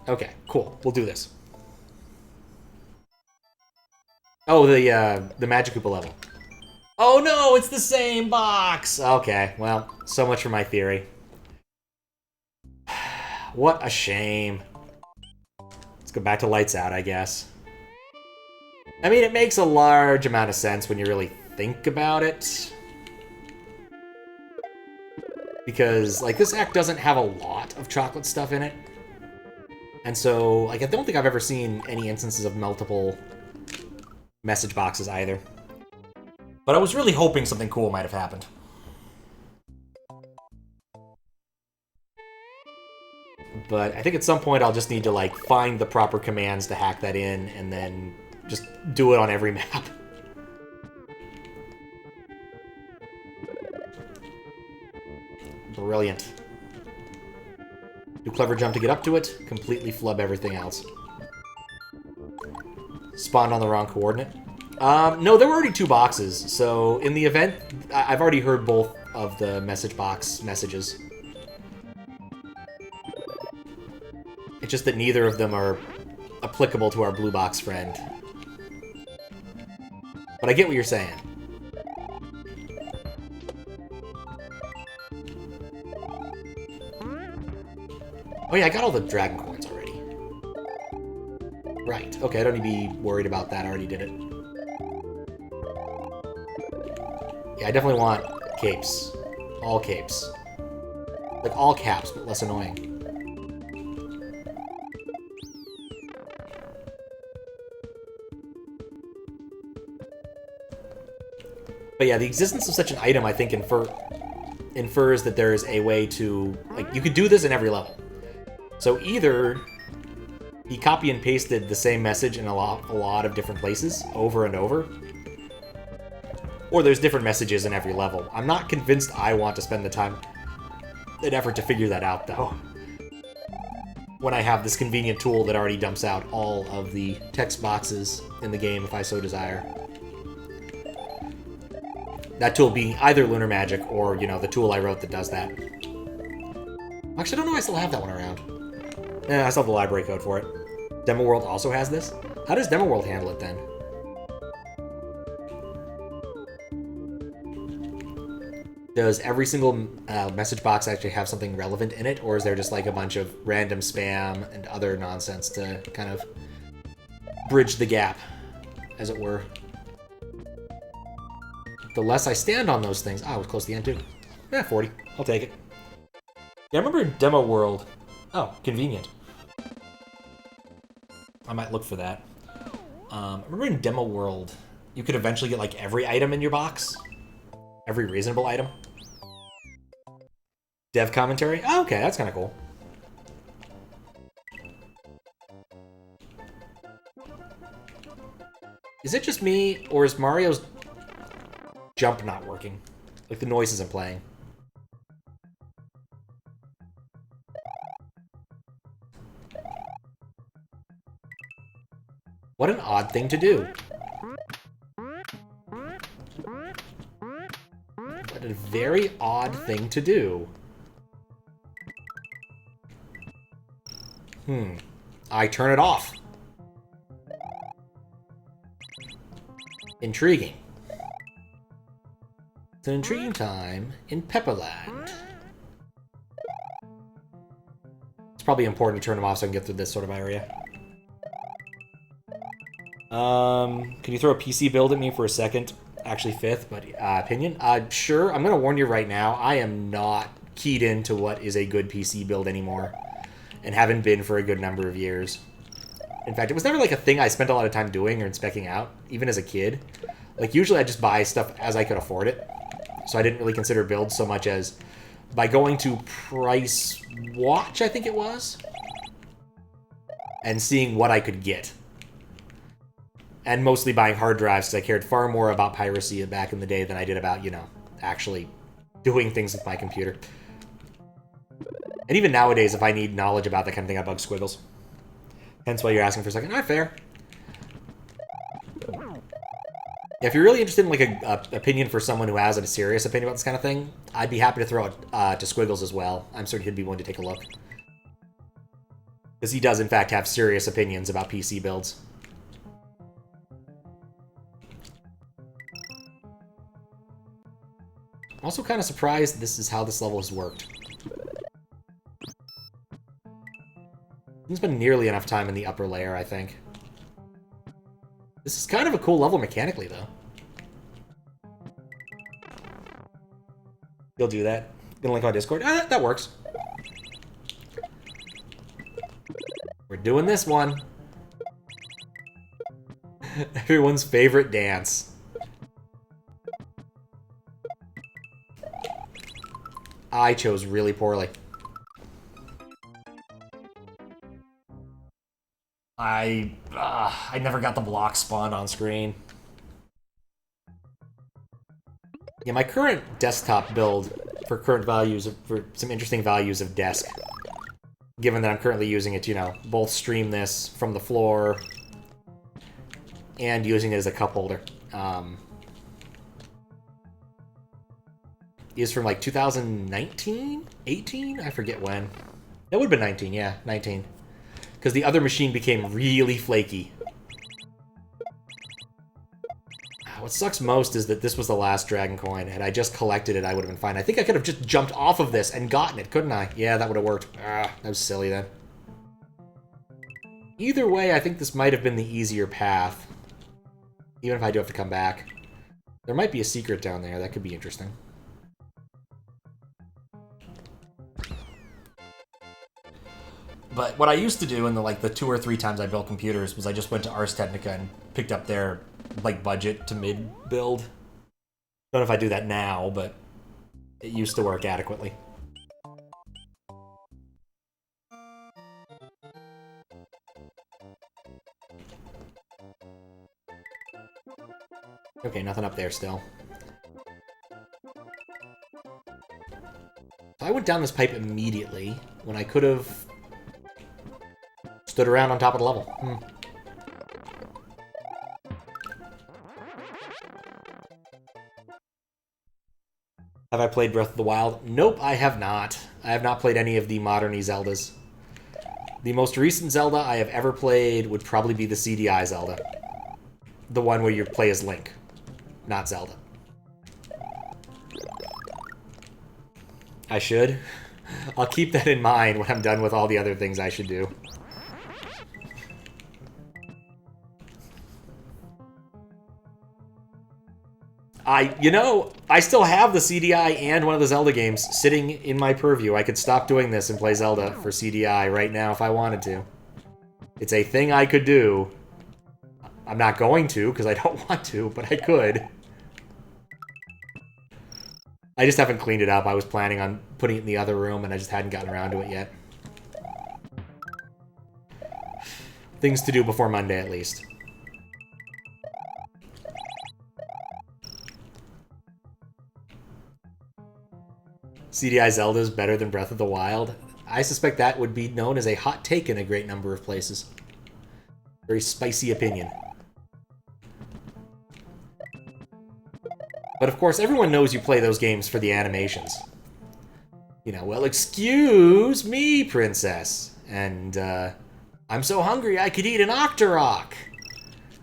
Okay, cool. We'll do this. Oh, the Magic Koopa level. Oh no, it's the same box! Okay, well, so much for my theory. What a shame. Let's go back to Lights Out, I guess. I mean, it makes a large amount of sense when you really think about it. Because, like, this act doesn't have a lot of chocolate stuff in it. And so, like, I don't think I've ever seen any instances of multiple message boxes either. But I was really hoping something cool might have happened. But I think at some point I'll just need to, like, find the proper commands to hack that in, and then just do it on every map. Brilliant. Do clever jump to get up to it, completely flub everything else. Spawned on the wrong coordinate. No, there were already two boxes, so in the event, I've already heard both of the message box messages. It's just that neither of them are applicable to our blue box friend. But I get what you're saying. Oh yeah, I got all the dragon coins already. Right, okay, I don't need to be worried about that, I already did it. Yeah, I definitely want capes. All capes. Like, all caps, but less annoying. But yeah, the existence of such an item, I think, infers that there is a way to... Like, you could do this in every level. So either he copy and pasted the same message in a lot of different places, over and over, or there's different messages in every level. I'm not convinced I want to spend the time and effort to figure that out, though, when I have this convenient tool that already dumps out all of the text boxes in the game if I so desire. That tool being either Lunar Magic or, you know, the tool I wrote that does that. Actually, I don't know if I still have that one around. I still have the library code for it. Demo World also has this? How does Demo World handle it then? Does every single message box actually have something relevant in it, or is there just like a bunch of random spam and other nonsense to kind of bridge the gap, as it were? The less I stand on those things... I was close to the end, too. 40. I'll take it. Yeah, I remember in Demo World... Oh, convenient. I might look for that. I remember in Demo World, you could eventually get, like, every item in your box. Every reasonable item. Dev commentary? Oh, okay, that's kind of cool. Is it just me, or is Mario's jump not working? Like, the noise isn't playing. What an odd thing to do. What a very odd thing to do. I turn it off. Intriguing. It's an intriguing time in Pepperland. It's probably important to turn them off so I can get through this sort of area. Can you throw a PC build at me for a second? Actually, fifth, but opinion? Sure. I'm gonna warn you right now. I am not keyed into what is a good PC build anymore, and haven't been for a good number of years. In fact, it was never like a thing I spent a lot of time doing or inspecting out, even as a kid. Like, usually I just buy stuff as I could afford it, so I didn't really consider builds so much as by going to Price Watch, I think it was, and seeing what I could get. And mostly buying hard drives, because I cared far more about piracy back in the day than I did about, you know, actually doing things with my computer. And even nowadays, if I need knowledge about that kind of thing, I bug Squiggles. Hence why you're asking for a second. Alright, fair. If you're really interested in, like, a opinion for someone who has a serious opinion about this kind of thing, I'd be happy to throw it to Squiggles as well. I'm certain he'd be willing to take a look. Because he does, in fact, have serious opinions about PC builds. I'm also kind of surprised this is how this level has worked. There's been nearly enough time in the upper layer, I think. This is kind of a cool level mechanically, though. You'll do that. Gonna link on Discord? That works. We're doing this one. Everyone's favorite dance. I chose really poorly. I never got the block spawned on screen. Yeah, my current desktop build for current values, for some interesting values of desk, given that I'm currently using it to, you know, both stream this from the floor and using it as a cup holder, is from like 2019? 18? I forget when. It would have been 19, yeah, 19. Because the other machine became really flaky. What sucks most is that this was the last Dragon Coin. Had I just collected it, I would have been fine. I think I could have just jumped off of this and gotten it, couldn't I? Yeah, that would have worked. That was silly then. Either way, I think this might have been the easier path. Even if I do have to come back. There might be a secret down there. That could be interesting. But what I used to do in the 2 or 3 times I built computers was I just went to Ars Technica and picked up their budget to mid build. Don't know if I do that now, but it used to work adequately. Okay, nothing up there still. So I went down this pipe immediately when I could have stood around on top of the level. Have I played Breath of the Wild? Nope, I have not. I have not played any of the modern Zeldas. The most recent Zelda I have ever played would probably be the CDI Zelda. The one where you play as Link, not Zelda. I should. I'll keep that in mind when I'm done with all the other things I should do. You know, I still have the CDI and one of the Zelda games sitting in my purview. I could stop doing this and play Zelda for CDI right now if I wanted to. It's a thing I could do. I'm not going to, because I don't want to, but I could. I just haven't cleaned it up. I was planning on putting it in the other room, and I just hadn't gotten around to it yet. Things to do before Monday, at least. CDI Zelda is better than Breath of the Wild. I suspect that would be known as a hot take in a great number of places. Very spicy opinion. But of course, everyone knows you play those games for the animations. You know, well, excuse me, princess. And, I'm so hungry I could eat an Octorok.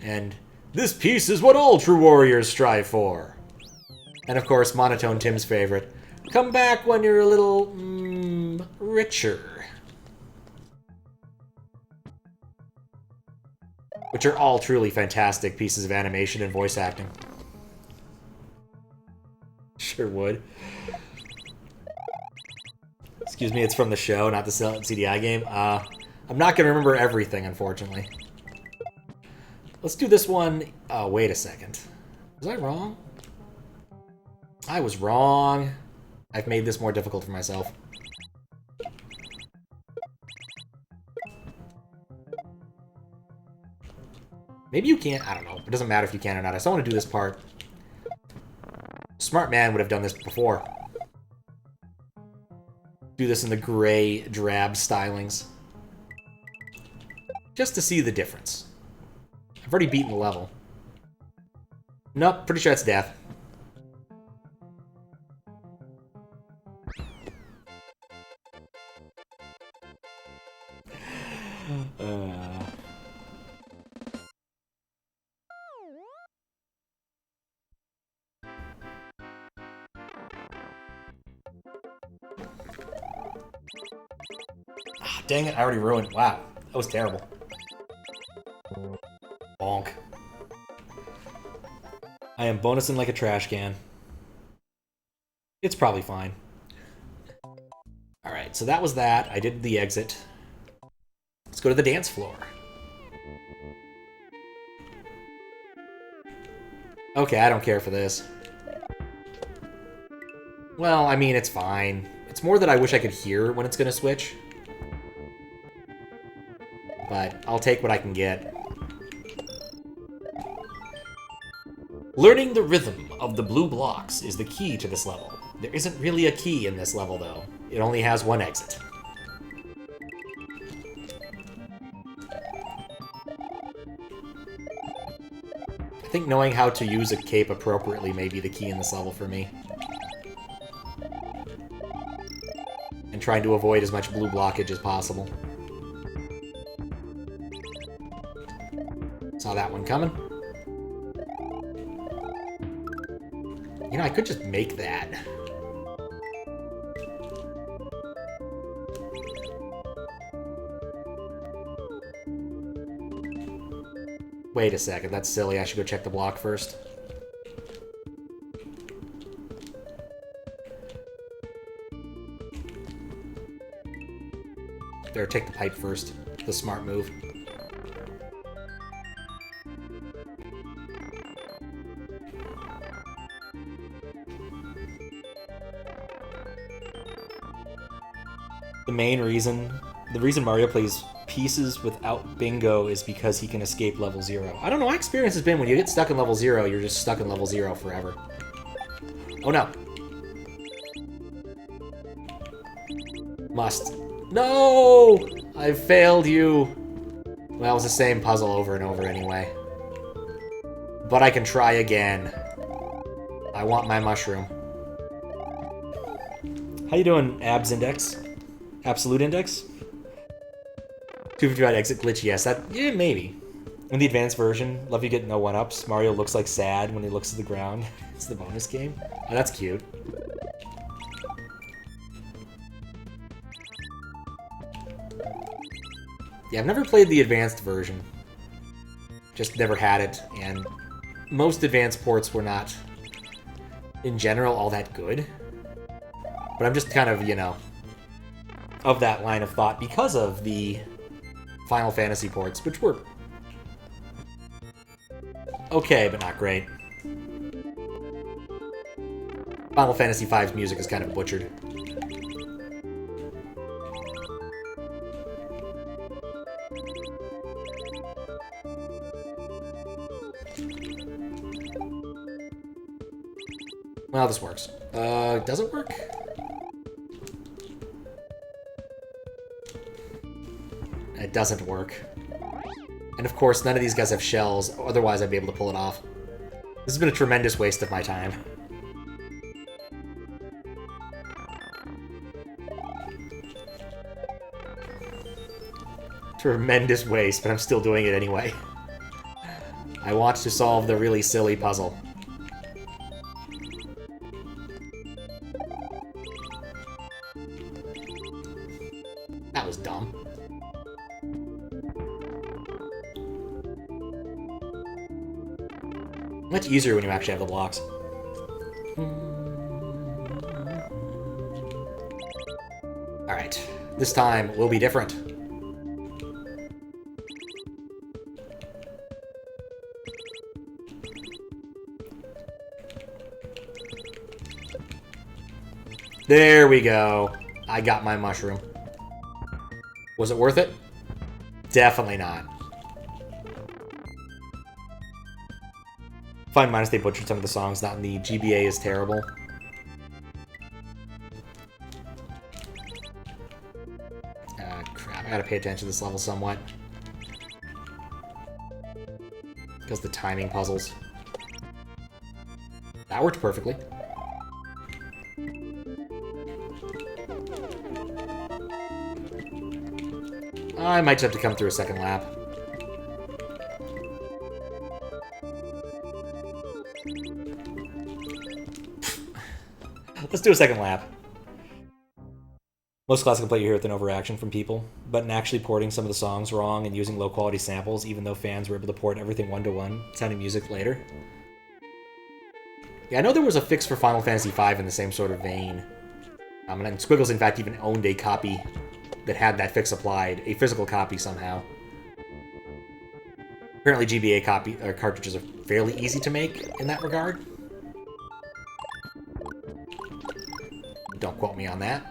And, this peace is what all true warriors strive for. And of course, Monotone Tim's favorite. Come back when you're a little, richer. Which are all truly fantastic pieces of animation and voice acting. Sure would. Excuse me, it's from the show, not the CDI game. I'm not going to remember everything, unfortunately. Let's do this one. Oh, wait a second. Was I wrong? I was wrong. I've made this more difficult for myself. Maybe you can't. I don't know. It doesn't matter if you can or not. I still want to do this part. Smart man would have done this before. Do this in the gray, drab stylings. Just to see the difference. I've already beaten the level. Nope, pretty sure it's death. Dang it, I already ruined. Wow, that was terrible. Bonk. I am bonusing like a trash can. It's probably fine. Alright, so that was that. I did the exit. Let's go to the dance floor. Okay, I don't care for this. Well, I mean, it's fine. It's more that I wish I could hear when it's gonna switch. But I'll take what I can get. Learning the rhythm of the blue blocks is the key to this level. There isn't really a key in this level, though. It only has one exit. I think knowing how to use a cape appropriately may be the key in this level for me. And trying to avoid as much blue blockage as possible. Saw that one coming. You know, I could just make that. Wait a second, that's silly. I should go check the block first. There, take the pipe first. The smart move. The reason Mario plays pieces without bingo is because he can escape level 0. I don't know, my experience has been when you get stuck in level 0, you're just stuck in level 0 forever. Oh no. Must. No! I failed you. Well, it was the same puzzle over and over anyway. But I can try again. I want my mushroom. How you doing, abs index? Absolute index? 255 exit glitch, yes. That, yeah, maybe. In the advanced version, love you get no one-ups. Mario looks like sad when he looks at the ground. It's the bonus game. Oh, that's cute. Yeah, I've never played the advanced version. Just never had it, and most advanced ports were not, in general, all that good. But I'm just kind of, you know, of that line of thought because of the Final Fantasy ports, which were okay, but not great. Final Fantasy V's music is kind of butchered. Well, this works. Does it work? It doesn't work. And of course, none of these guys have shells, otherwise I'd be able to pull it off. This has been a tremendous waste of my time. Tremendous waste, but I'm still doing it anyway. I want to solve the really silly puzzle. That was dumb. Much easier when you actually have the blocks. Alright, this time will be different. There we go. I got my mushroom. Was it worth it? Definitely not. Fine, minus they butchered some of the songs, not in the GBA is terrible. Crap, I gotta pay attention to this level somewhat. Because the timing puzzles. That worked perfectly. I might just have to come through a second lap. Let's do a second lap. Most classical play you hear with an overreaction from people, but in actually porting some of the songs wrong and using low-quality samples, even though fans were able to port everything one-to-one, sounding music later. Yeah, I know there was a fix for Final Fantasy V in the same sort of vein. And Squiggles, in fact, even owned a copy that had that fix applied, a physical copy somehow. Apparently GBA cartridges are fairly easy to make in that regard. Don't quote me on that.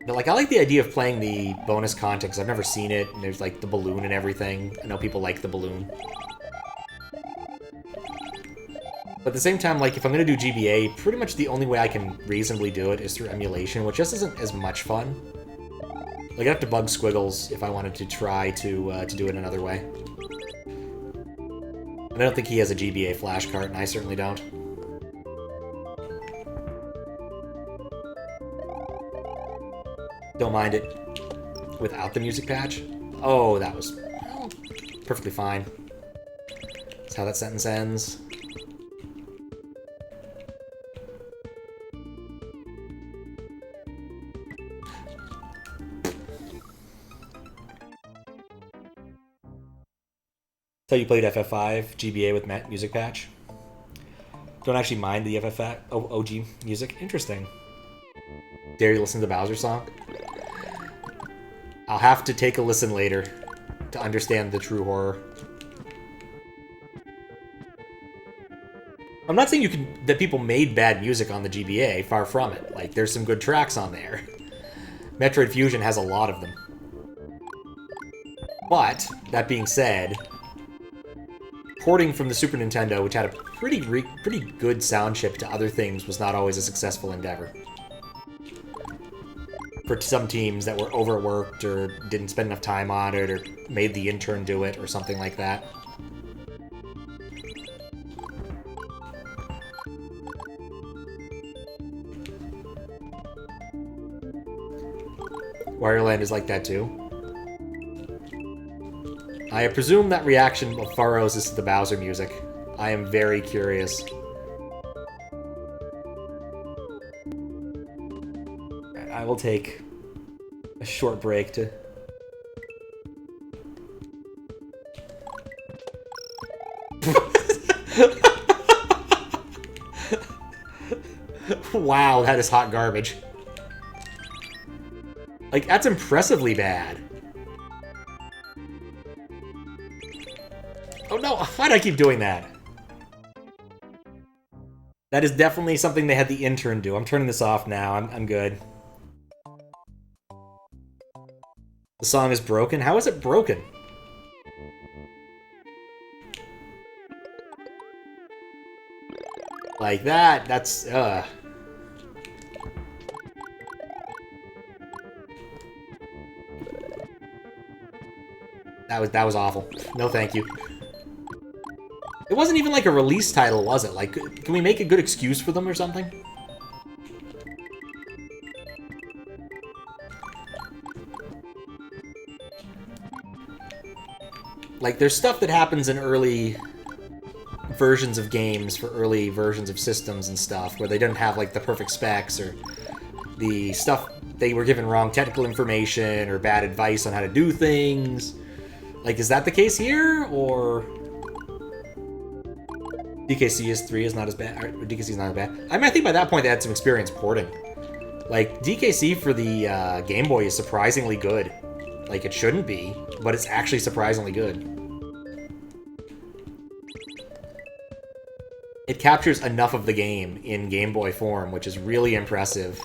But, like, I like the idea of playing the bonus content, because I've never seen it, and there's, like, the balloon and everything. I know people like the balloon. But at the same time, like, if I'm going to do GBA, pretty much the only way I can reasonably do it is through emulation, which just isn't as much fun. Like, I'd have to bug Squiggles if I wanted to try to do it another way. And I don't think he has a GBA flash cart, and I certainly don't. Don't mind it without the music patch. Oh, that was perfectly fine. That's how that sentence ends. So you played FF5 GBA with music patch? Don't actually mind the FF OG music? Interesting. Dare you listen to the Bowser song? I'll have to take a listen later to understand the true horror. I'm not saying that people made bad music on the GBA, far from it. Like, there's some good tracks on there. Metroid Fusion has a lot of them. But, that being said, porting from the Super Nintendo, which had a pretty good sound chip to other things, was not always a successful endeavor. For some teams that were overworked, or didn't spend enough time on it, or made the intern do it, or something like that. Wario Land is like that too. I presume that reaction of Furrows is to the Bowser music. I am very curious. I will take a short break to... Wow, that is hot garbage. Like, that's impressively bad. Oh no, why do I keep doing that? That is definitely something they had the intern do. I'm turning this off now. I'm good. The song is broken? How is it broken? Like that, that's, That was awful. No thank you. It wasn't even like a release title, was it? Like, can we make a good excuse for them or something? Like, there's stuff that happens in early versions of games for early versions of systems and stuff where they didn't have, like, the perfect specs or the stuff they were given wrong technical information or bad advice on how to do things. Like, is that the case here, or... DKC 3 is not as bad, or DKC is not as bad. I mean, I think by that point they had some experience porting. Like, DKC for the Game Boy is surprisingly good. Like, it shouldn't be, but it's actually surprisingly good. It captures enough of the game in Game Boy form, which is really impressive.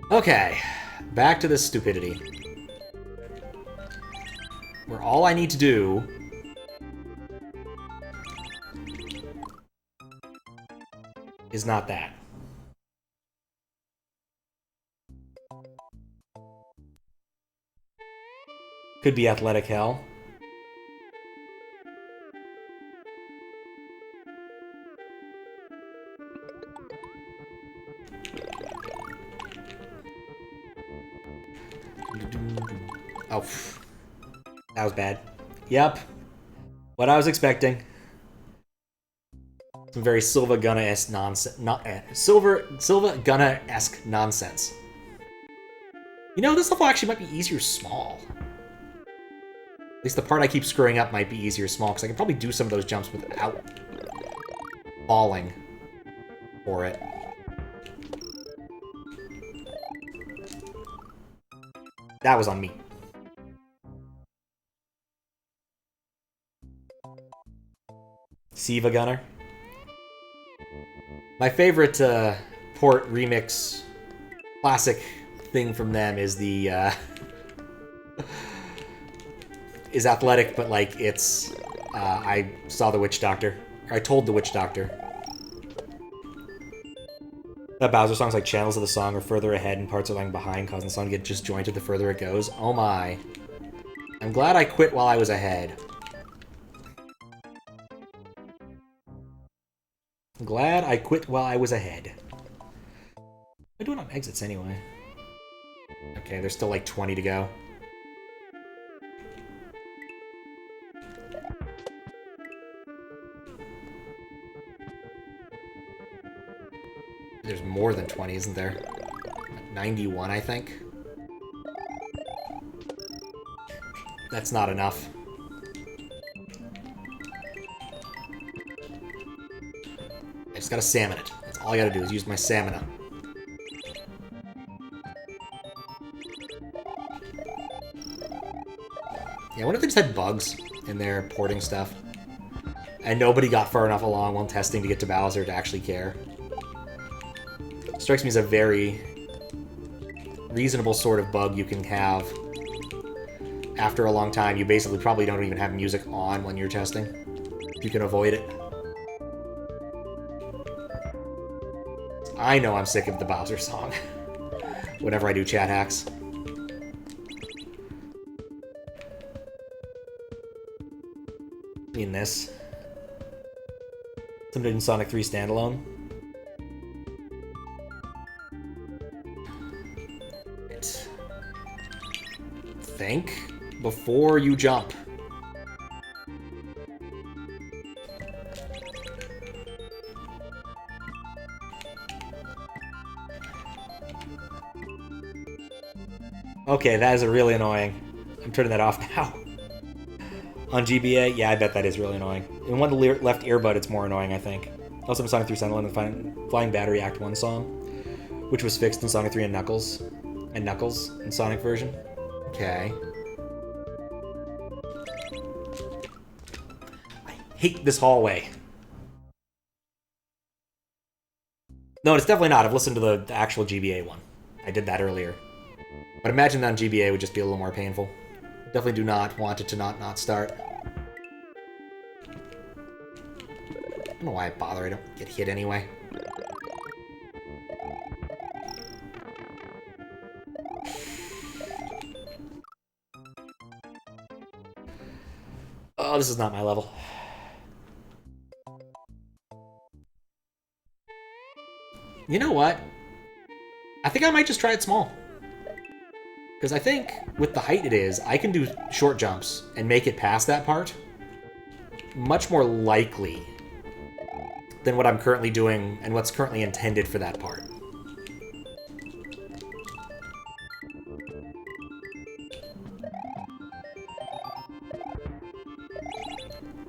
Okay, back to this stupidity. Where all I need to do is not that. Could be athletic hell. Oh, that was bad. Yep. What I was expecting. Some very Silva Gunna-esque nonsense. Silva Gunna-esque nonsense. You know, this level actually might be easier small. At least the part I keep screwing up might be easier small, because I can probably do some of those jumps without falling for it. That was on me. Siva Gunner. My favorite port remix classic thing from them is the is athletic, but like it's I saw the witch doctor. Or I told the witch doctor. That Bowser song's like channels of the song are further ahead and parts are lying behind, causing the song to get disjointed the further it goes. Oh my. I'm glad I quit while I was ahead. I'm glad I quit while I was ahead. I'm doing on exits anyway. Okay, there's still like 20 to go. There's more than 20, isn't there? 91, I think. That's not enough. I just gotta salmon it. That's all I gotta do is use my stamina. Yeah, I wonder if they just had bugs in their porting stuff. And nobody got far enough along while testing to get to Bowser to actually care. Strikes me as a very reasonable sort of bug you can have. After a long time, you basically probably don't even have music on when you're testing. If you can avoid it. I know I'm sick of the Bowser song. Whenever I do chat hacks. In this. Somebody in Sonic 3 standalone. it. Think before you jump. Okay, that is really annoying. I'm turning that off now. On GBA, yeah, I bet that is really annoying. In one of the left earbud, it's more annoying, I think. Also in Sonic 3 Sunderland, the Flying Battery Act 1 song, which was fixed in Sonic 3 and Knuckles in Sonic version. Okay. I hate this hallway. No, it's definitely not. I've listened to the actual GBA one. I did that earlier. But imagine that on GBA would just be a little more painful. Definitely do not want it to not start. I don't know why I bother. I don't get hit anyway. Oh, this is not my level. You know what? I think I might just try it small. Because I think, with the height it is, I can do short jumps and make it past that part. Much more likely than what I'm currently doing and what's currently intended for that part.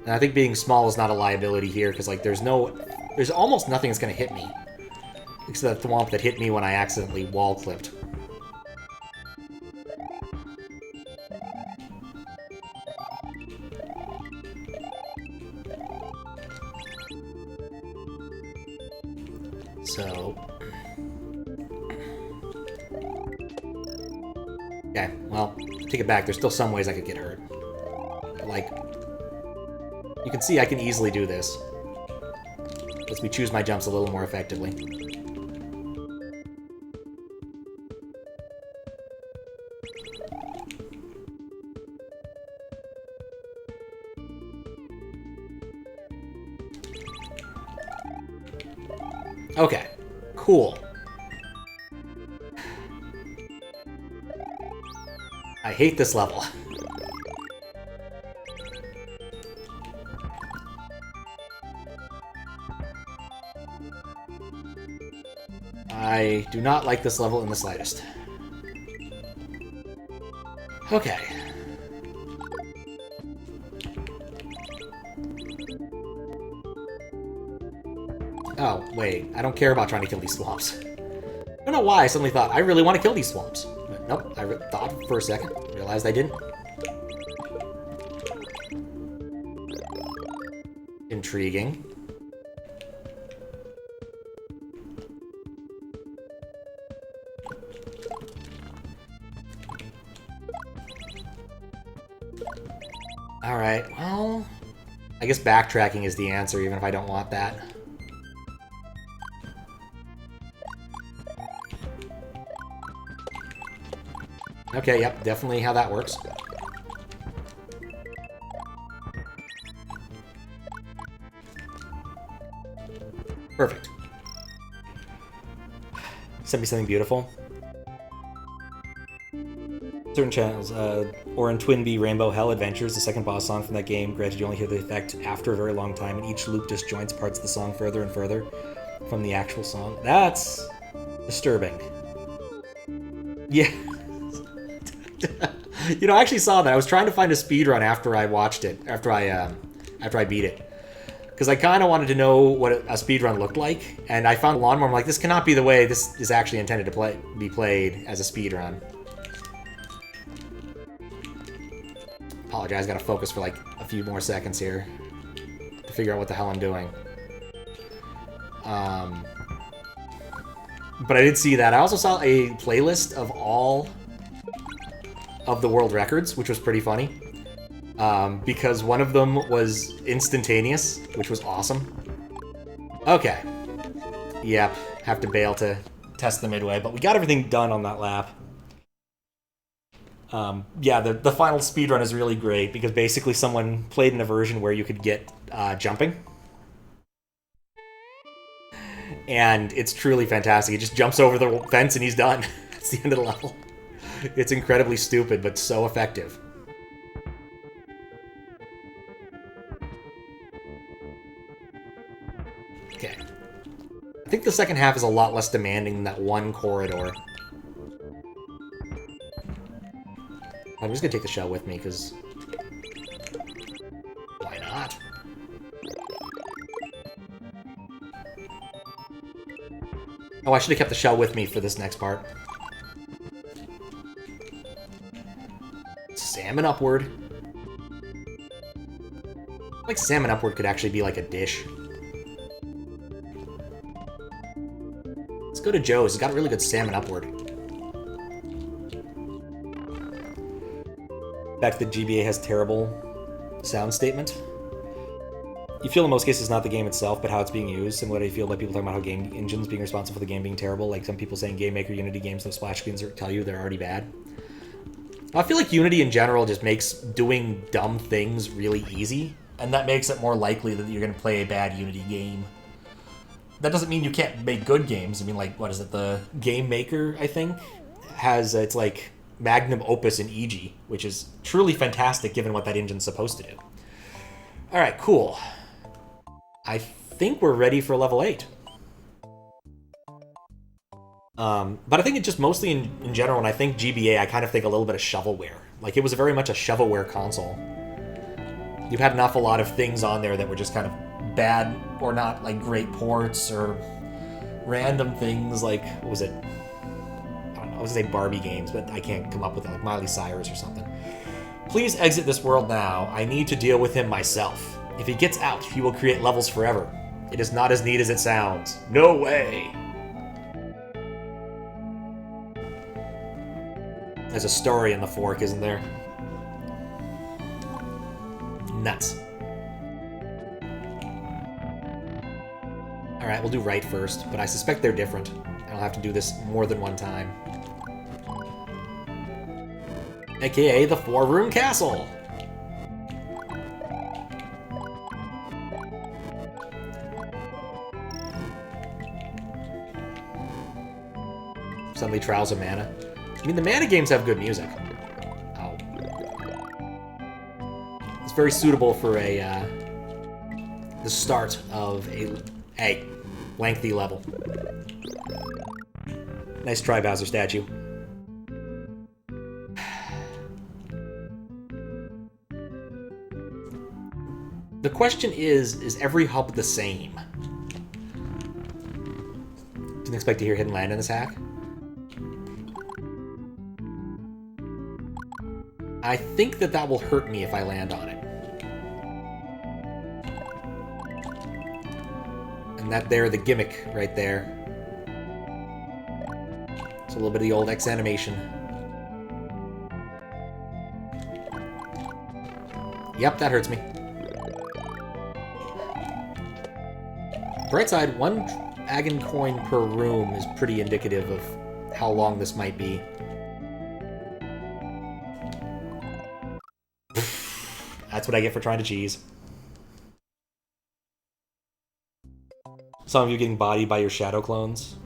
And I think being small is not a liability here, because like there's almost nothing that's going to hit me. Except that thwomp that hit me when I accidentally wall clipped. So... okay, well, take it back. There's still some ways I could get hurt. Like, you can see I can easily do this. Lets me choose my jumps a little more effectively. Okay, cool. I hate this level. I do not like this level in the slightest. Okay. Oh, wait. I don't care about trying to kill these swamps. I don't know why I suddenly thought, I really want to kill these swamps. But nope, I thought for a second. Realized I didn't. Intriguing. Alright, well... I guess backtracking is the answer, even if I don't want that. Okay, yep, definitely how that works. Perfect. Send me something beautiful. Certain channels, or in Twin Bee Rainbow Hell Adventures, the second boss song from that game, granted you only hear the effect after a very long time, and each loop disjoints parts of the song further and further from the actual song. That's disturbing. Yeah. You know, I actually saw that. I was trying to find a speedrun after I watched it, after I beat it. Because I kind of wanted to know what a speedrun looked like, and I found Lawnmower. I'm like, this cannot be the way this is actually intended to be played as a speedrun. Apologize, gotta focus for like a few more seconds here to figure out what the hell I'm doing. But I did see that. I also saw a playlist of all of the world records, which was pretty funny. Because one of them was instantaneous, which was awesome. Okay. Yep, have to bail to test the midway, but we got everything done on that lap. Yeah, the final speedrun is really great, because basically someone played in a version where you could get jumping. And it's truly fantastic. He just jumps over the fence and he's done. That's the end of the level. It's incredibly stupid, but so effective. Okay. I think the second half is a lot less demanding than that one corridor. I'm just gonna take the shell with me, because... why not? Oh, I should have kept the shell with me for this next part. Salmon upward. Like, salmon upward could actually be like a dish. Let's go to Joe's. He's got a really good salmon upward. Back to the GBA has terrible sound statement. You feel in most cases not the game itself, but how it's being used. Similar to you feel about people talking about how game engines being responsible for the game being terrible. Like some people saying Game Maker, Unity games, no splash screens tell you they're already bad. I feel like Unity in general just makes doing dumb things really easy, and that makes it more likely that you're going to play a bad Unity game. That doesn't mean you can't make good games. I mean, like, what is it? The Game Maker, I think, has, it's like magnum opus in EG, which is truly fantastic given what that engine's supposed to do. All right, cool. I think we're ready for level 8. But I think it just mostly in general, when I think GBA, I kind of think a little bit of shovelware. Like, it was very much a shovelware console. You had an awful lot of things on there that were just kind of bad or not, like, great ports or random things like, what was it? I don't know, I was gonna say Barbie games, but I can't come up with it, like Miley Cyrus or something. Please exit this world now. I need to deal with him myself. If he gets out, he will create levels forever. It is not as neat as it sounds. No way! There's a story in the fork, isn't there? Nuts. Alright, we'll do right first, but I suspect they're different. I'll have to do this more than one time. AKA the 4-room castle! Suddenly Trials of Mana. I mean, the Mana games have good music. Oh. It's very suitable for a, the start of a lengthy level. Nice try, Bowser statue. The question is every hub the same? Didn't expect to hear Hidden Land in this hack. I think that will hurt me if I land on it. And that there, the gimmick right there. It's a little bit of the old X animation. Yep, that hurts me. Bright side, 1 Agon coin per room is pretty indicative of how long this might be. That's what I get for trying to cheese. Some of you getting bodied by your shadow clones.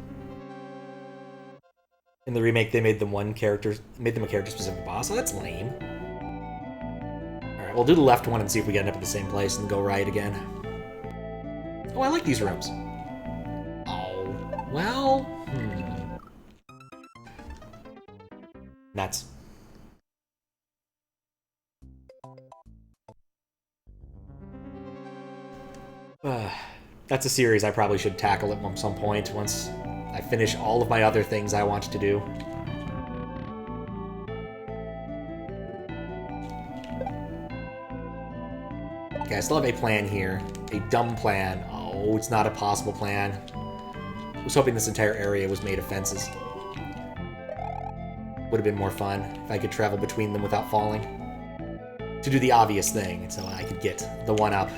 In the remake, they made them a character-specific boss. Oh, that's lame. Alright, we'll do the left one and see if we end up at the same place and go right again. Oh, I like these rooms. Oh, well... Nuts. That's a series I probably should tackle at some point once I finish all of my other things I want to do. Okay, I still have a plan here. A dumb plan. Oh, it's not a possible plan. I was hoping this entire area was made of fences. Would have been more fun if I could travel between them without falling. To do the obvious thing, so I could get the 1-up.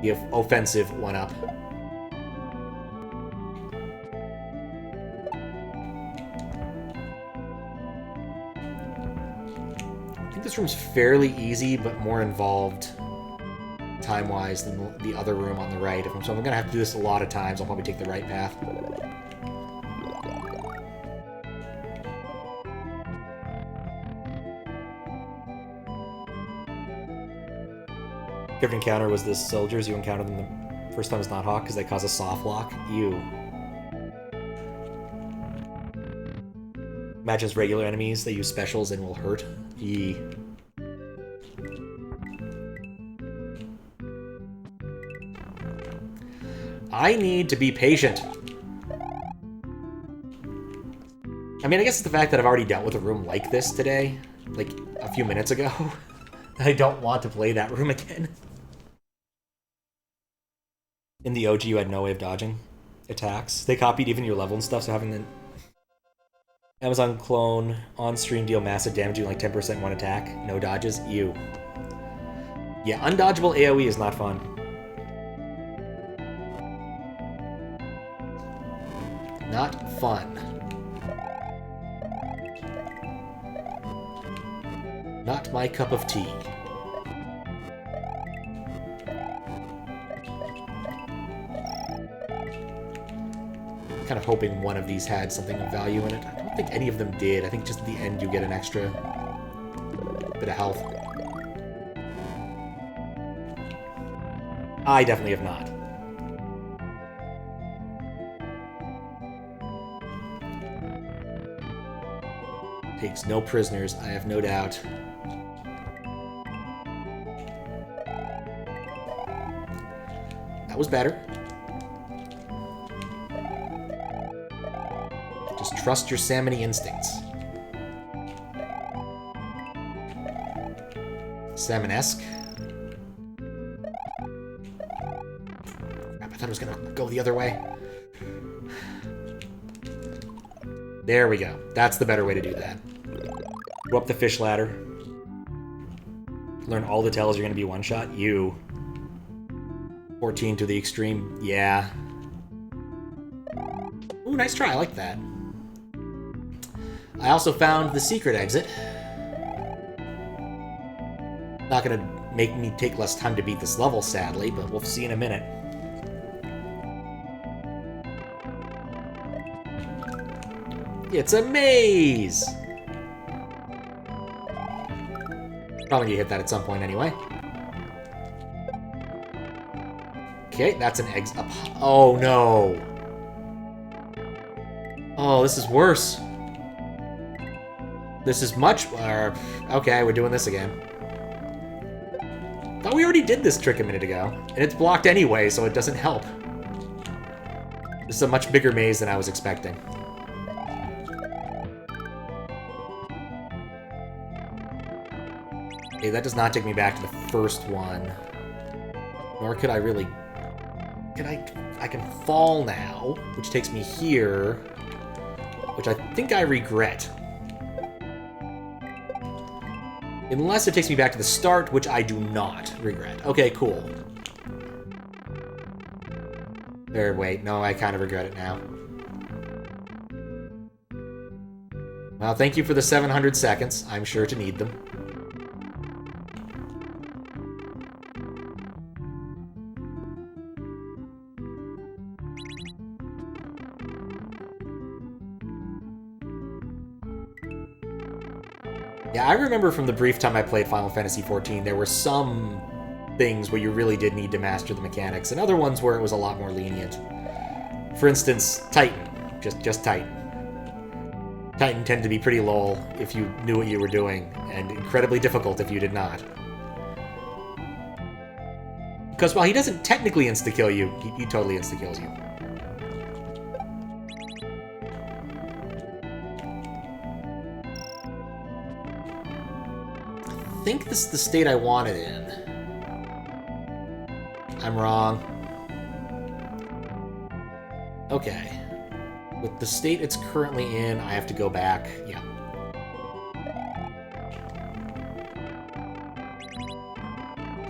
The offensive 1-up. I think this room's fairly easy, but more involved time-wise than the other room on the right. So if I'm gonna have to do this a lot of times, I'll probably take the right path. Favorite encounter was the soldiers you encountered them the first time was not hawk because they cause a soft lock. Ew. Imagine as regular enemies, they use specials and will hurt. Yee. I need to be patient. I mean, I guess it's the fact that I've already dealt with a room like this today, like a few minutes ago. I don't want to play that room again. In the OG, you had no way of dodging attacks. They copied even your level and stuff, so having the Amazon clone on-stream deal massive damage, doing like 10% one attack, no dodges, ew. Yeah, undodgeable AoE is not fun. Not fun. Not my cup of tea. Kind of hoping one of these had something of value in it. I don't think any of them did. I think just at the end you get an extra bit of health. I definitely have not. Takes no prisoners, I have no doubt. That was better. Just trust your salmon-y instincts. Salmon-esque. Crap, I thought it was gonna go the other way. There we go. That's the better way to do that. Go up the fish ladder. Learn all the tells you're gonna be one-shot. You. 14 to the extreme. Yeah. Ooh, nice try. I like that. I also found the secret exit. Not gonna make me take less time to beat this level, sadly, but we'll see in a minute. It's a maze! Probably need to hit that at some point anyway. Okay, that's an exit up. Oh no! Oh, this is worse. This is much... okay, we're doing this again. Thought we already did this trick a minute ago. And it's blocked anyway, so it doesn't help. This is a much bigger maze than I was expecting. Okay, that does not take me back to the first one. Nor could I really... I can fall now, which takes me here, which I think I regret. Unless it takes me back to the start, which I do not regret. Okay, cool. There, wait, no, I kind of regret it now. Well, thank you for the 700 seconds. I'm sure to need them. Yeah, I remember from the brief time I played Final Fantasy XIV, there were some things where you really did need to master the mechanics, and other ones where it was a lot more lenient. For instance, Titan. Just Titan. Titan tended to be pretty lol if you knew what you were doing, and incredibly difficult if you did not. Because while he doesn't technically insta-kill you, he totally insta-kills you. I think this is the state I want it in. I'm wrong. Okay. With the state it's currently in, I have to go back. Yeah.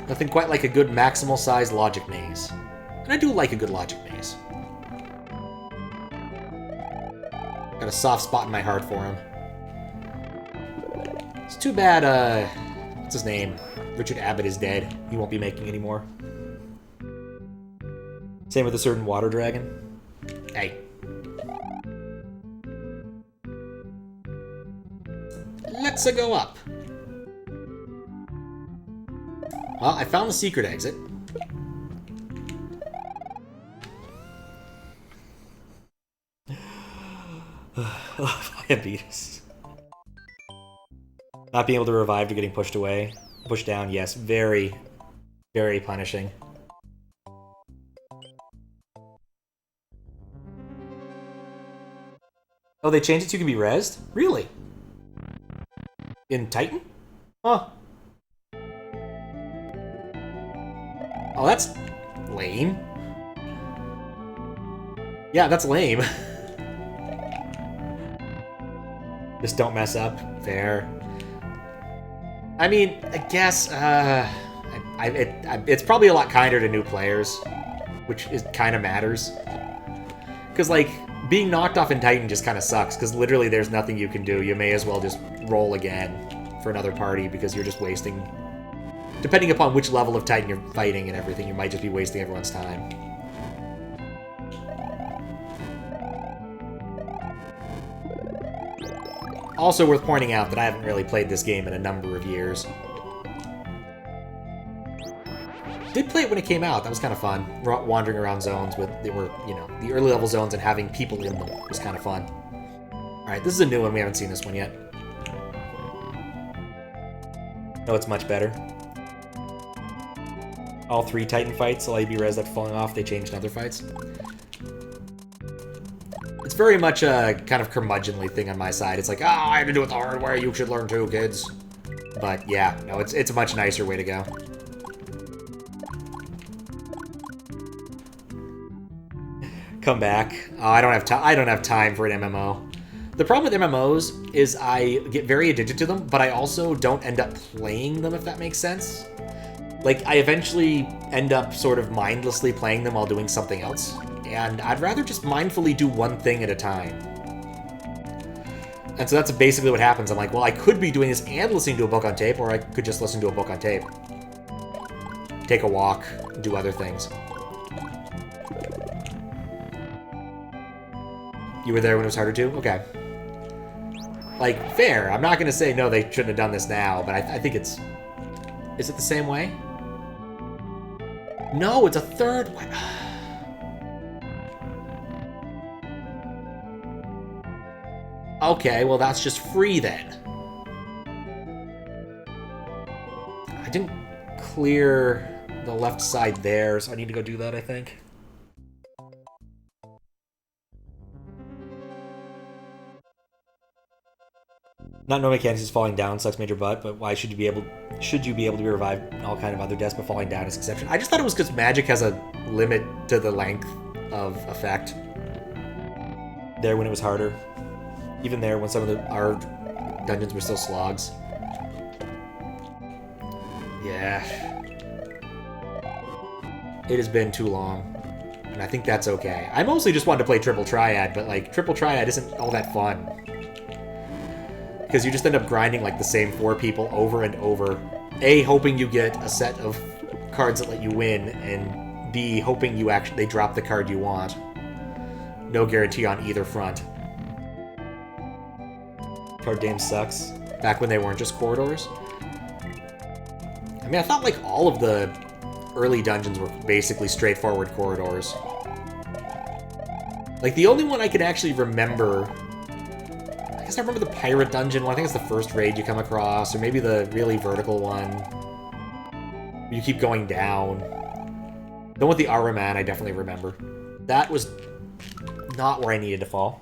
Nothing quite like a good maximal-sized logic maze. And I do like a good logic maze. Got a soft spot in my heart for him. It's too bad, what's his name? Richard Abbott is dead. He won't be making any more. Same with a certain water dragon. Hey. Let's go up. Well, I found the secret exit. Diabetes. Not being able to revive to getting pushed away. Pushed down, yes. Very, very punishing. Oh, they changed it so you can be rezzed? Really? In Titan? Huh. Oh, that's lame. Yeah, that's lame. Just don't mess up. Fair. I mean, I guess, it's probably a lot kinder to new players, which kind of matters. Because, like, being knocked off in Titan just kind of sucks, because literally there's nothing you can do. You may as well just roll again for another party, because you're just wasting... Depending upon which level of Titan you're fighting and everything, you might just be wasting everyone's time. Also worth pointing out that I haven't really played this game in a number of years. Did play it when it came out. That was kind of fun. Wandering around zones with, they were, you know, the early level zones and having people in them was kind of fun. Alright, this is a new one. We haven't seen this one yet. Oh, it's much better. All 3 Titan fights allow you to be rezzed after falling off. They changed in other fights. It's very much a kind of curmudgeonly thing on my side. It's like, I have to do it the hard way. You should learn too, kids. But yeah, no, it's a much nicer way to go. Come back. Oh, I don't have time for an MMO. The problem with MMOs is I get very addicted to them, but I also don't end up playing them, if that makes sense. Like, I eventually end up sort of mindlessly playing them while doing something else. And I'd rather just mindfully do one thing at a time. And so that's basically what happens. I'm like, well, I could be doing this and listening to a book on tape, or I could just listen to a book on tape. Take a walk, do other things. You were there when it was harder to? Okay. Like, fair. I'm not going to say, no, they shouldn't have done this now, but I think it's... Is it the same way? No, it's a third way. Okay, well, that's just free then. I didn't clear the left side there, so I need to go do that, I think. Not no mechanics is falling down sucks major butt, but why should you be able to be revived in all kind of other deaths, but falling down is exception? I just thought it was because magic has a limit to the length of effect. There when it was harder. Even there when some of our dungeons were still slogs. Yeah. It has been too long. And I think that's okay. I mostly just wanted to play Triple Triad, but like Triple Triad isn't all that fun. Because you just end up grinding like the same 4 people over and over. A, hoping you get a set of cards that let you win, and B, hoping they drop the card you want. No guarantee on either front. Card game sucks. Back when they weren't just corridors. I mean, I thought like all of the early dungeons were basically straightforward corridors. Like the only one I could actually remember... I guess I remember the pirate dungeon one. I think it's the first raid you come across, or maybe the really vertical one. You keep going down. The one with the Aura Man, I definitely remember. That was not where I needed to fall.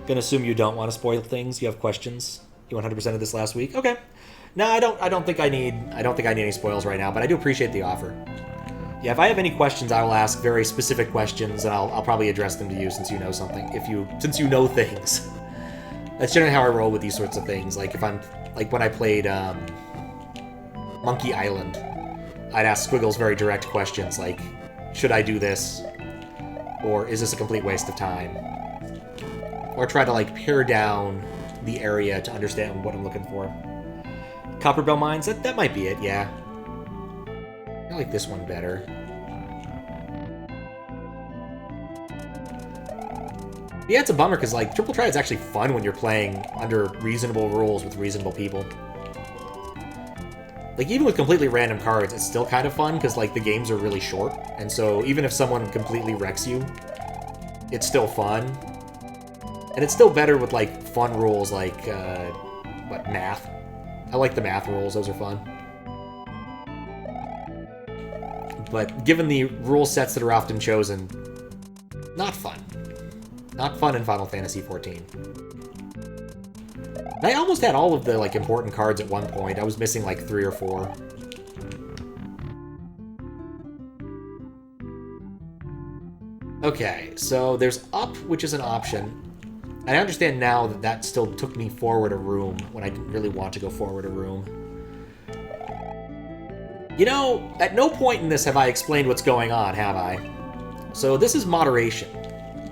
Gonna assume you don't want to spoil things. You have questions. You 100% of this last week. Okay. No, I don't think I need any spoils right now, but I do appreciate the offer. Yeah, if I have any questions, I will ask very specific questions, and I'll probably address them to you since you know something. Since you know things. That's generally how I roll with these sorts of things. Like if I'm like when I played Monkey Island, I'd ask Squiggles very direct questions like, should I do this? Or is this a complete waste of time? Or try to like pare down the area to understand what I'm looking for. Copperbell Mines, that might be it, yeah. I like this one better. Yeah, it's a bummer, because, like, Triple Triad's actually fun when you're playing under reasonable rules with reasonable people. Like, even with completely random cards, it's still kind of fun, because, like, the games are really short. And so, even if someone completely wrecks you, it's still fun. And it's still better with, like, fun rules like, math. I like the math rules, those are fun. But given the rule sets that are often chosen, not fun. Not fun in Final Fantasy XIV. I almost had all of the, like, important cards at one point. I was missing, like, 3 or 4. Okay, so there's up, which is an option. And I understand now that that still took me forward a room when I didn't really want to go forward a room. You know, at no point in this have I explained what's going on, have I? So this is moderation.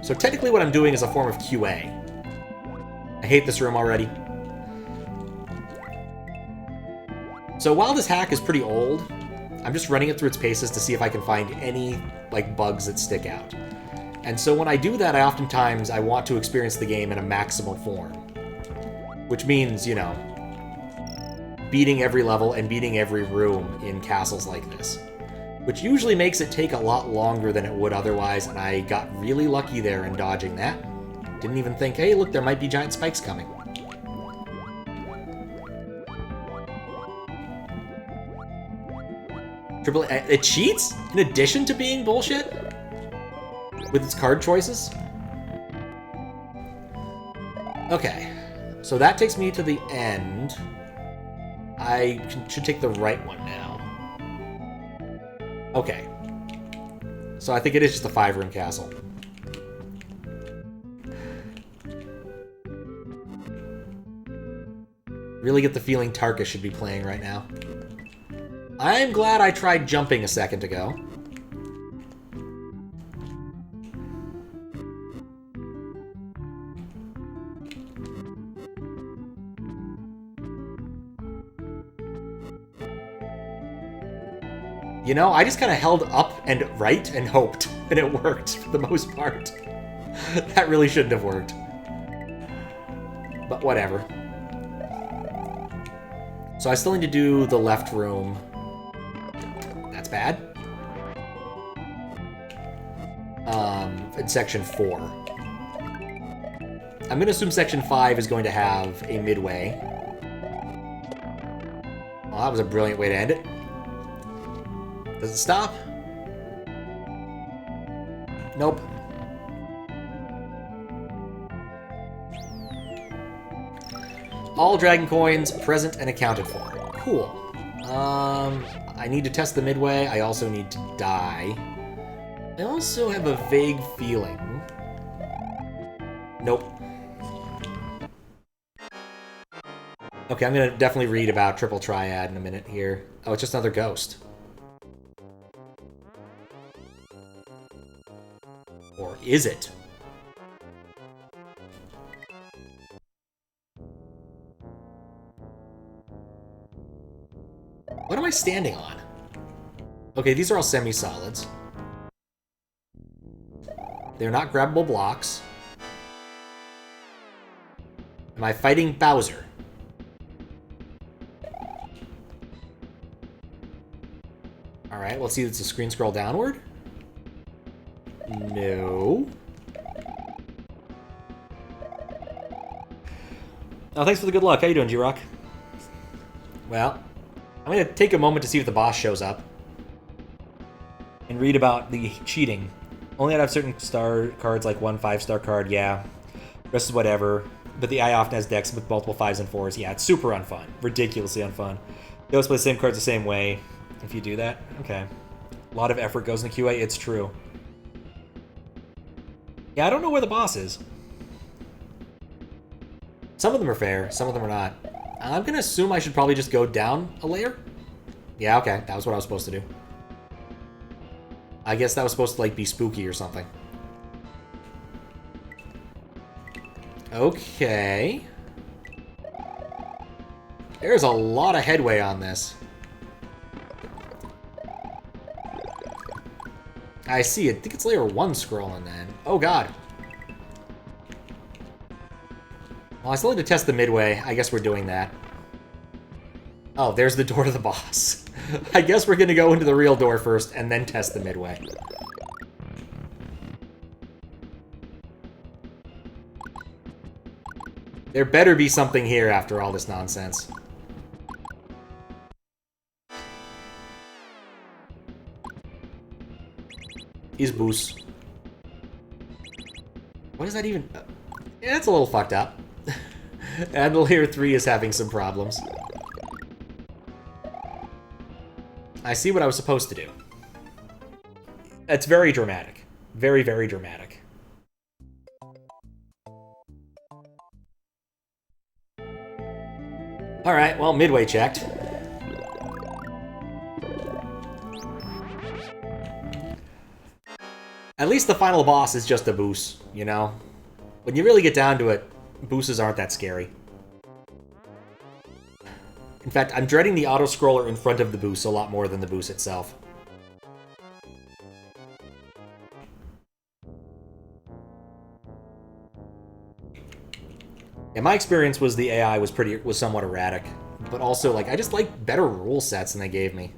So technically what I'm doing is a form of QA. I hate this room already. So while this hack is pretty old, I'm just running it through its paces to see if I can find any, like, bugs that stick out. And so when I do that, I want to experience the game in a maximal form. Which means, you know, beating every level and beating every room in castles like this. Which usually makes it take a lot longer than it would otherwise, and I got really lucky there in dodging that. Didn't even think, hey, look, there might be giant spikes coming. It cheats? In addition to being bullshit? With its card choices? Okay. So that takes me to the end. I should take the right one now. Okay. So I think it is just a 5-room castle. Really get the feeling Tarkus should be playing right now. I'm glad I tried jumping a second ago. You know, I just kind of held up and right and hoped, and it worked for the most part. That really shouldn't have worked. But whatever. So I still need to do the left room. That's bad. In section 4. I'm going to assume section 5 is going to have a midway. Well, that was a brilliant way to end it. Does it stop? Nope. All dragon coins present and accounted for. Cool. I need to test the midway. I also need to die. I also have a vague feeling. Nope. Okay, I'm gonna definitely read about Triple Triad in a minute here. Oh, it's just another ghost. Or is it? What am I standing on? Okay, these are all semi-solids. They're not grabbable blocks. Am I fighting Bowser? Alright, let's see if it's a screen scroll downward. No. Oh, thanks for the good luck. How you doing, G-Rock? Well, I'm going to take a moment to see if the boss shows up. And read about the cheating. Only I'd have certain star cards, like one 5-star card, yeah. Rest is whatever. But the eye often has decks with multiple 5s and 4s. Yeah, it's super unfun. Ridiculously unfun. They always play the same cards the same way. If you do that, okay. A lot of effort goes into QA, it's true. Yeah, I don't know where the boss is. Some of them are fair, some of them are not. I'm gonna assume I should probably just go down a layer. Yeah, okay, that was what I was supposed to do. I guess that was supposed to, like, be spooky or something. Okay. There's a lot of headway on this. I see. I think it's layer 1 scrolling then. Oh, God. Well, I still need to test the midway. I guess we're doing that. Oh, there's the door to the boss. I guess we're gonna go into the real door first and then test the midway. There better be something here after all this nonsense. Is boost. What is that even? Yeah, it's a little fucked up. Adelair 3 is having some problems. I see what I was supposed to do. It's very dramatic. Very, very dramatic. Alright, well, midway checked. At least the final boss is just a boost, you know? When you really get down to it, boosts aren't that scary. In fact, I'm dreading the auto-scroller in front of the boost a lot more than the boost itself. Yeah, my experience was the AI was somewhat erratic, but also, like, I just like better rule sets than they gave me.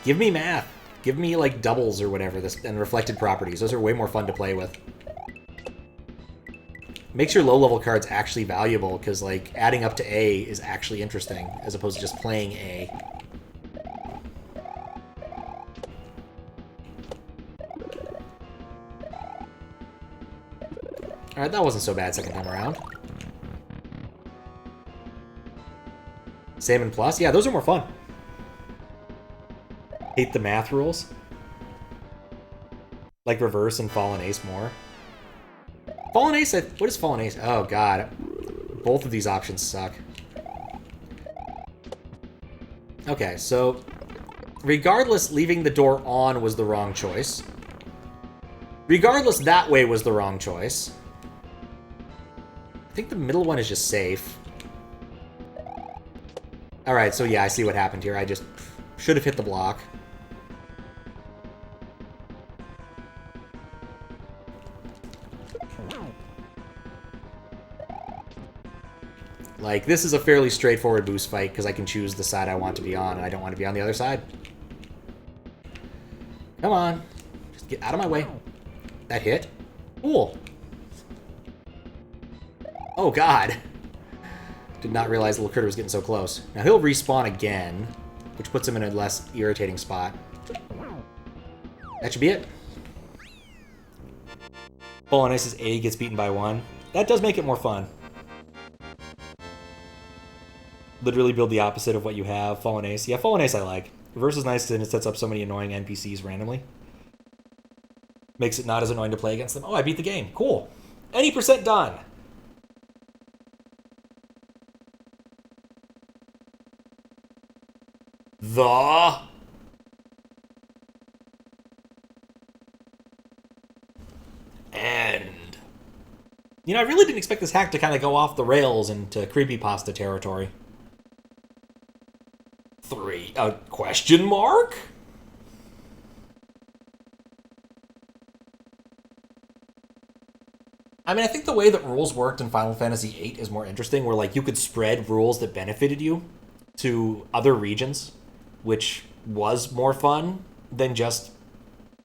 Give me math. Give me, like, doubles or whatever, and reflected properties. Those are way more fun to play with. Makes your low-level cards actually valuable, because, like, adding up to A is actually interesting, as opposed to just playing A. Alright, that wasn't so bad second time around. Salmon Plus? Yeah, those are more fun. Hate the math rules. Like Reverse and Fallen Ace more. Fallen Ace? What is Fallen Ace? Oh, God. Both of these options suck. Okay, so... regardless, leaving the door on was the wrong choice. Regardless, that way was the wrong choice. I think the middle one is just safe. Alright, so yeah, I see what happened here. I just should have hit the block. Like, this is a fairly straightforward boost fight, because I can choose the side I want to be on, and I don't want to be on the other side. Come on. Just get out of my way. That hit? Cool. Oh, God. Did not realize the little critter was getting so close. Now, he'll respawn again, which puts him in a less irritating spot. That should be it. Fallen Ace's A gets beaten by 1. That does make it more fun. Literally build the opposite of what you have. Fallen Ace. Yeah, Fallen Ace I like. Reverse is nice because it sets up so many annoying NPCs randomly. Makes it not as annoying to play against them. Oh, I beat the game. Cool. Any percent done. The... end. You know, I really didn't expect this hack to kind of go off the rails into creepypasta territory. 3, question mark? I mean, I think the way that rules worked in Final Fantasy VIII is more interesting, where, like, you could spread rules that benefited you to other regions, which was more fun than just,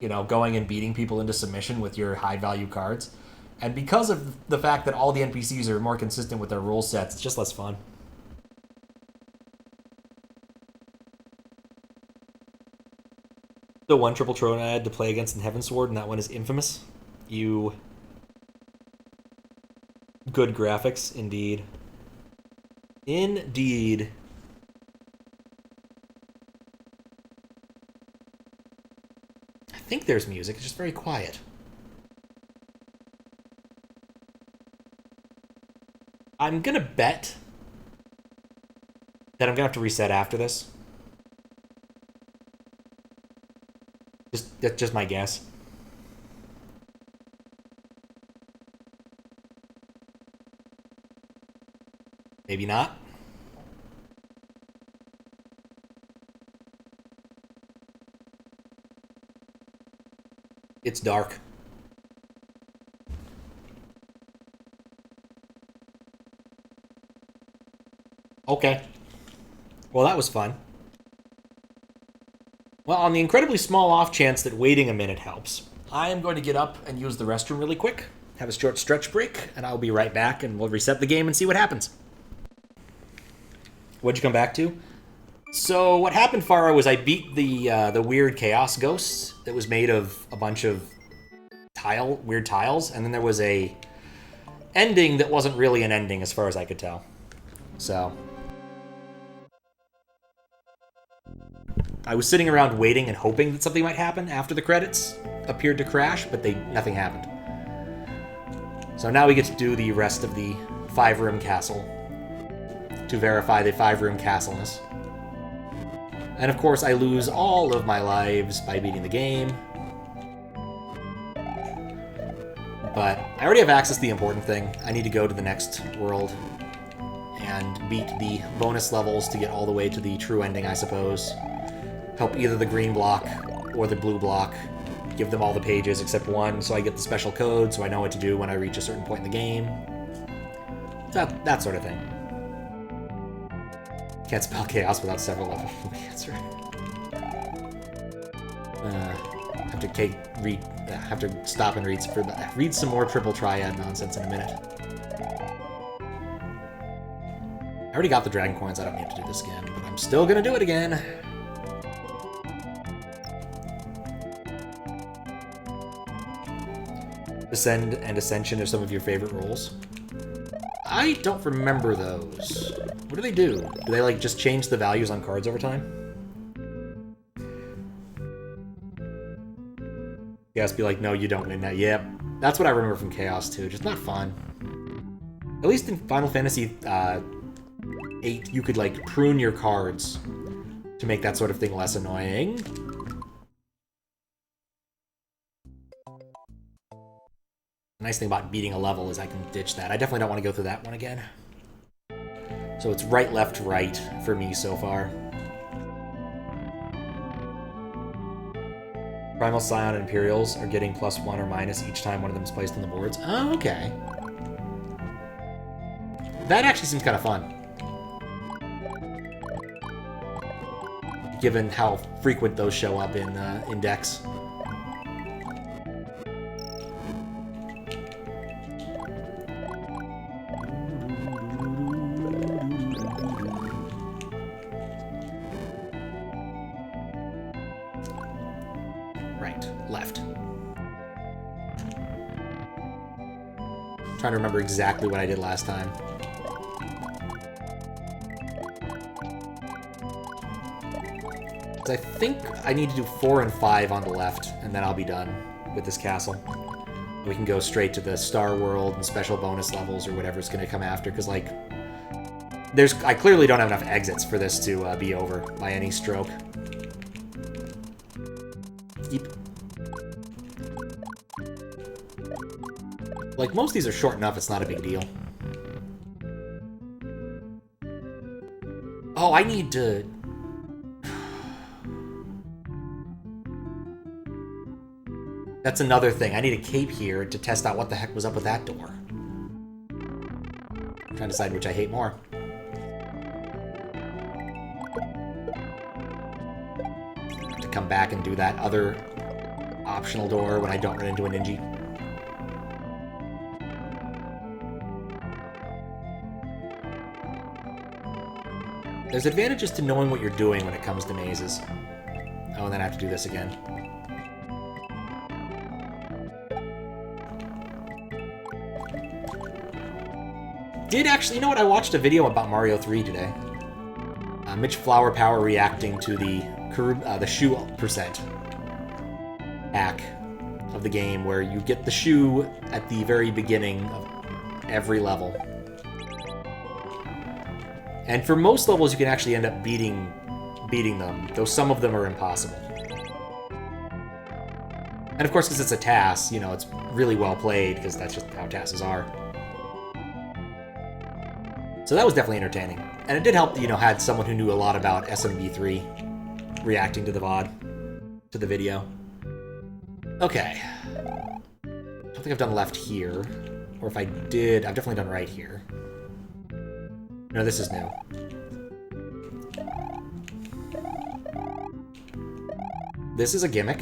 you know, going and beating people into submission with your high-value cards. And because of the fact that all the NPCs are more consistent with their rule sets, it's just less fun. The one triple Tron I had to play against in Heavensward, and that one is infamous. You... Good graphics, indeed. Indeed. I think there's music, it's just very quiet. I'm gonna bet that I'm gonna have to reset after this. That's just my guess. Maybe not. It's dark. Okay. Well, that was fun. Well, on the incredibly small off chance that waiting a minute helps, I am going to get up and use the restroom really quick, have a short stretch break, and I'll be right back, and we'll reset the game and see what happens. What'd you come back to? So what happened, Faro, was I beat the weird chaos ghost that was made of a bunch of weird tiles, and then there was a ending that wasn't really an ending as far as I could tell. So I was sitting around waiting and hoping that something might happen after the credits appeared to crash, but nothing happened. So now we get to do the rest of the 5-room castle to verify the 5-room castleness. And of course, I lose all of my lives by beating the game. But I already have access to the important thing. I need to go to the next world and beat the bonus levels to get all the way to the true ending, I suppose. Help either the green block or the blue block. Give them all the pages except one, so I get the special code, so I know what to do when I reach a certain point in the game. That sort of thing. Can't spell chaos without several levels of answer. Have to stop and read some more triple triad nonsense in a minute. I already got the dragon coins. I don't need to do this again, but I'm still gonna do it again. Ascend and Ascension are some of your favorite roles. I don't remember those. What do they do? Do they, like, just change the values on cards over time? You guys be like, no, you don't win that. Yep. That's what I remember from Chaos, too. Just not fun. At least in Final Fantasy 8, you could, like, prune your cards to make that sort of thing less annoying. The nice thing about beating a level is I can ditch that. I definitely don't want to go through that one again. So it's right, left, right for me so far. Primal Scion and Imperials are getting +1 or minus each time one of them is placed on the boards. Oh, okay. That actually seems kind of fun. Given how frequent those show up in decks. Trying to remember exactly what I did last time. I think I need to do 4 and 5 on the left, and then I'll be done with this castle. We can go straight to the Star World and special bonus levels or whatever's going to come after, because, like, I clearly don't have enough exits for this to be over by any stroke. Eep. Like, most of these are short enough, it's not a big deal. Oh, I need to... That's another thing. I need a cape here to test out what the heck was up with that door. I'm trying to decide which I hate more. To come back and do that other optional door when I don't run into a ninja. There's advantages to knowing what you're doing when it comes to mazes. Oh, and then I have to do this again. Did actually, you know what? I watched a video about Mario 3 today. Mitch Flower Power reacting to the shoe percent hack of the game, where you get the shoe at the very beginning of every level. And for most levels, you can actually end up beating them, though some of them are impossible. And of course, because it's a TAS, you know, it's really well played, because that's just how TASs are. So that was definitely entertaining. And it did help that, you know, had someone who knew a lot about SMW3 reacting to the VOD, to the video. Okay. I don't think I've done left here. Or if I did, I've definitely done right here. No, this is new. this is a gimmick.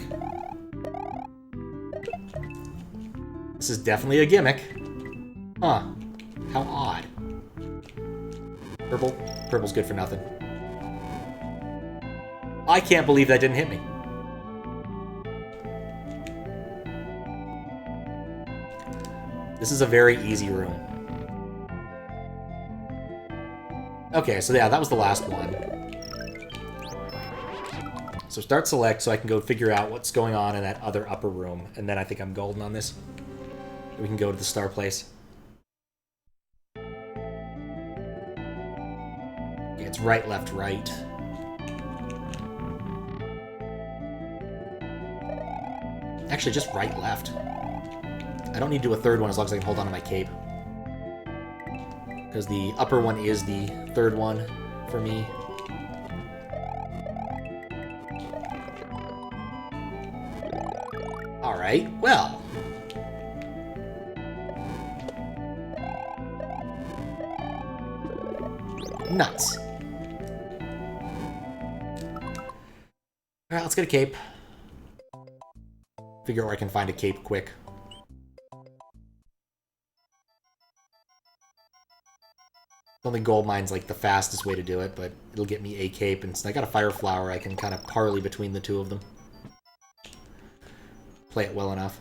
This is definitely a gimmick. Huh. How odd. Purple? Purple's good for nothing. I can't believe that didn't hit me. This is a very easy room. Okay, so yeah, that was the last one. So start select so I can go figure out what's going on in that other upper room, and then I think I'm golden on this. We can go to the star place. Okay, it's right, left, right. Actually, just right, left. I don't need to do a third one as long as I can hold on to my cape. Because the upper one is the third one for me. Alright, well. Nuts. Alright, let's get a cape. Figure out where I can find a cape quick. Only Goldmine's like the fastest way to do it, but it'll get me a cape, and I got a fire flower, I can kind of parley between the two of them. Play it well enough.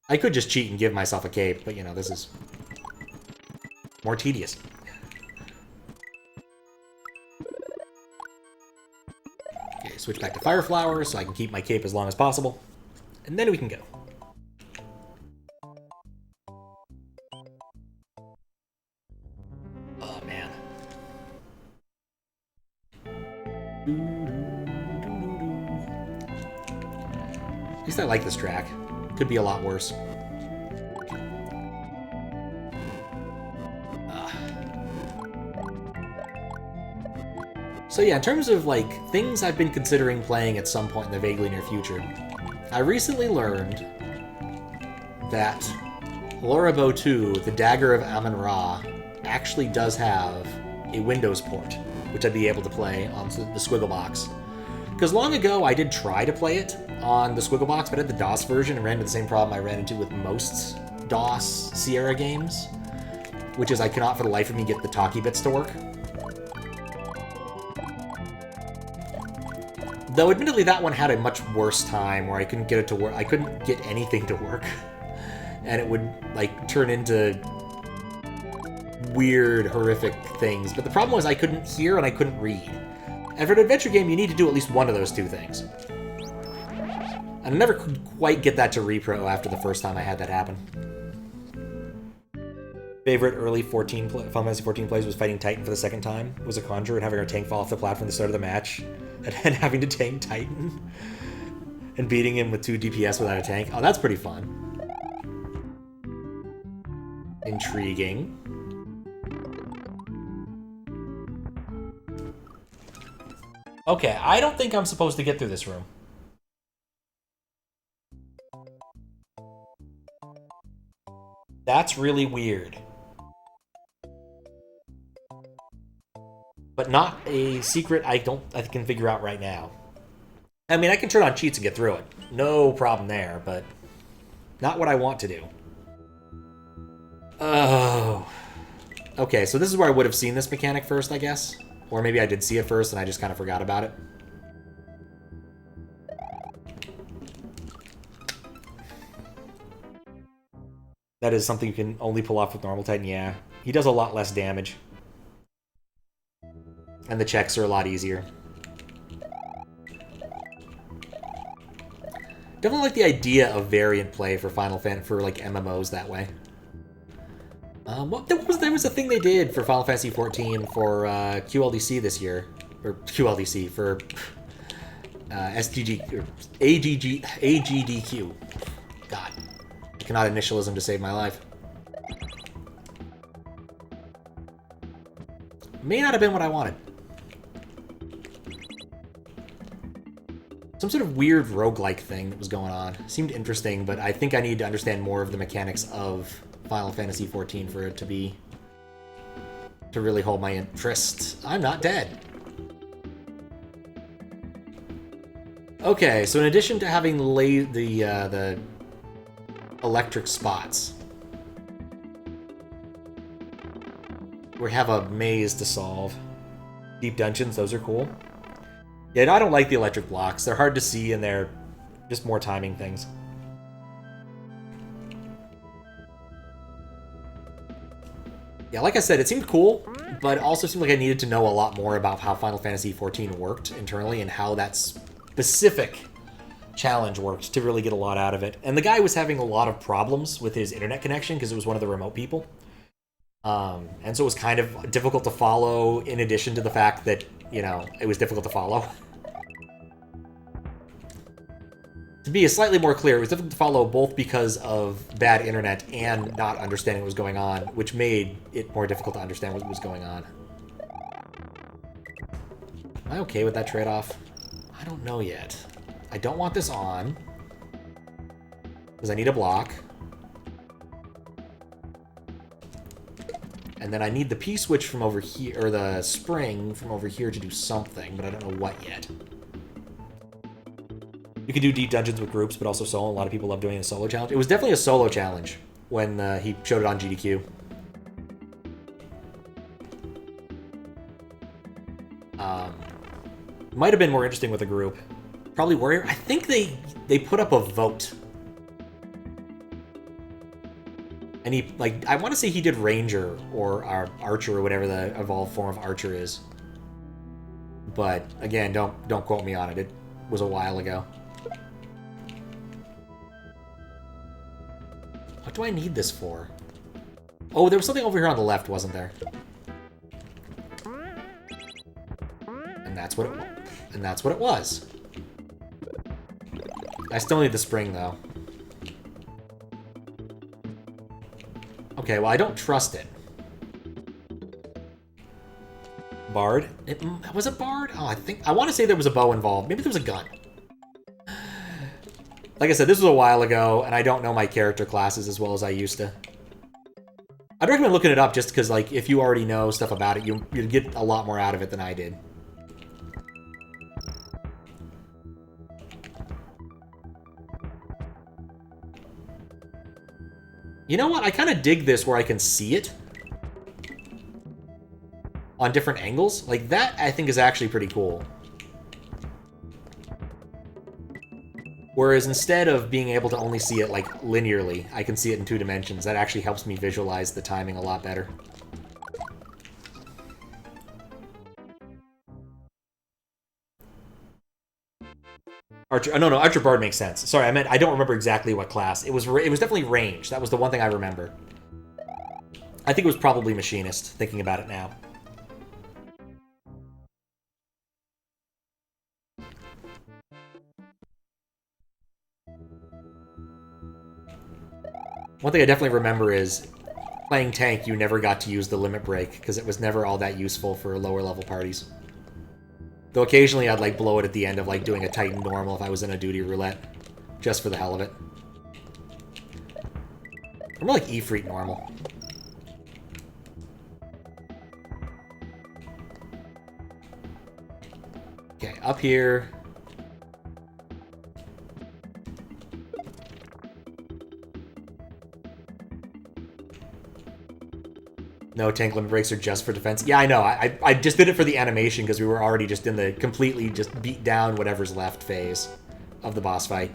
I could just cheat and give myself a cape, but you know, this is more tedious. Okay, switch back to fire flower so I can keep my cape as long as possible, and then we can go. Oh, man. At least I like this track. Could be a lot worse. So yeah, in terms of like things I've been considering playing at some point in the vaguely near future, I recently learned that Lorabo 2, the Dagger of Amun-Ra, actually does have a Windows port, which I'd be able to play on the Squigglebox. Because long ago I did try to play it on the Squigglebox, but I had the DOS version and ran into the same problem I ran into with most DOS Sierra games, which is I cannot for the life of me get the talkie bits to work. Though admittedly that one had a much worse time where I couldn't get it to work. I couldn't get anything to work. And it would like turn into weird, horrific things. But the problem was I couldn't hear and I couldn't read. And for an adventure game, you need to do at least one of those two things. And I never could quite get that to repro after the first time I had that happen. Favorite early Final Fantasy 14 plays was fighting Titan for the second time. It was a Conjurer and having our tank fall off the platform at the start of the match. And then having to tank Titan. And beating him with 2 DPS without a tank. Oh, that's pretty fun. Intriguing. Okay, I don't think I'm supposed to get through this room. That's really weird. But not a secret I can figure out right now. I mean, I can turn on cheats and get through it. No problem there, but not what I want to do. Oh. Okay, so this is where I would have seen this mechanic first, I guess. Or maybe I did see it first and I just kind of forgot about it. That is something you can only pull off with normal Titan, yeah. He does a lot less damage. And the checks are a lot easier. Definitely like the idea of variant play for Final Fantasy, for like MMOs that way. There was a thing they did for Final Fantasy 14 for QLDC this year, or QLDC for SDG or AGDQ. God, I cannot initialism to save my life. May not have been what I wanted. Some sort of weird roguelike thing that was going on. Seemed interesting, but I think I need to understand more of the mechanics of Final Fantasy 14 for it to really hold my interest. I'm not dead. Okay, so in addition to having the electric spots, we have a maze to solve. Deep dungeons, those are cool. Yeah, I don't like the electric blocks. They're hard to see and they're just more timing things. Yeah, like I said, it seemed cool, but it also seemed like I needed to know a lot more about how Final Fantasy XIV worked internally and how that specific challenge worked to really get a lot out of it. And the guy was having a lot of problems with his internet connection because it was one of the remote people. And so it was kind of difficult to follow, in addition to the fact that, you know, it was difficult to follow. To be slightly more clear, it was difficult to follow both because of bad internet and not understanding what was going on, which made it more difficult to understand what was going on. Am I okay with that trade-off? I don't know yet. I don't want this on, because I need a block. And then I need the P-switch from over here, or the spring from over here to do something, but I don't know what yet. You can do deep dungeons with groups, but also solo. A lot of people love doing a solo challenge. It was definitely a solo challenge when he showed it on GDQ. Might have been more interesting with a group. Probably Warrior. I think they put up a vote. And he, like, I want to say he did Ranger or Archer or whatever the evolved form of Archer is. But again, don't quote me on it. It was a while ago. What do I need this for? Oh, there was something over here on the left, wasn't there? And that's what it was. I still need the spring though. Okay, well I don't trust it. Bard? Was it Bard? Oh, I want to say there was a bow involved. Maybe there was a gun. Like I said, this was a while ago, and I don't know my character classes as well as I used to. I'd recommend looking it up just because, like, if you already know stuff about it, you'd get a lot more out of it than I did. You know what? I kind of dig this where I can see it on different angles. Like, that, I think, is actually pretty cool. Whereas instead of being able to only see it, like, linearly, I can see it in 2 dimensions. That actually helps me visualize the timing a lot better. Archer, oh, no, Archer Bard makes sense. Sorry, I don't remember exactly what class. It was definitely range. That was the one thing I remember. I think it was probably Machinist, thinking about it now. One thing I definitely remember is playing tank, you never got to use the limit break, because it was never all that useful for lower level parties. Though occasionally I'd, like, blow it at the end of, like, doing a Titan normal if I was in a duty roulette. Just for the hell of it. Or more like Ifrit normal. Okay, up here. No, tank limit breaks are just for defense. Yeah, I know. I just did it for the animation because we were already just in the completely just beat down whatever's left phase of the boss fight.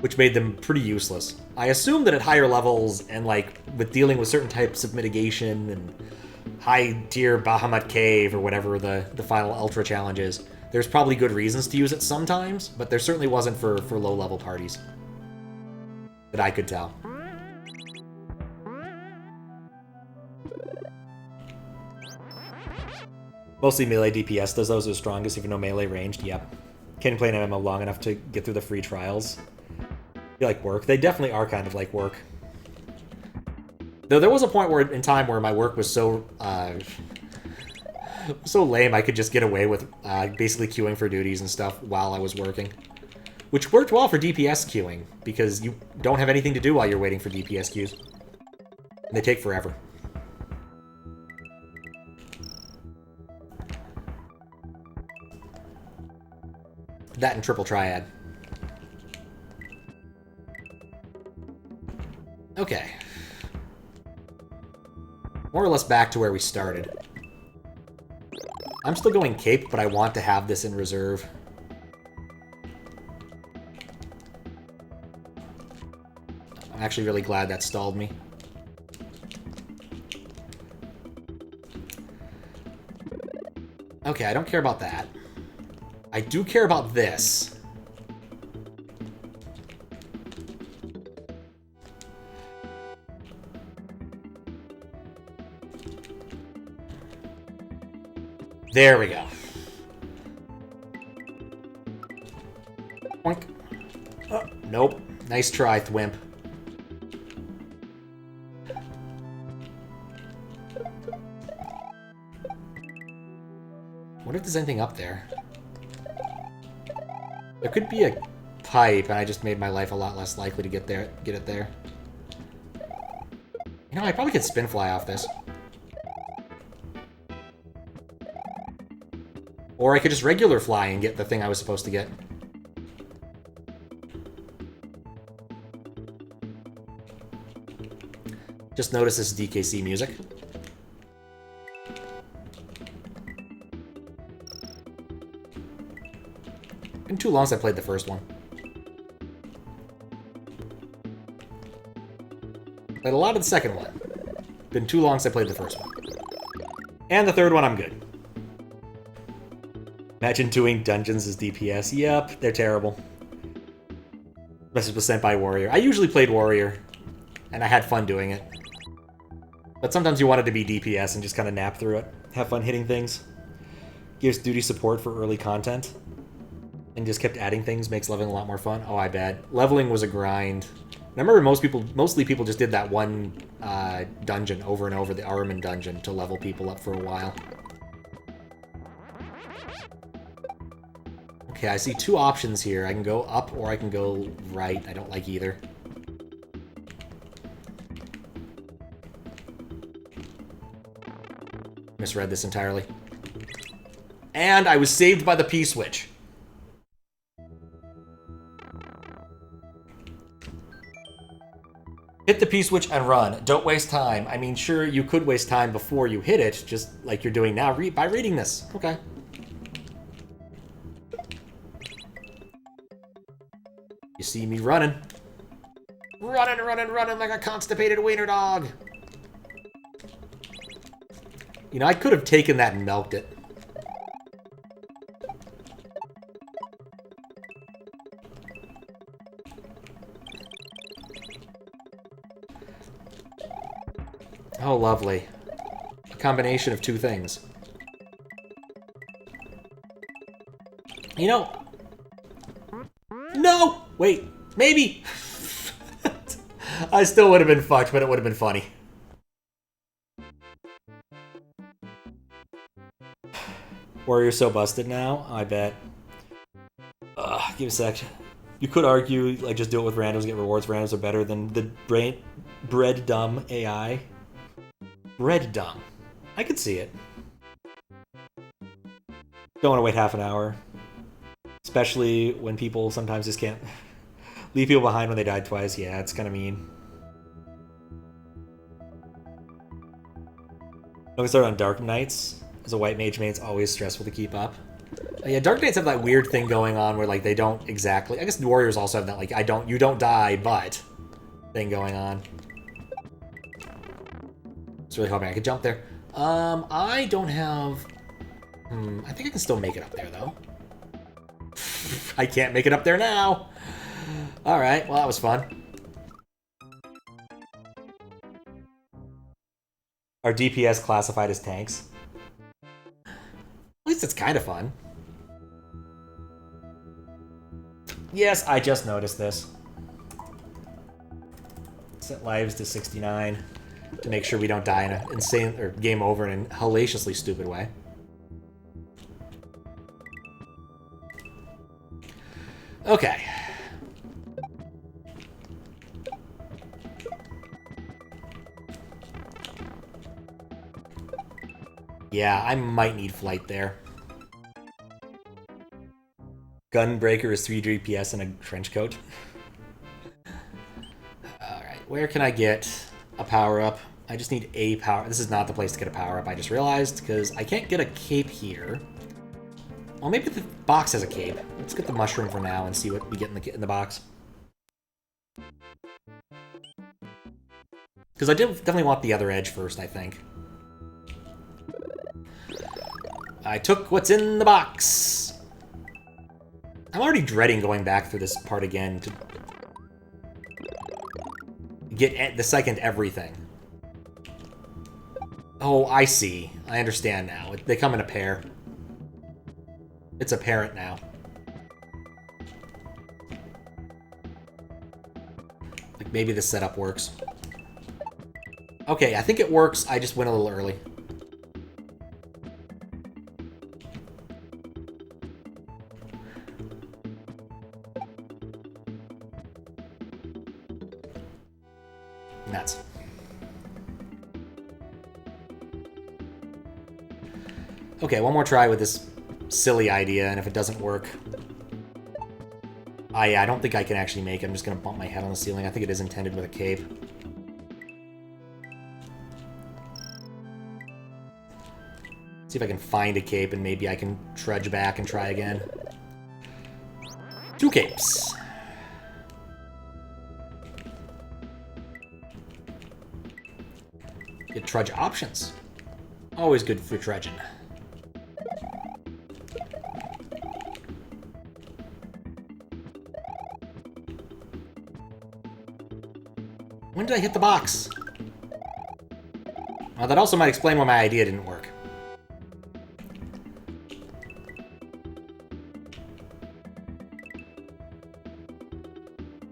Which made them pretty useless. I assume that at higher levels and, like, with dealing with certain types of mitigation and high-tier Bahamut Cave or whatever the final Ultra challenge is, there's probably good reasons to use it sometimes, but there certainly wasn't for low-level parties. That I could tell. Mostly melee DPS does those are the strongest, even though melee ranged, yep. Can't play an MMO long enough to get through the free trials. They like work. They definitely are kind of like work. Though there was a point in time where my work was so lame I could just get away with basically queuing for duties and stuff while I was working. Which worked well for DPS queuing, because you don't have anything to do while you're waiting for DPS queues. And they take forever. That and triple triad. Okay. More or less back to where we started. I'm still going cape, but I want to have this in reserve. I'm actually really glad that stalled me. Okay, I don't care about that. I do care about this. There we go. Boink. Oh, nope. Nice try, Thwimp. Wonder if there's anything up there. There could be a pipe, and I just made my life a lot less likely to get it there. You know, I probably could spin fly off this. Or I could just regular fly and get the thing I was supposed to get. Just notice this DKC music. Been too long since I played the first one. Played a lot of the second one. Been too long since I played the first one. And the third one, I'm good. Imagine doing dungeons as DPS. Yep, they're terrible. Message was sent by Warrior. I usually played Warrior, and I had fun doing it. But sometimes you wanted to be DPS and just kind of nap through it. Have fun hitting things. Gives duty support for early content. And just kept adding things, makes leveling a lot more fun. Oh, I bet. Leveling was a grind. I remember mostly people just did that one dungeon over and over, the Armin dungeon, to level people up for a while. Okay, I see two options here. I can go up or I can go right. I don't like either. Misread this entirely. And I was saved by the P-switch. Hit the P-switch and run. Don't waste time. I mean, sure, you could waste time before you hit it, just like you're doing now by reading this. Okay. You see me running. Running like a constipated wiener dog. You know, I could have taken that and milked it. Oh, lovely. A combination of two things. You know... No! Wait, maybe! I still would have been fucked, but it would have been funny. Warrior's so busted now, I bet. Give me a sec. You could argue, like, just do it with randoms and get rewards. Randoms are better than the bread dumb AI. Bread dumb. I could see it. Don't want to wait half an hour. Especially when people sometimes just can't leave people behind when they died twice. Yeah, it's kind of mean. I'm gonna start on Dark Knights. As a white mage main, it's always stressful to keep up. Yeah, Dark Knights have that weird thing going on where, like, they don't exactly... I guess the Warriors also have that, like, you don't die, but... thing going on. I was really hoping I could jump there. I don't have... I think I can still make it up there, though. I can't make it up there now! Alright, well, that was fun. Are DPS classified as tanks? At least it's kind of fun. Yes, I just noticed this. Set lives to 69 to make sure we don't die in an insane or game over in a hellaciously stupid way. Okay. Yeah, I might need flight there. Gunbreaker is 3 DPS in a trench coat. Alright, where can I get a power-up? I just need a power. This is not the place to get a power-up, I just realized, because I can't get a cape here. Well, maybe the box has a cape. Let's get the mushroom for now and see what we get in the box. Because I definitely want the other edge first, I think. I took what's in the box. I'm already dreading going back through this part again to get the second everything. Oh, I see. I understand now. They come in a pair. It's apparent now. Like, maybe this setup works. Okay, I think it works. I just went a little early. Nuts. Okay, one more try with this silly idea, and if it doesn't work... yeah, I don't think I can actually make it. I'm just going to bump my head on the ceiling. I think it is intended with a cape. See if I can find a cape, and maybe I can trudge back and try again. 2 capes. Get trudge options. Always good for trudging. When did I hit the box? Well, that also might explain why my idea didn't work.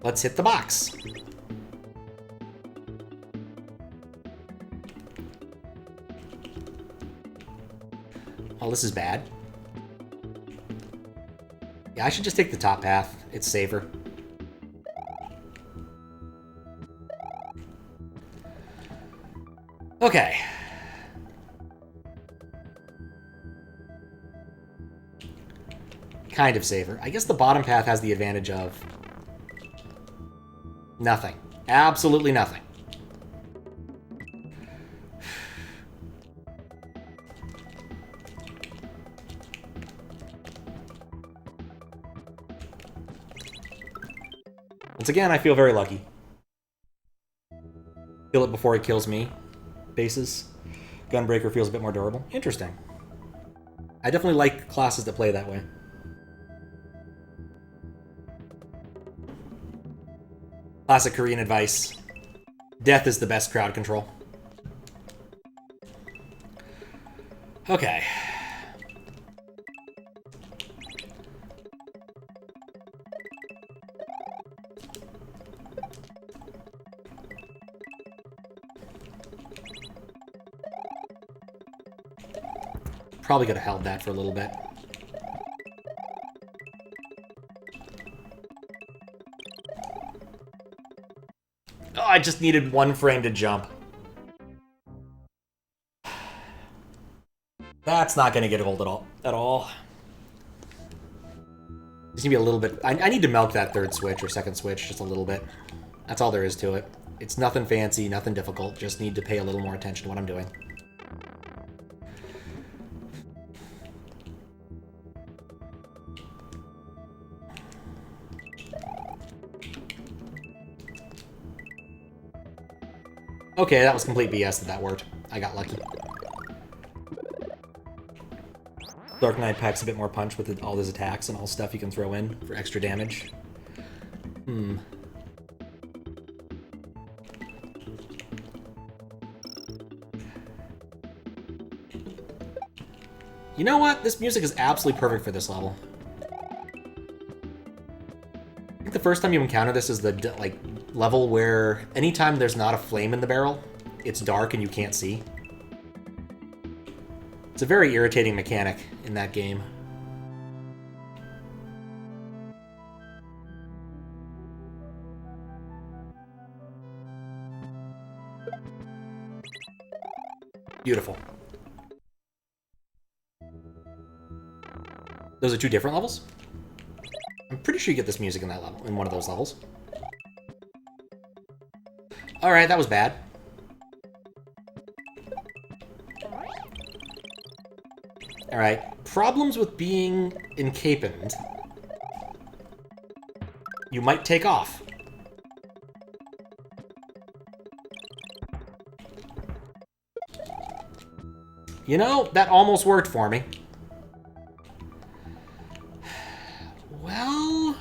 Let's hit the box. Oh, this is bad. Yeah, I should just take the top path. It's safer. Okay. Kind of safer. I guess the bottom path has the advantage of... nothing. Absolutely nothing. Once again, I feel very lucky. Kill it before it kills me. Bases. Gunbreaker feels a bit more durable. Interesting. I definitely like classes that play that way. Classic Korean advice. Death is the best crowd control. Okay. Probably could have held that for a little bit. Oh, I just needed one frame to jump. That's not going to get gold at all. Just need to be a little bit... I need to milk that third switch or second switch just a little bit. That's all there is to it. It's nothing fancy, nothing difficult. Just need to pay a little more attention to what I'm doing. Okay, that was complete BS that worked. I got lucky. Dark Knight packs a bit more punch with all his attacks and all stuff you can throw in for extra damage. You know what? This music is absolutely perfect for this level. I think the first time you encounter this is the, like, level where anytime there's not a flame in the barrel, it's dark and you can't see. It's a very irritating mechanic in that game. Beautiful. Those are 2 different levels? pretty sure you get this music in that level, in one of those levels. Alright, that was bad. Alright, problems with being encapened. You might take off. You know, that almost worked for me. Well...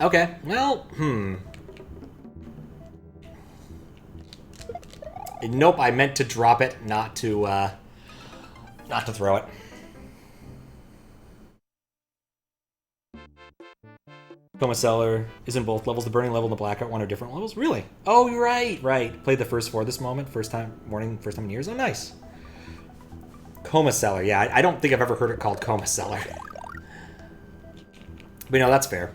Okay, well, Nope, I meant to drop it, not to throw it. Coma Cellar. Isn't both levels, the Burning level and the Blackout one, are different levels? Really? Oh, you're right, right. Played the first 4 this moment, first time in years. Oh, nice. Coma Cellar. Yeah, I don't think I've ever heard it called Coma Cellar. But, no, that's fair.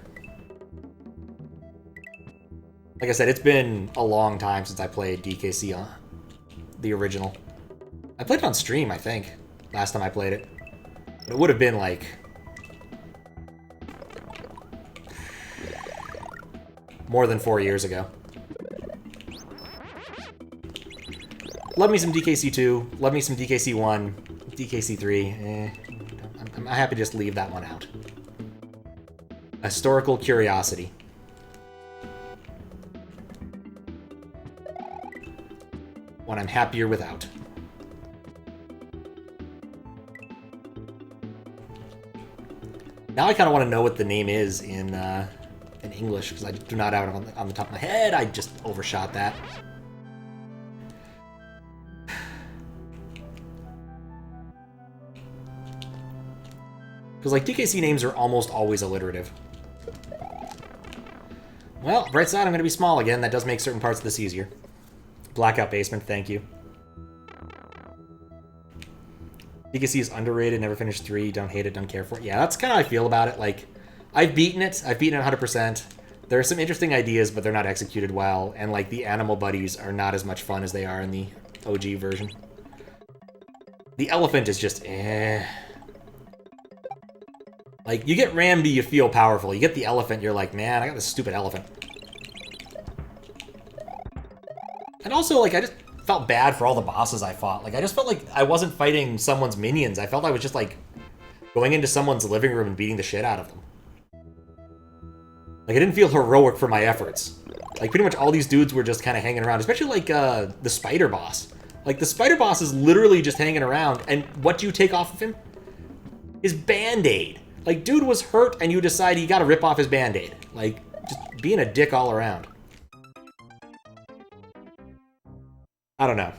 Like I said, it's been a long time since I played DKC on the original. I played it on stream, I think, last time I played it. But it would have been, like... more than 4 years ago. Love me some DKC 2. Love me some DKC 1. DKC 3. I'm happy to just leave that one out. Historical curiosity. One I'm happier without. Now I kind of want to know what the name is in English, because I do not have it on the top of my head. I just overshot that. Because, like, DKC names are almost always alliterative. Well, bright side, I'm going to be small again. That does make certain parts of this easier. Blackout Basement, thank you. DKC is underrated, never finished 3, don't hate it, don't care for it. Yeah, that's kind of how I feel about it. Like, I've beaten it 100%. There are some interesting ideas, but they're not executed well, and, like, the animal buddies are not as much fun as they are in the OG version. The elephant is just, eh. Like, you get Rambi, you feel powerful. You get the elephant, you're like, man, I got this stupid elephant. And also, like, I just felt bad for all the bosses I fought. Like, I just felt like I wasn't fighting someone's minions. I felt I was just, like, going into someone's living room and beating the shit out of them. Like, I didn't feel heroic for my efforts. Like, pretty much all these dudes were just kind of hanging around, especially, like, the spider boss. Like, the spider boss is literally just hanging around, and what do you take off of him? His Band-Aid. Like, dude was hurt, and you decide you gotta rip off his Band-Aid. Like, just being a dick all around. I don't know.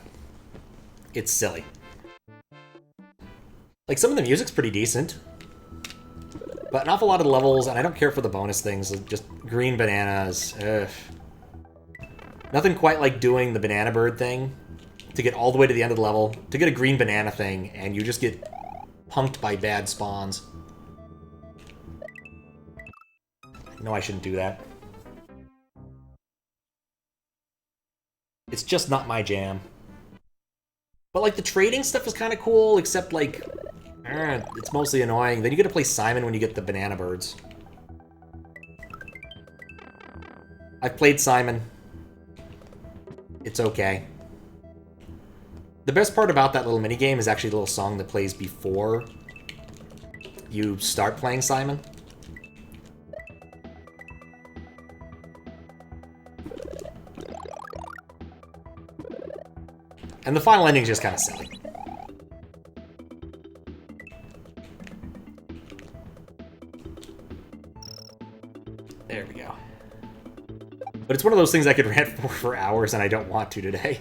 It's silly. Like, some of the music's pretty decent. But an awful lot of the levels, and I don't care for the bonus things, just green bananas. Ugh. Nothing quite like doing the banana bird thing to get all the way to the end of the level, to get a green banana thing, and you just get punked by bad spawns. No, I shouldn't do that. It's just not my jam. But, like, the trading stuff is kind of cool, except, like, it's mostly annoying. Then you get to play Simon when you get the banana birds. I've played Simon. It's okay. The best part about that little minigame is actually the little song that plays before you start playing Simon. And the final ending is just kind of silly. There we go. But it's one of those things I could rant for hours, and I don't want to today.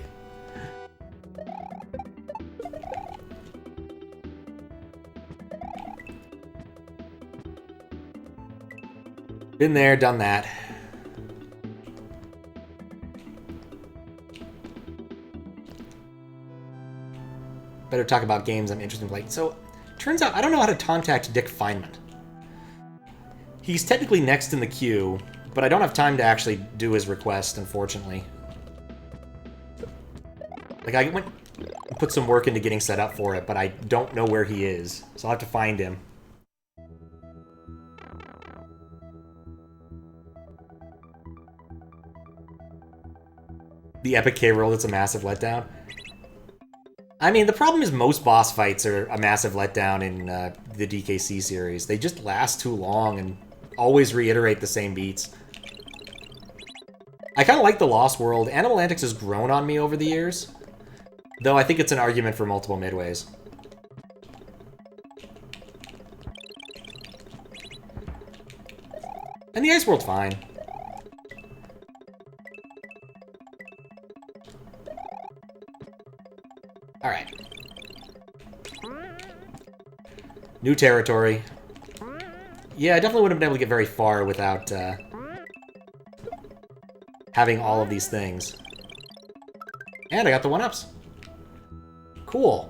Been there, done that. Better talk about games I'm interested in playing. So, turns out I don't know how to contact Dick Feynman. He's technically next in the queue, but I don't have time to actually do his request, unfortunately. Like, I went and put some work into getting set up for it, but I don't know where he is, so I'll have to find him. The epic K roll that's a massive letdown. I mean, the problem is most boss fights are a massive letdown in the DKC series. They just last too long and always reiterate the same beats. I kind of like the Lost World. Animal Antics has grown on me over the years, though I think it's an argument for multiple midways. And the Ice World's fine. Alright. New territory. Yeah, I definitely wouldn't have been able to get very far without having all of these things. And I got the 1-ups. Cool.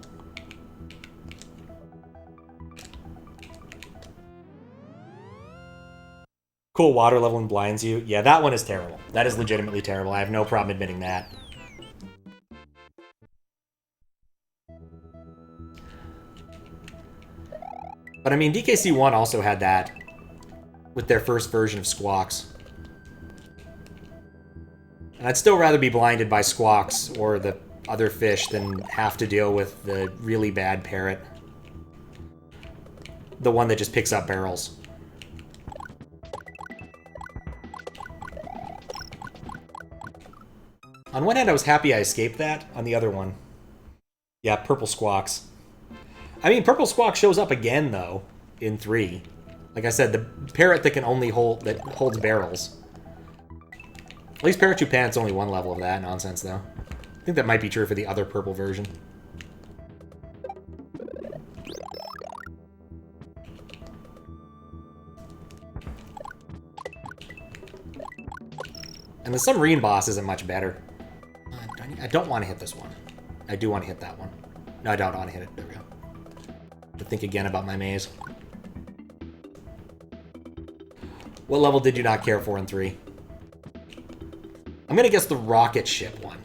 Cool water level and blinds you. Yeah, that one is terrible. That is legitimately terrible. I have no problem admitting that. But I mean, DKC 1 also had that with their first version of Squawks. And I'd still rather be blinded by Squawks or the other fish than have to deal with the really bad parrot. The one that just picks up barrels. On one hand, I was happy I escaped that. On the other one, yeah, Purple Squawks. I mean, Purple Squawk shows up again, though, in 3. Like I said, the parrot that can only that holds barrels. At least Parrot Chupan's only one level of that nonsense, though. I think that might be true for the other purple version. And the submarine boss isn't much better. I don't want to hit this one. I do want to hit that one. No, I don't want to hit it. There we go. To think again about my maze. What level did you not care for in 3? I'm gonna guess the rocket ship one.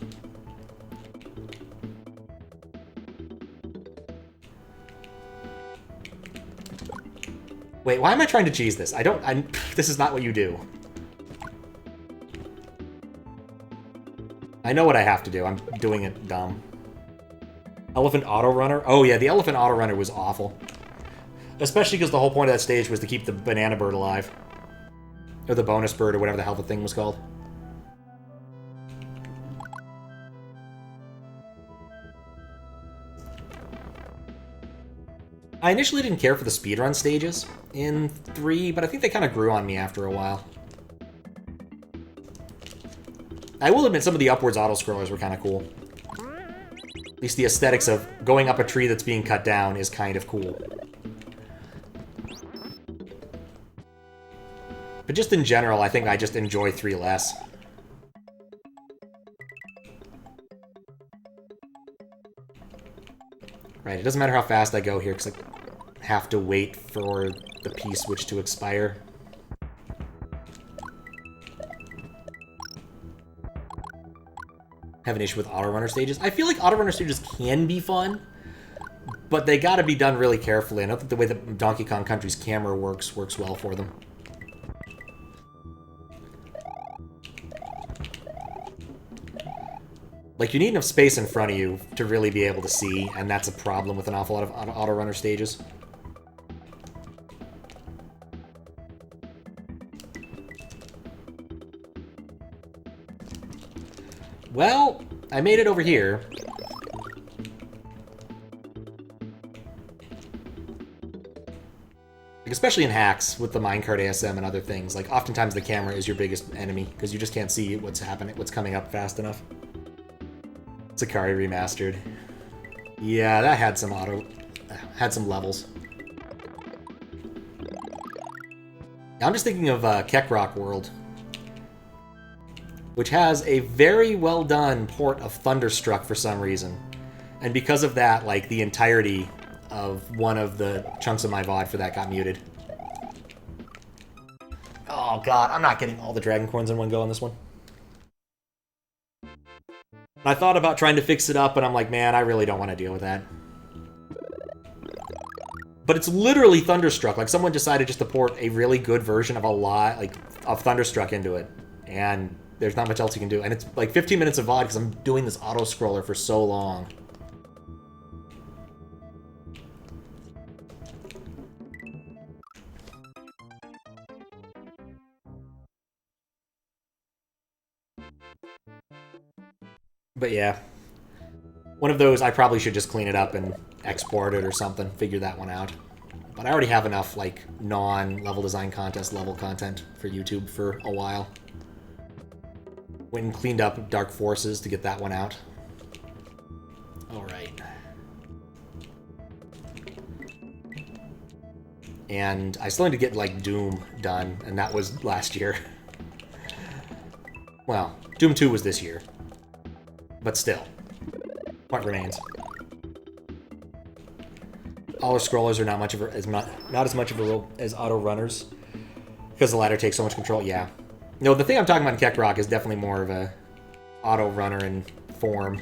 Wait, why am I trying to cheese this? This is not what you do. I know what I have to do. I'm doing it dumb. Elephant Auto Runner? Oh yeah, the Elephant Auto Runner was awful. Especially because the whole point of that stage was to keep the banana bird alive. Or the bonus bird, or whatever the hell the thing was called. I initially didn't care for the speedrun stages in 3, but I think they kind of grew on me after a while. I will admit some of the upwards auto-scrollers were kind of cool. At least the aesthetics of going up a tree that's being cut down is kind of cool. But just in general, I think I just enjoy 3 less. Right, it doesn't matter how fast I go here, because I have to wait for the P-switch to expire. Have an issue with auto-runner stages. I feel like auto-runner stages can be fun, but they gotta be done really carefully. I don't think the way that Donkey Kong Country's camera works well for them. Like, you need enough space in front of you to really be able to see, and that's a problem with an awful lot of auto-runner stages. Well, I made it over here. Like, especially in hacks with the minecart ASM and other things, like, oftentimes the camera is your biggest enemy, because you just can't see what's happening, what's coming up fast enough. Sakari Remastered. Yeah, that had some levels. I'm just thinking of Keckrock World, which has a very well done port of Thunderstruck for some reason. And because of that, like, the entirety of one of the chunks of my VOD for that got muted. Oh god, I'm not getting all the dragon coins in one go on this one. I thought about trying to fix it up, and I'm like, man, I really don't want to deal with that. But it's literally Thunderstruck. Like, someone decided just to port a really good version of of Thunderstruck into it. And there's not much else you can do. And it's like 15 minutes of VOD because I'm doing this auto-scroller for so long. But yeah. One of those, I probably should just clean it up and export it or something. Figure that one out. But I already have enough, like, non-level design contest level content for YouTube for a while. Went and cleaned up Dark Forces to get that one out. Alright. And I still need to get, like, Doom done, and that was last year. Well, Doom 2 was this year. But still. Point remains. Auto-scrollers are not much of a, not as much of a role as auto-runners. Because the latter takes so much control, yeah. No, the thing I'm talking about in Kek Rock is definitely more of a auto-runner in form.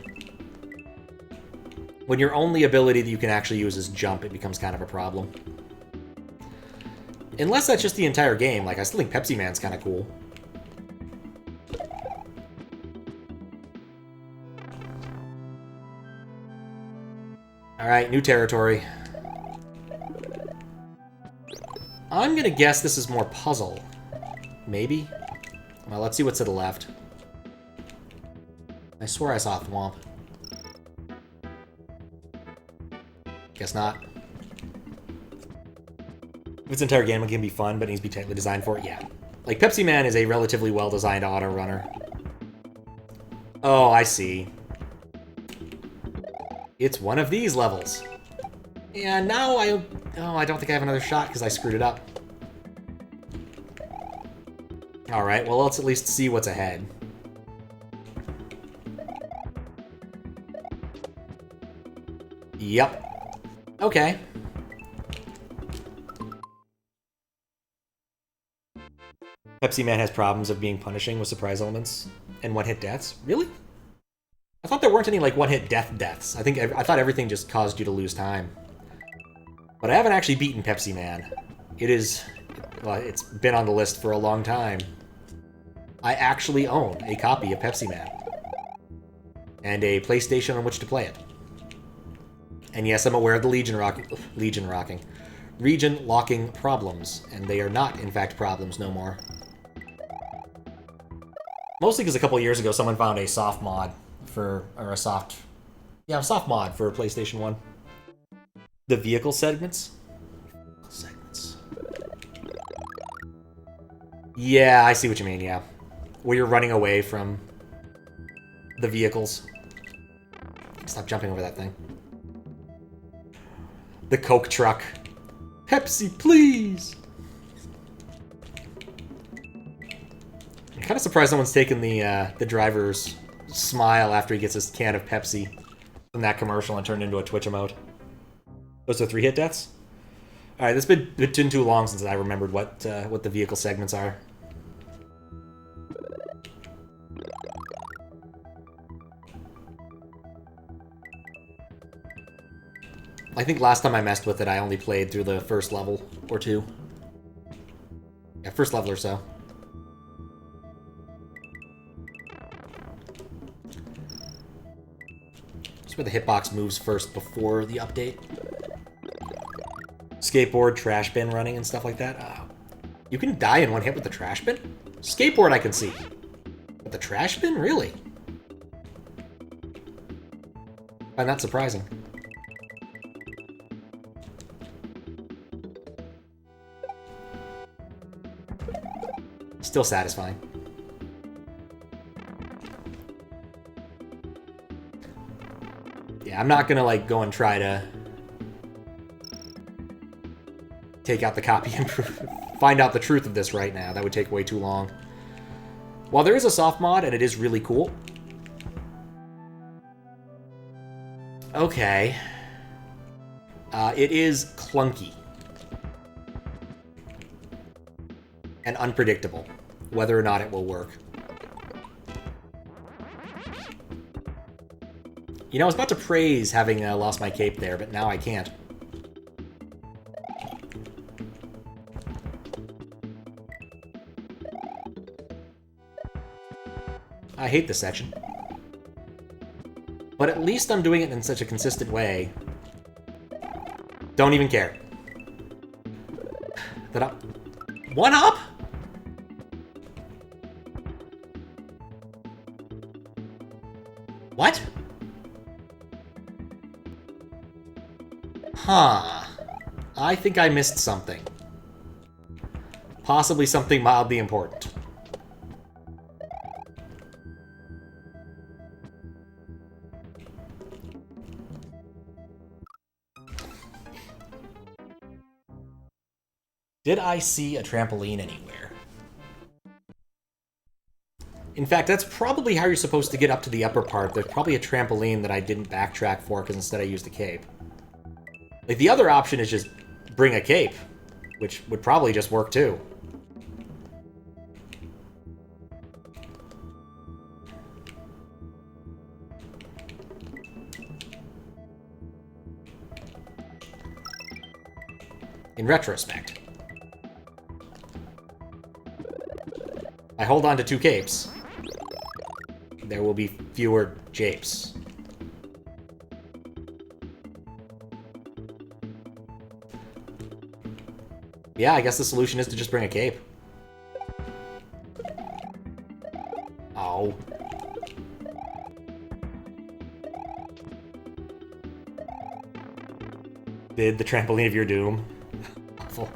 When your only ability that you can actually use is jump, it becomes kind of a problem. Unless that's just the entire game. Like, I still think Pepsi Man's kind of cool. Alright, new territory. I'm gonna guess this is more puzzle. Maybe? Well, let's see what's to the left. I swear I saw a thwomp. Guess not. If it's an entire game, it can be fun, but it needs to be tightly designed for it. Yeah. Like, Pepsi Man is a relatively well-designed auto-runner. Oh, I see. It's one of these levels. And now I don't think I have another shot because I screwed it up. Alright, well, let's at least see what's ahead. Yep. Okay. Pepsi Man has problems of being punishing with surprise elements and one-hit deaths. Really? I thought there weren't any, like, one-hit deaths. I thought everything just caused you to lose time. But I haven't actually beaten Pepsi Man. Well, it's been on the list for a long time. I actually own a copy of Pepsi Man. And a PlayStation on which to play it. And yes, I'm aware of the region locking problems. And they are not, in fact, problems no more. Mostly because a couple years ago, someone found a soft mod a soft mod for PlayStation 1. The vehicle segments? Yeah, I see what you mean, yeah. Where you're running away from the vehicles. Stop jumping over that thing. The Coke truck. Pepsi, please! I'm kind of surprised no one's taken the driver's smile after he gets his can of Pepsi from that commercial and turned into a Twitch emote. Those are 3-hit deaths? Alright, it's been too long since I remembered what the vehicle segments are. I think last time I messed with it, I only played through the first level or two. Yeah, first level or so. That's where the hitbox moves first before the update. Skateboard, trash bin running and stuff like that. Oh. You can die in one hit with the trash bin? Skateboard I can see. But the trash bin? Really? I find that surprising. Still satisfying. Yeah, I'm not gonna, like, go and try to take out the copy and find out the truth of this right now. That would take way too long. While there is a soft mod, and it is really cool. Okay. It is clunky. And unpredictable. Whether or not it will work. You know, I was about to praise having lost my cape there, but now I can't. I hate this section. But at least I'm doing it in such a consistent way. Don't even care. That up. One up? What? Huh. I think I missed something. Possibly something mildly important. Did I see a trampoline anywhere? In fact, that's probably how you're supposed to get up to the upper part. There's probably a trampoline that I didn't backtrack for because instead I used a cape. Like, the other option is just bring a cape, which would probably just work too. In retrospect. I hold on to 2 capes. There will be fewer japes. Yeah, I guess the solution is to just bring a cape. Oh. Did the trampoline of your doom. Awful.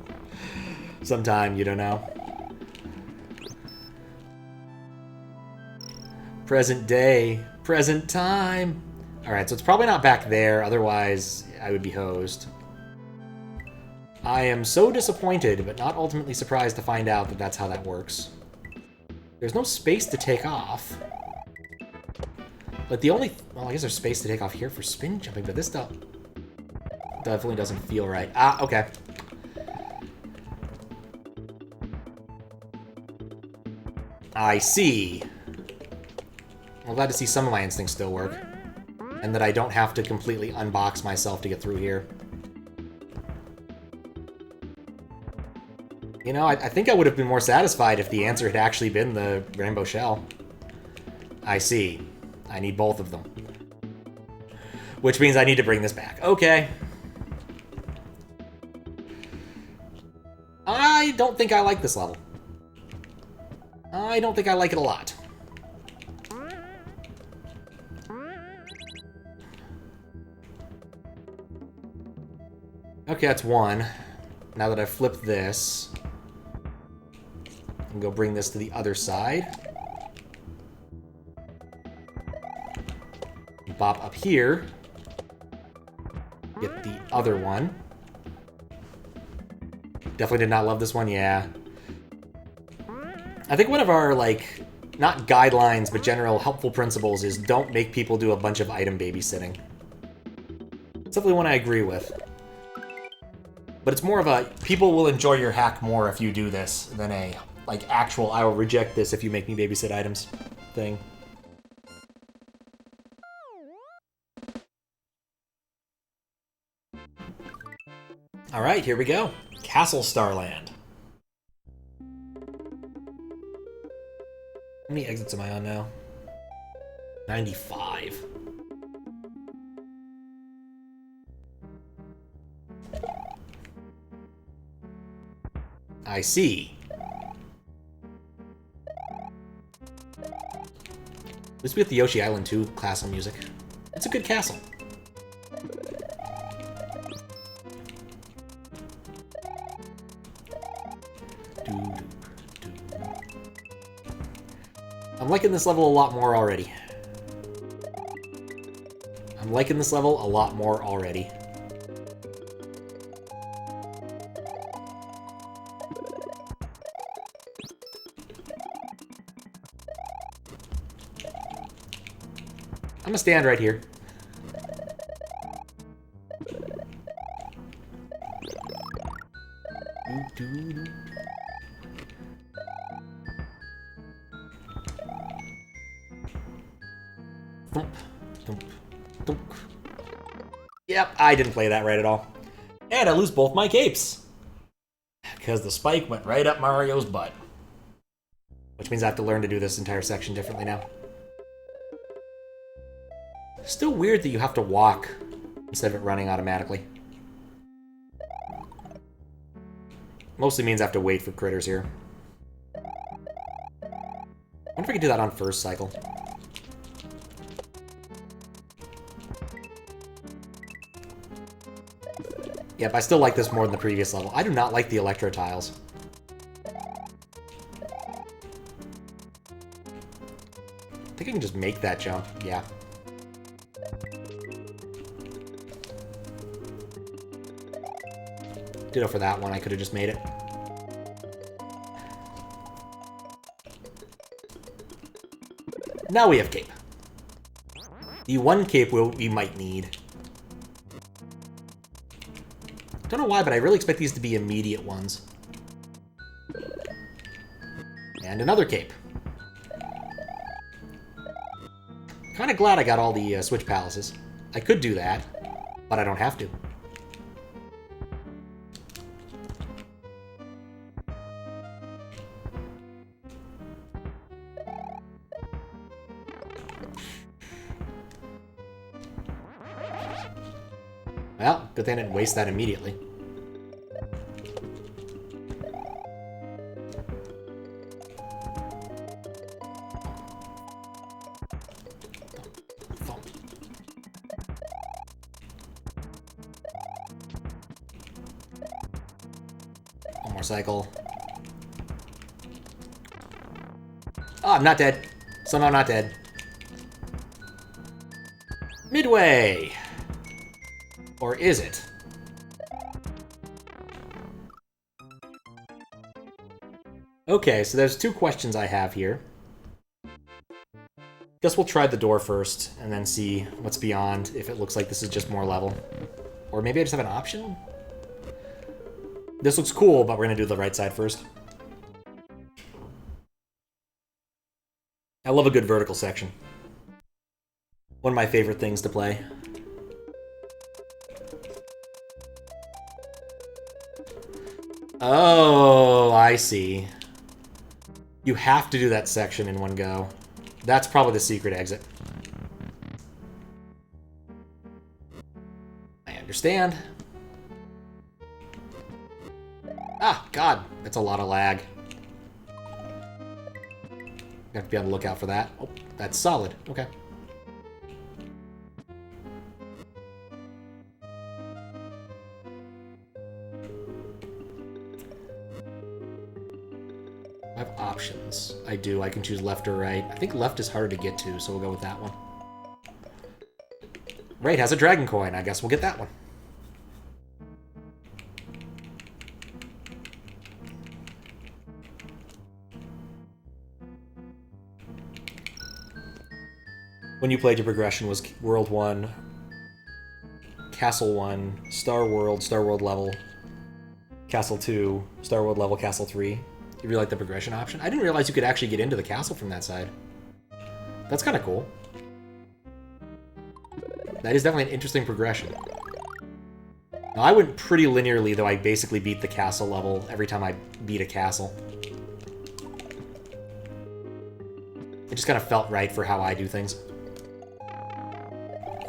Sometime, you don't know. Present day. Present time. Alright, so it's probably not back there, otherwise I would be hosed. I am so disappointed, but not ultimately surprised to find out that that's how that works. There's no space to take off. But the only... Well, I guess there's space to take off here for spin jumping, but this stuff definitely doesn't feel right. Ah, okay. I see. I'm glad to see some of my instincts still work. And that I don't have to completely unbox myself to get through here. You know, I think I would have been more satisfied if the answer had actually been the rainbow shell. I see. I need both of them. Which means I need to bring this back. Okay. I don't think I like this level. I don't think I like it a lot. Okay, that's one. Now that I've flipped this, I can go bring this to the other side. Bop up here. Get the other one. Definitely did not love this one, yeah. I think one of our, like, not guidelines, but general helpful principles is don't make people do a bunch of item babysitting. It's definitely one I agree with. But it's more of a, people will enjoy your hack more if you do this than a, like, actual, I will reject this if you make me babysit items thing. Alright, here we go. Castle Starland. How many exits am I on now? 95. I see. At least we get the Yoshi Island 2 castle music. It's a good castle. I'm liking this level a lot more already. I'm liking this level a lot more already. I'm gonna stand right here. Thump, thump, thump. Yep, I didn't play that right at all. And I lose both my capes. Because the spike went right up Mario's butt. Which means I have to learn to do this entire section differently now. Still weird that you have to walk instead of it running automatically. Mostly means I have to wait for critters here. I wonder if I can do that on first cycle. Yep, I still like this more than the previous level. I do not like the electro tiles. I think I can just make that jump. Yeah. Ditto for that one. I could have just made it. Now we have cape. The one cape we might need. Don't know why, but I really expect these to be immediate ones. And another cape. Kind of glad I got all the switch palaces. I could do that, but I don't have to. Well, good thing I didn't waste that immediately. One more cycle. Oh, I'm not dead. Somehow not dead. Midway! Or is it? Okay, so there's two questions I have here. Guess we'll try the door first, and then see what's beyond, if it looks like this is just more level. Or maybe I just have an option? This looks cool, but we're gonna do the right side first. I love a good vertical section. One of my favorite things to play. Oh, I see. You have to do that section in one go. That's probably the secret exit. I understand. Ah, God, that's a lot of lag. You have to be on the lookout for that. Oh, that's solid. Okay. I have options. I do. I can choose left or right. I think left is harder to get to, so we'll go with that one. Right has a dragon coin. I guess we'll get that one. When you played, your progression was World 1, Castle 1, Star World level, Castle 2, Star World level, Castle 3. You really like the progression option? I didn't realize you could actually get into the castle from that side. That's kind of cool. That is definitely an interesting progression. Now, I went pretty linearly, though I basically beat the castle level every time I beat a castle. It just kind of felt right for how I do things.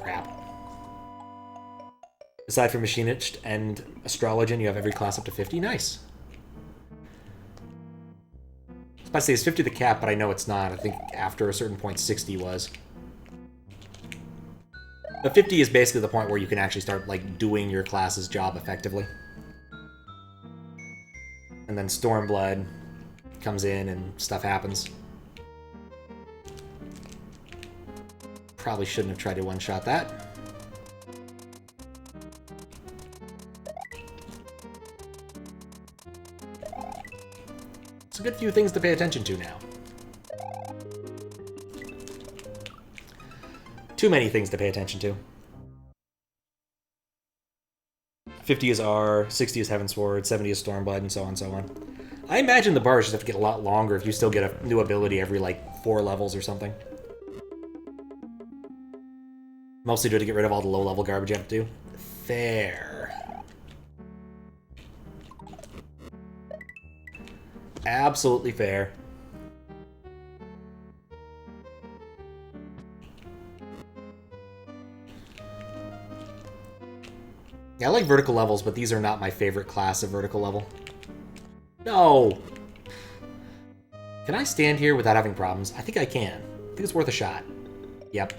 Crap. Aside from Machinist and Astrologian, you have every class up to 50. Nice. I was about to say, it's 50 the cap, but I know it's not. I think after a certain point, 60 was. But 50 is basically the point where you can actually start, like, doing your class's job effectively. And then Stormblood comes in and stuff happens. Probably shouldn't have tried to one-shot that. It's a good few things to pay attention to now. Too many things to pay attention to. 50 is R, 60 is Heavensward, 70 is Stormblood, and so on and so on. I imagine the bars just have to get a lot longer if you still get a new ability every, like, 4 levels or something. Mostly do it to get rid of all the low-level garbage you have to do. Fair. Absolutely fair. Yeah, I like vertical levels, but these are not my favorite class of vertical level. No! Can I stand here without having problems? I think I can. I think it's worth a shot. Yep.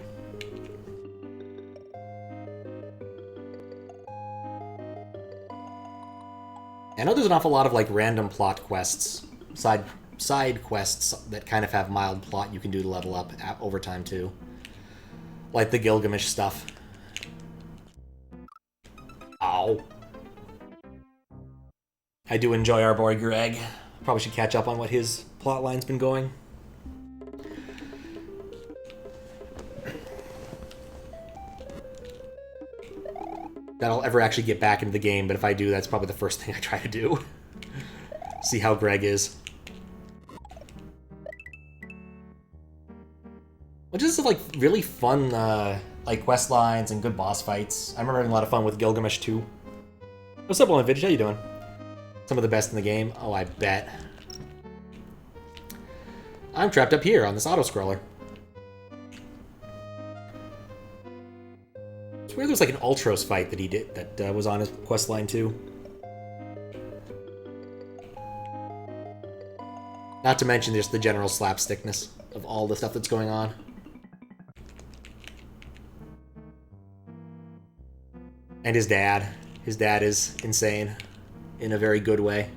I know there's an awful lot of, like, random plot quests, side quests that kind of have mild plot you can do to level up over time, too. Like the Gilgamesh stuff. Ow. I do enjoy our boy Greg. Probably should catch up on what his plotline's been going. That I'll ever actually get back into the game, but if I do, that's probably the first thing I try to do. See how Greg is. Well, just like really fun, like quest lines and good boss fights. I remember having a lot of fun with Gilgamesh too. What's up, Vintage? How you doing? Some of the best in the game. Oh, I bet. I'm trapped up here on this auto-scroller. I swear there's like an Ultros fight that he did that was on his quest line too. Not to mention just the general slapstickness of all the stuff that's going on. And his dad. His dad is insane in a very good way.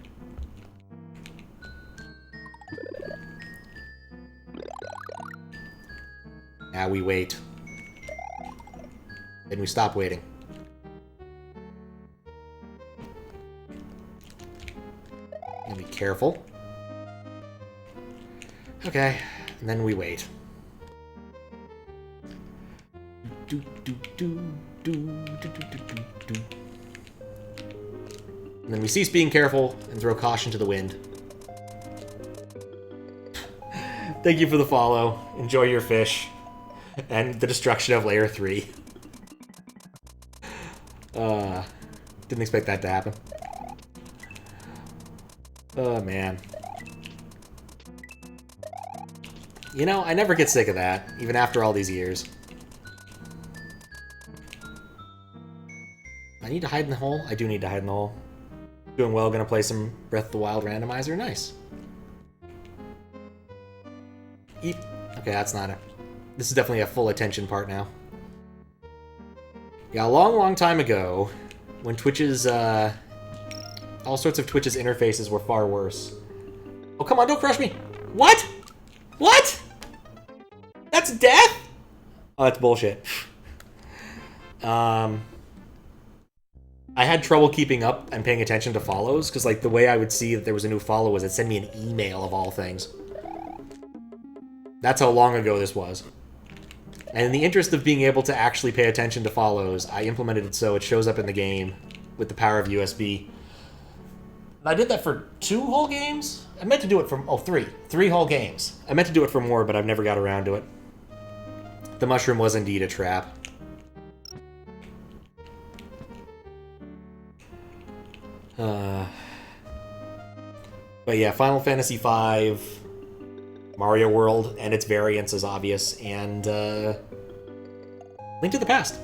Now we wait. Then we stop waiting. And be careful. Okay, and then we wait. And then we cease being careful and throw caution to the wind. Thank you for the follow. Enjoy your fish. And the destruction of Layer 3. Didn't expect that to happen. Oh, man. You know, I never get sick of that, even after all these years. I need to hide in the hole? I do need to hide in the hole. Doing well, gonna play some Breath of the Wild randomizer. Nice. Eep. Okay, that's not it. This is definitely a full attention part now. Yeah, a long, long time ago, when Twitch's, all sorts of Twitch's interfaces were far worse. Oh, come on, don't crush me! What? What? That's death? Oh, that's bullshit. I had trouble keeping up and paying attention to follows, because, like, the way I would see that there was a new follow was it'd send me an email of all things. That's how long ago this was. And in the interest of being able to actually pay attention to follows, I implemented it so it shows up in the game with the power of USB. And I did that for 2 whole games? I meant to do it for... oh, 3. 3 whole games. I meant to do it for more, but I've never got around to it. The mushroom was indeed a trap. But yeah, Final Fantasy V, Mario World, and its variants is obvious, and Link to the Past.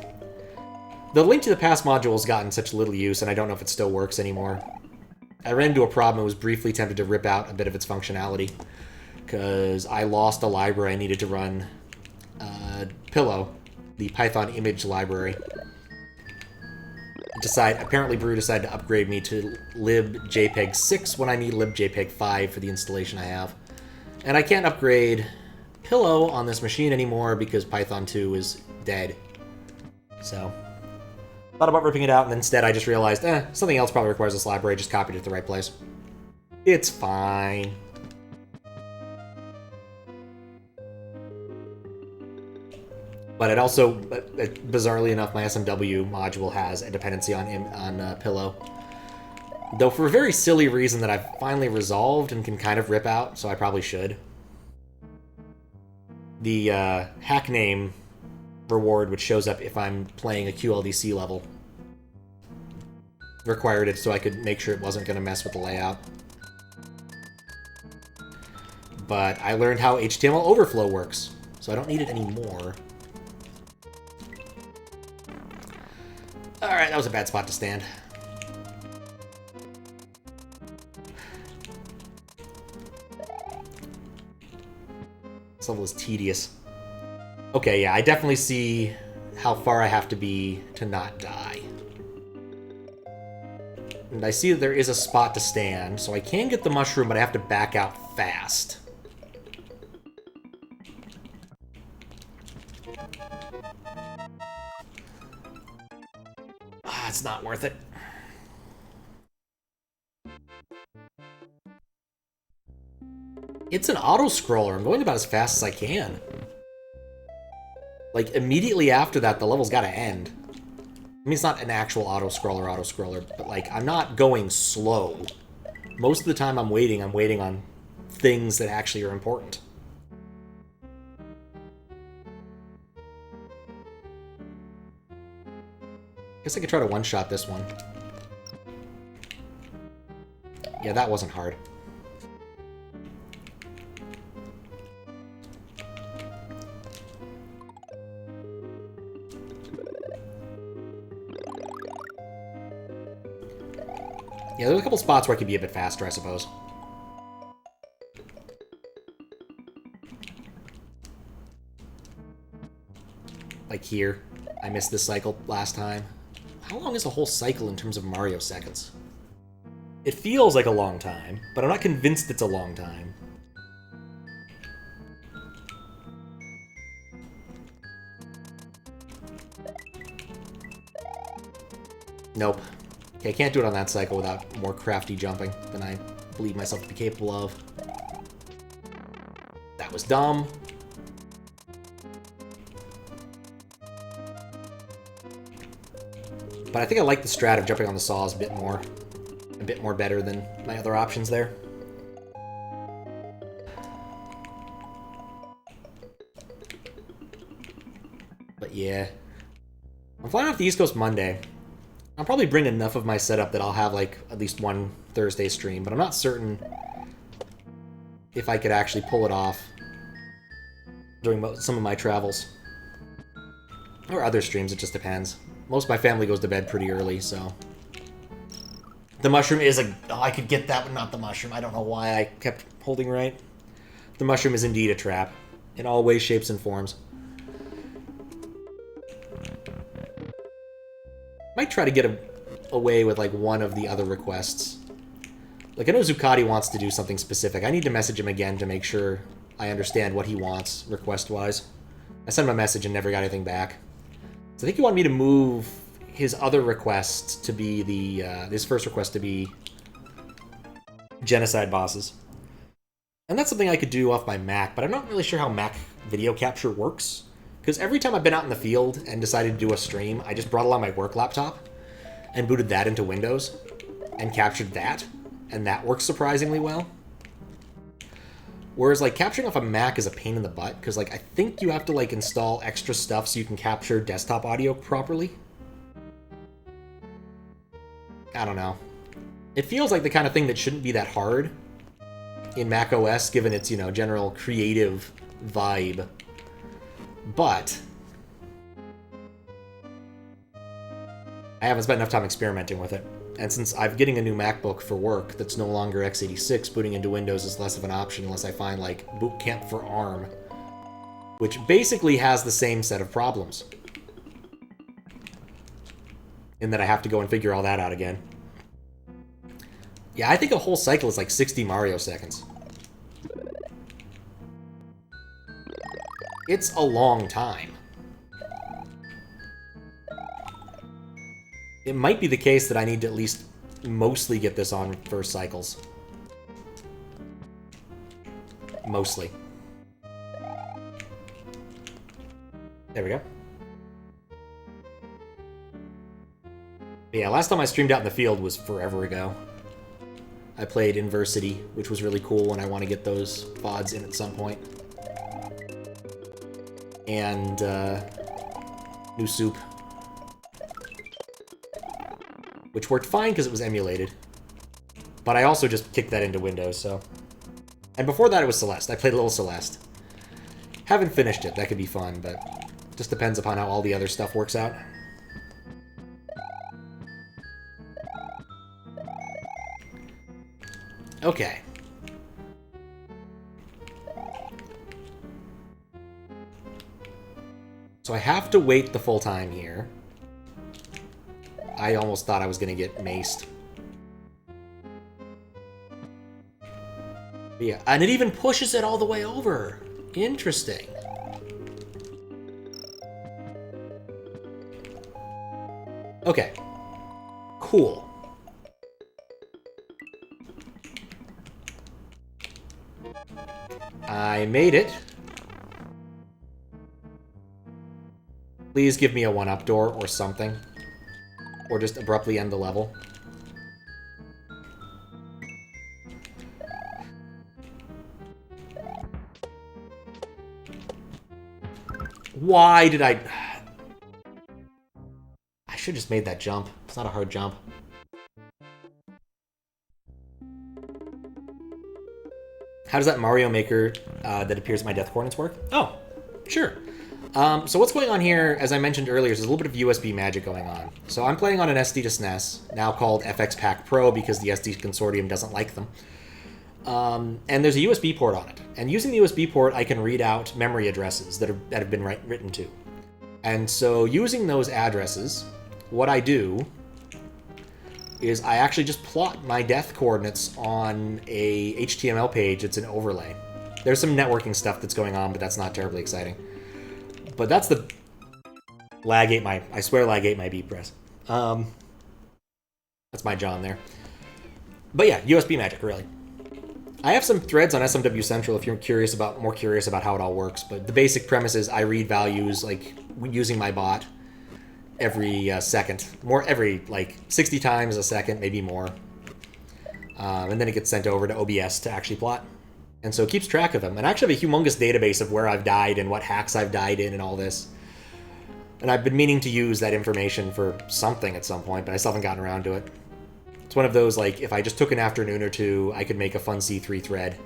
The Link to the Past module's gotten such little use, and I don't know if it still works anymore. I ran into a problem and was briefly tempted to rip out a bit of its functionality, because I lost a library I needed to run Pillow, the Python image library. Apparently Brew decided to upgrade me to libjpeg 6 when I need libjpeg 5 for the installation I have. And I can't upgrade Pillow on this machine anymore because Python 2 is dead. So, thought about ripping it out, and instead I just realized, something else probably requires this library, just copied it to the right place. It's fine. But it also, bizarrely enough, my SMW module has a dependency on Pillow. Though for a very silly reason that I've finally resolved and can kind of rip out, so I probably should. The hack name reward, which shows up if I'm playing a QLDC level, required it so I could make sure it wasn't going to mess with the layout. But I learned how HTML overflow works, so I don't need it anymore. All Alright, that was a bad spot to stand. This level is tedious. Okay, yeah, I definitely see how far I have to be to not die. And I see that there is a spot to stand, so I can get the mushroom, but I have to back out fast. Ah, it's not worth it. It's an auto-scroller. I'm going about as fast as I can. Like, immediately after that, the level's gotta end. I mean, it's not an actual auto-scroller, but, like, I'm not going slow. Most of the time I'm waiting on things that actually are important. Guess I could try to one-shot this one. Yeah, that wasn't hard. Yeah, there's a couple spots where I could be a bit faster, I suppose. Like here. I missed this cycle last time. How long is a whole cycle in terms of Mario seconds? It feels like a long time, but I'm not convinced it's a long time. Nope. Okay, I can't do it on that cycle without more crafty jumping than I believe myself to be capable of. That was dumb. But I think I like the strat of jumping on the saws a bit more better than my other options there. But yeah. I'm flying off the East Coast Monday. I'll probably bring enough of my setup that I'll have, like, at least one Thursday stream, but I'm not certain if I could actually pull it off during some of my travels. Or other streams, it just depends. Most of my family goes to bed pretty early, so... The mushroom is a... Oh, I could get that, but not the mushroom. I don't know why I kept holding right. The mushroom is indeed a trap. In all ways, shapes, and forms. Might try to get away with, like, one of the other requests. Like, I know Zuccotti wants to do something specific. I need to message him again to make sure I understand what he wants, request-wise. I sent him a message and never got anything back. So I think he wanted me to move his other request to be the... his first request to be genocide bosses. And that's something I could do off my Mac, but I'm not really sure how Mac video capture works. Because every time I've been out in the field and decided to do a stream, I just brought along my work laptop and booted that into Windows and captured that, and that works surprisingly well. Whereas, like, capturing off a Mac is a pain in the butt, because, like, I think you have to, like, install extra stuff so you can capture desktop audio properly. I don't know. It feels like the kind of thing that shouldn't be that hard in Mac OS, given its, you know, general creative vibe. But I haven't spent enough time experimenting with it. And since I'm getting a new MacBook for work that's no longer x86, booting into Windows is less of an option unless I find, like, Boot Camp for ARM, which basically has the same set of problems. In that I have to go and figure all that out again. Yeah, I think a whole cycle is like 60 Mario seconds. It's a long time. It might be the case that I need to at least mostly get this on first cycles. Mostly. There we go. But yeah, last time I streamed out in the field was forever ago. I played Inversity, which was really cool, and I want to get those VODs in at some point. And, New Soup. Which worked fine because it was emulated. But I also just kicked that into Windows, so... And before that it was Celeste. I played a little Celeste. Haven't finished it. That could be fun, but... Just depends upon how all the other stuff works out. Okay. So I have to wait the full time here. I almost thought I was going to get maced. But yeah, and it even pushes it all the way over. Interesting. Okay. Cool. I made it. Please give me a one-up door or something. Or just abruptly end the level. Why did I should have just made that jump. It's not a hard jump. How does that Mario Maker that appears in my death coordinates work? Oh, sure. So what's going on here, as I mentioned earlier, is there's a little bit of USB magic going on. So I'm playing on an SD to SNES, now called FX Pack Pro because the SD Consortium doesn't like them. And there's a USB port on it. And using the USB port, I can read out memory addresses that have been written to. And so using those addresses, what I do is I actually just plot my death coordinates on a HTML page. It's an overlay. There's some networking stuff that's going on, but that's not terribly exciting. But that's the... Lag ate my... I swear lag ate my beat press. That's my John there. But yeah, USB magic, really. I have some threads on SMW Central if you're more curious about how it all works, but the basic premise is I read values, like, using my bot every second. Every, like, 60 times a second, maybe more. And then it gets sent over to OBS to actually plot. And so it keeps track of them. And I actually have a humongous database of where I've died and what hacks I've died in and all this. And I've been meaning to use that information for something at some point, but I still haven't gotten around to it. It's one of those, like, if I just took an afternoon or two, I could make a fun C3 thread.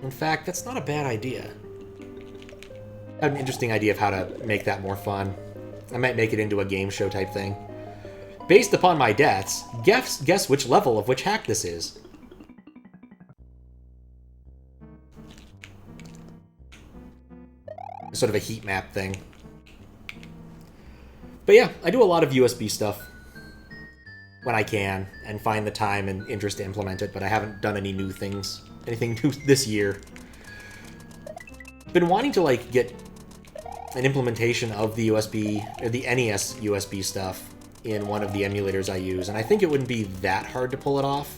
In fact, that's not a bad idea. I have an interesting idea of how to make that more fun. I might make it into a game show type thing. Based upon my deaths, guess which level of which hack this is. Sort of a heat map thing. But yeah, I do a lot of USB stuff when I can, and find the time and interest to implement it, but I haven't done any new things, anything new this year. Been wanting to, like, get an implementation of the USB, or the NES USB stuff in one of the emulators I use, and I think it wouldn't be that hard to pull it off.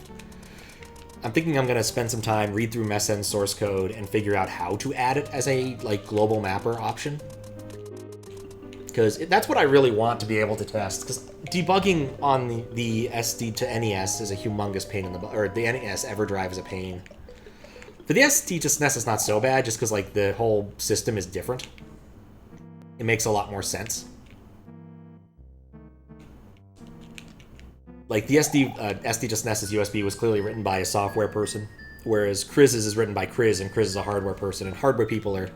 I'm thinking I'm going to spend some time, read through MESN source code, and figure out how to add it as a, like, global mapper option. Because that's what I really want to be able to test. Because debugging on the SD to NES is a humongous pain in the butt. Or the NES EverDrive is a pain. For the SD to SNES, it's not so bad, just because, like, the whole system is different. It makes a lot more sense. Like, the SD to SNES's USB was clearly written by a software person, whereas Kriz's is written by Kriz, and Kriz is a hardware person, and hardware people are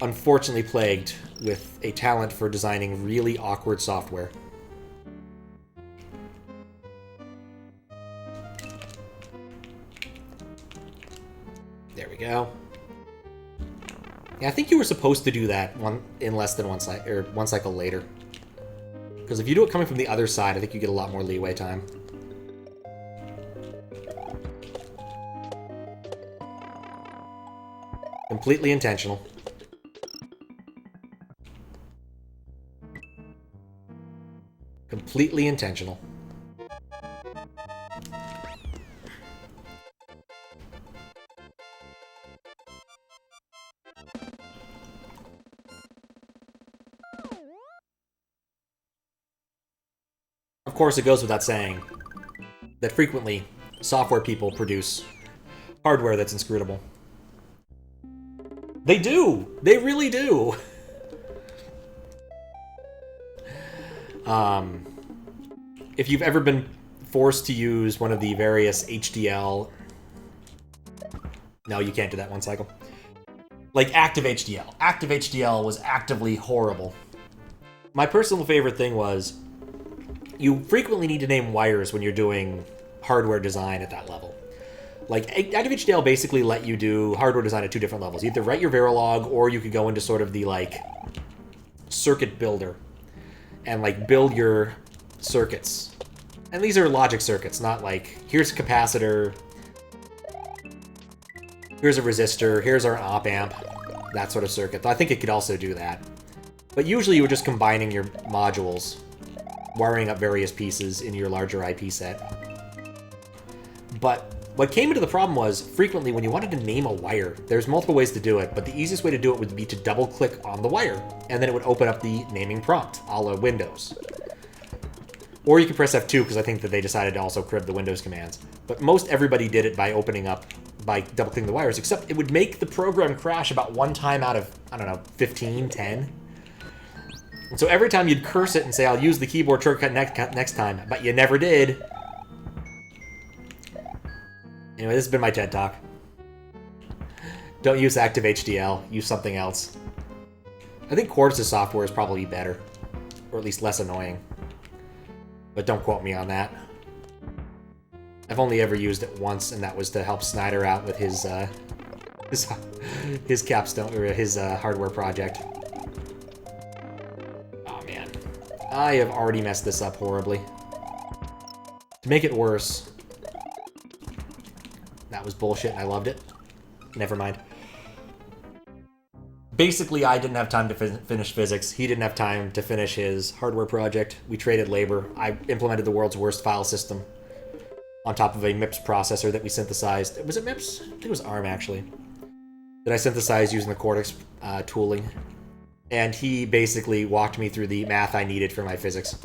unfortunately plagued with a talent for designing really awkward software. There we go. Yeah, I think you were supposed to do that in less than one cycle later. Because if you do it coming from the other side, I think you get a lot more leeway time. Completely intentional. Completely intentional. Of course, it goes without saying that frequently software people produce hardware that's inscrutable. They do! They really do! If you've ever been forced to use one of the various HDL... No, you can't do that one cycle. Like Active HDL. Active HDL was actively horrible. My personal favorite thing was you frequently need to name wires when you're doing hardware design at that level. Like, Active HDL basically let you do hardware design at 2 different levels. You either write your Verilog, or you could go into sort of the, like, circuit builder and, like, build your circuits. And these are logic circuits, not like, here's a capacitor, here's a resistor, here's our op-amp, that sort of circuit. I think it could also do that. But usually you were just combining your modules, wiring up various pieces in your larger IP set. But what came into the problem was, frequently when you wanted to name a wire, there's multiple ways to do it, but the easiest way to do it would be to double-click on the wire, and then it would open up the naming prompt, a la Windows. Or you could press F2, because I think that they decided to also crib the Windows commands. But most everybody did it by by double-clicking the wires, except it would make the program crash about 1 time out of, I don't know, 15, 10. And so every time you'd curse it and say, I'll use the keyboard shortcut next time, but you never did. Anyway, this has been my TED Talk. Don't use Active HDL. Use something else. I think Quartz's software is probably better. Or at least less annoying. But don't quote me on that. I've only ever used it once, and that was to help Snyder out with his capstone, or his hardware project. Oh man. I have already messed this up horribly. To make it worse... That was bullshit, and I loved it. Never mind. Basically, I didn't have time to finish physics. He didn't have time to finish his hardware project. We traded labor. I implemented the world's worst file system on top of a MIPS processor that we synthesized. Was it MIPS? I think it was ARM, actually. That I synthesized using the Cortex tooling. And he basically walked me through the math I needed for my physics.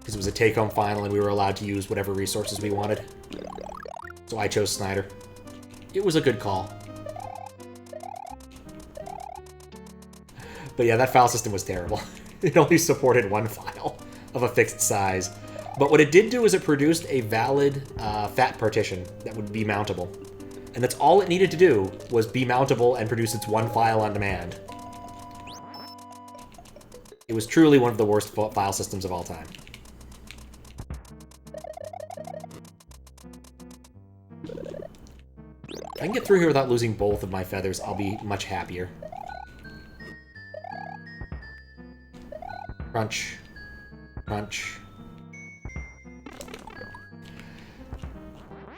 Because it was a take-home final, and we were allowed to use whatever resources we wanted. So I chose Snyder. It was a good call. But yeah, that file system was terrible. It only supported 1 file of a fixed size. But what it did do is it produced a valid FAT partition that would be mountable. And that's all it needed to do, was be mountable and produce its 1 file on demand. It was truly one of the worst file systems of all time. If I can get through here without losing both of my feathers, I'll be much happier. Crunch. Crunch.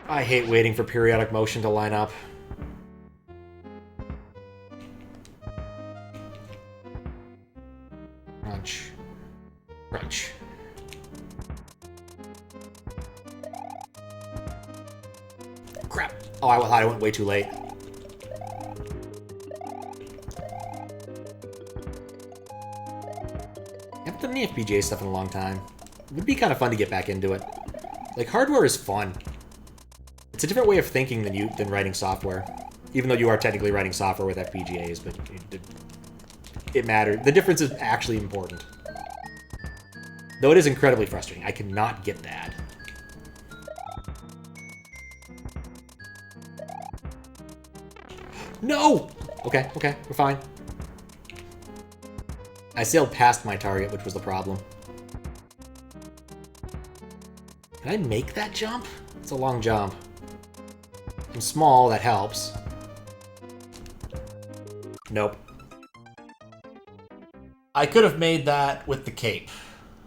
I hate waiting for periodic motion to line up. Crunch. Crunch. Crap. Oh, I thought I went way too late. I haven't done any FPGA stuff in a long time. It would be kind of fun to get back into it. Like, hardware is fun. It's a different way of thinking than writing software. Even though you are technically writing software with FPGAs, but it matters. The difference is actually important. Though it is incredibly frustrating. I cannot get that. No! Okay, okay, we're fine. I sailed past my target, which was the problem. Can I make that jump? It's a long jump. I'm small, that helps. Nope. I could have made that with the cape.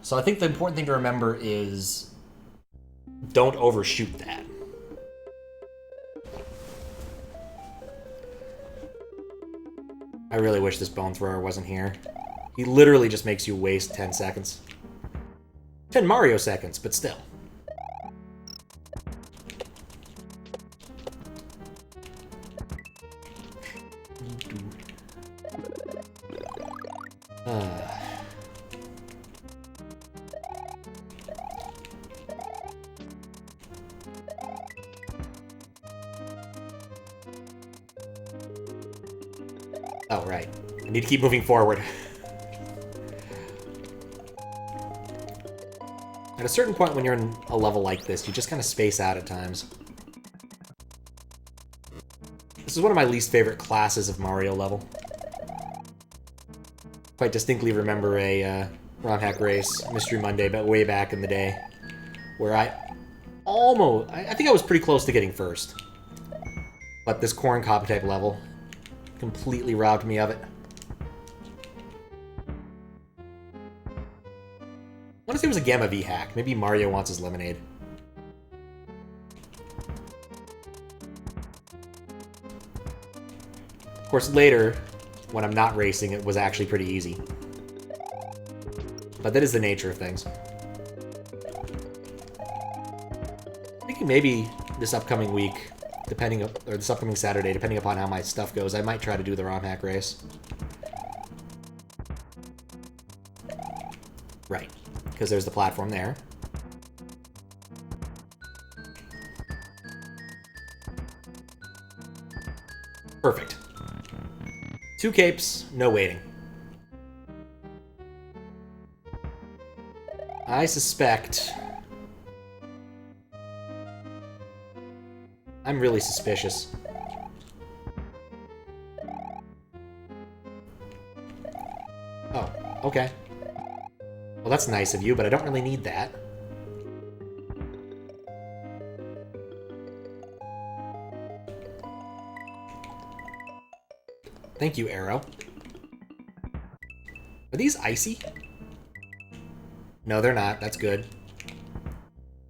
So I think the important thing to remember is don't overshoot that. I really wish this bone thrower wasn't here. He literally just makes you waste 10 seconds. 10 Mario seconds, but still. Oh, right. I need to keep moving forward. At a certain point when you're in a level like this, you just kind of space out at times. This is one of my least favorite classes of Mario level. Quite distinctly remember a ROM hack race, Mystery Monday, but way back in the day, where I think I was pretty close to getting first. But this corn copy type level completely robbed me of it. I want to say it was a Gamma V hack. Maybe Mario wants his lemonade. Of course, later, when I'm not racing, it was actually pretty easy. But that is the nature of things. Thinking maybe this upcoming week, or this upcoming Saturday, depending upon how my stuff goes, I might try to do the ROM hack race. Right, because there's the platform there. Perfect. 2 capes, no waiting. I suspect... I'm really suspicious. Oh, okay. Well, that's nice of you, but I don't really need that. Thank you, Arrow. Are these icy? No, they're not. That's good.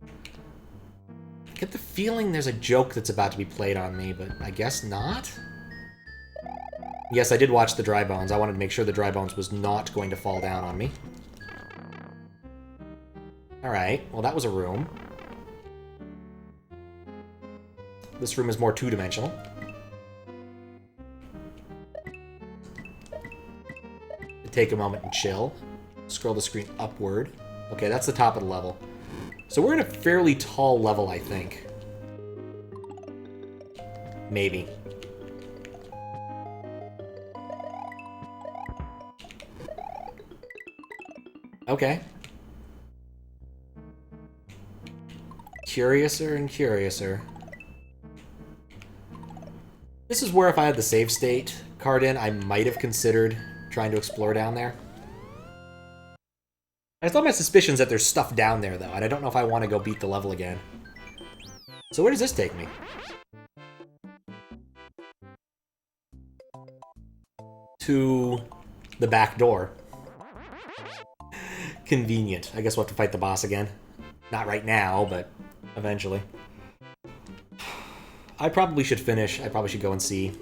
I get the feeling there's a joke that's about to be played on me, but I guess not? Yes, I did watch the dry bones. I wanted to make sure the dry bones was not going to fall down on me. Alright, well that was a room. This room is more two-dimensional. Take a moment and chill. Scroll the screen upward. Okay, that's the top of the level. So we're in a fairly tall level, I think. Maybe. Okay. Curiouser and curiouser. This is where if I had the save state card in, I might have considered trying to explore down there. I still have my suspicions that there's stuff down there, though, and I don't know if I want to go beat the level again. So where does this take me? To the back door. Convenient. I guess we'll have to fight the boss again. Not right now, but eventually. I probably should finish. I probably should go and see.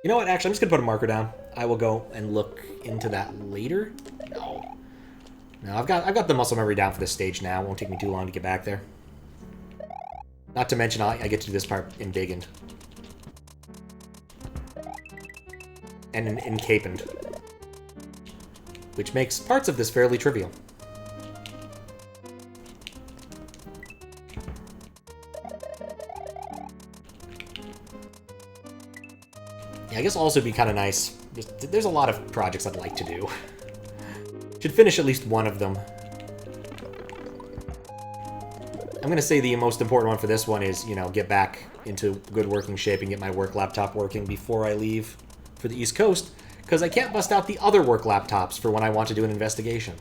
You know what? Actually, I'm just going to put a marker down. I will go and look into that later. No. No, I've got the muscle memory down for this stage now. It won't take me too long to get back there. Not to mention, I get to do this part in Bigand. And in Capend. Which makes parts of this fairly trivial. Yeah, I guess also it'd be kind of nice. There's a lot of projects I'd like to do. Should finish at least one of them. I'm going to say the most important one for this one is, you know, get back into good working shape and get my work laptop working before I leave for the East Coast, because I can't bust out the other work laptops for when I want to do an investigation.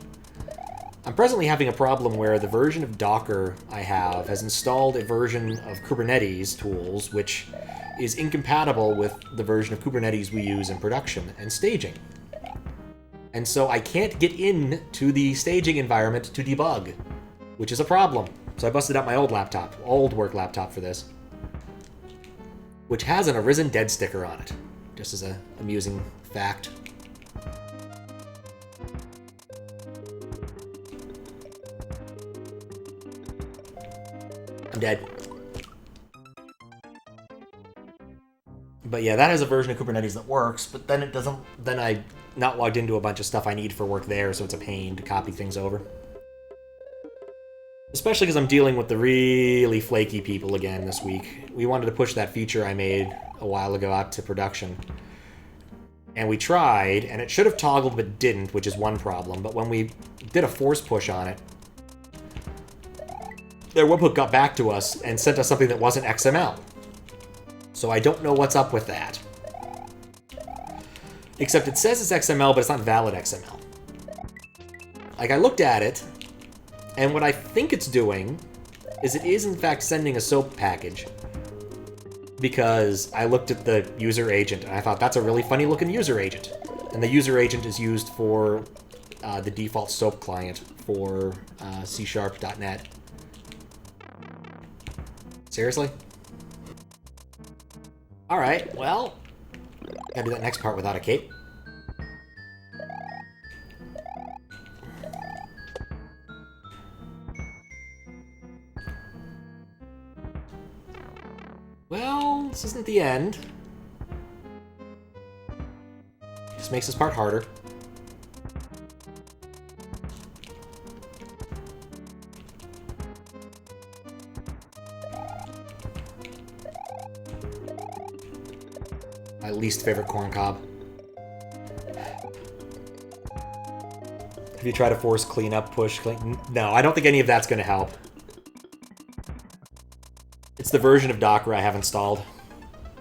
I'm presently having a problem where the version of Docker I have has installed a version of Kubernetes tools which is incompatible with the version of Kubernetes we use in production and staging. And so I can't get into the staging environment to debug, which is a problem. So I busted out my old work laptop for this, which has an Arisen Dead sticker on it, just as an amusing fact. I'm dead. But yeah, that has a version of Kubernetes that works, but then it doesn't. Then I'm not logged into a bunch of stuff I need for work there, so it's a pain to copy things over. Especially because I'm dealing with the really flaky people again this week. We wanted to push that feature I made a while ago out to production. And we tried, and it should have toggled but didn't, which is one problem. But when we did a force push on it, their webhook got back to us and sent us something that wasn't XML. So I don't know what's up with that. Except it says it's XML, but it's not valid XML. Like, I looked at it, and what I think it's doing is it is, in fact, sending a SOAP package. Because I looked at the user agent, and I thought, that's a really funny-looking user agent. And the user agent is used for the default SOAP client for C#.net. Seriously? Alright, well, gotta do that next part without a cape. Well, this isn't the end. Just makes this part harder. My least favorite corn cob. Have you tried to force cleanup, push, clean? No, I don't think any of that's going to help. It's the version of Docker I have installed.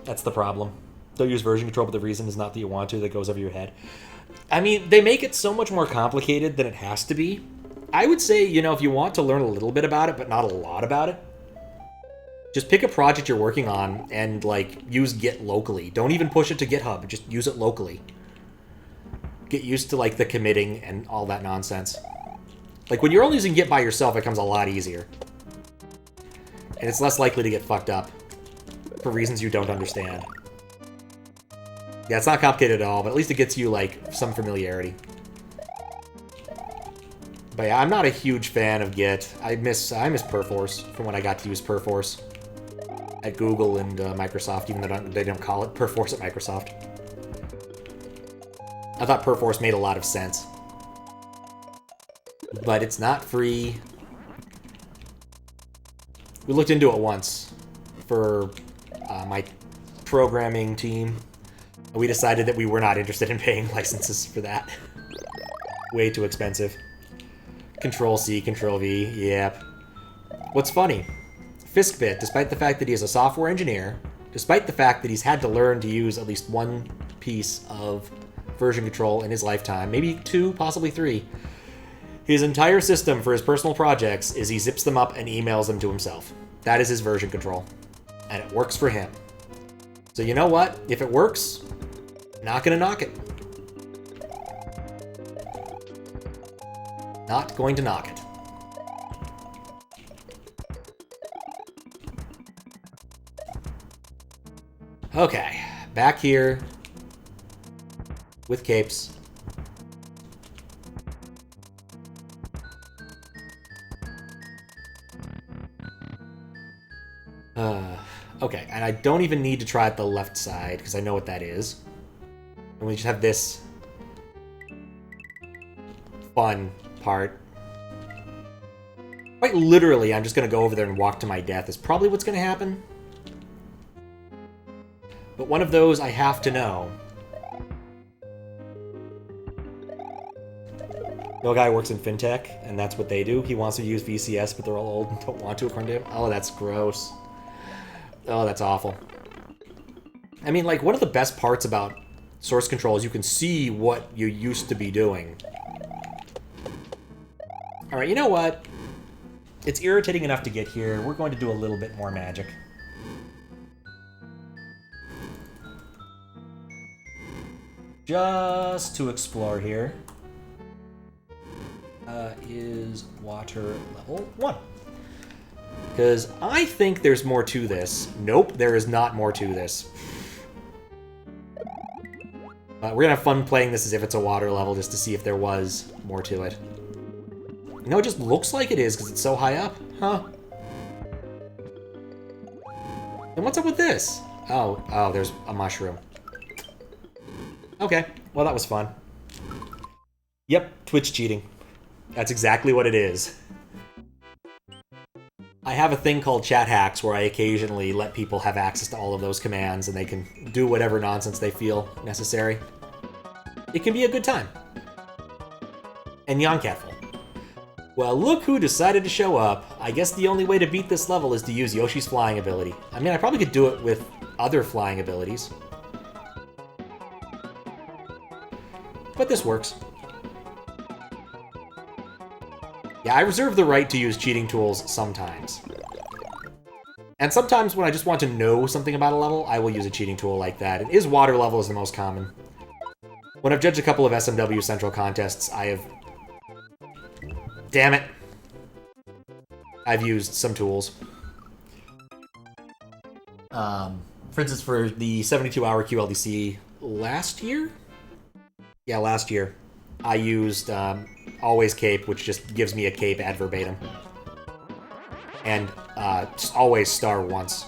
That's the problem. Don't use version control, but the reason is not that you want to, that goes over your head. I mean, they make it so much more complicated than it has to be. I would say, you know, if you want to learn a little bit about it, but not a lot about it, just pick a project you're working on and, like, use Git locally. Don't even push it to GitHub. Just use it locally. Get used to, like, the committing and all that nonsense. Like, when you're only using Git by yourself, it becomes a lot easier. And it's less likely to get fucked up for reasons you don't understand. Yeah, it's not complicated at all, but at least it gets you, like, some familiarity. But yeah, I'm not a huge fan of Git. I miss Perforce from when I got to use Perforce at Google and Microsoft, even though they don't call it Perforce at Microsoft. I thought Perforce made a lot of sense. But it's not free. We looked into it once for my programming team. We decided that we were not interested in paying licenses for that. Way too expensive. Control-C, Control-V, yep. What's funny, Fiskbit, despite the fact that he is a software engineer, despite the fact that he's had to learn to use at least one piece of version control in his lifetime, maybe 2, possibly 3, his entire system for his personal projects is he zips them up and emails them to himself. That is his version control. And it works for him. So you know what? If it works, not gonna knock it. Not going to knock it. Okay, back here with capes. Okay, and I don't even need to try at the left side, because I know what that is. And we just have this fun part. Quite literally, I'm just going to go over there and walk to my death is probably what's going to happen. But one of those I have to know. No guy works in fintech, and that's what they do. He wants to use VCS, but they're all old and don't want to, according to him. Oh, that's gross. Oh, that's awful. I mean, like, one of the best parts about source control is you can see what you used to be doing. Alright, you know what? It's irritating enough to get here. We're going to do a little bit more magic. Just to explore here. Is water level 1. Because I think there's more to this. Nope, there is not more to this. We're going to have fun playing this as if it's a water level, just to see if there was more to it. No, it just looks like it is, because it's so high up. Huh. And what's up with this? Oh, there's a mushroom. Okay, well that was fun. Yep, Twitch cheating. That's exactly what it is. I have a thing called chat hacks where I occasionally let people have access to all of those commands and they can do whatever nonsense they feel necessary. It can be a good time. And Yonkatful. Well, look who decided to show up. I guess the only way to beat this level is to use Yoshi's flying ability. I mean, I probably could do it with other flying abilities. But this works. Yeah, I reserve the right to use cheating tools sometimes. And sometimes when I just want to know something about a level, I will use a cheating tool like that. And is water level is the most common. When I've judged a couple of SMW Central contests, I have... Damn it. I've used some tools. For instance, for the 72-hour QLDC last year? Yeah, last year. I used Always Cape, which just gives me a cape ad verbatim. And Always Star once.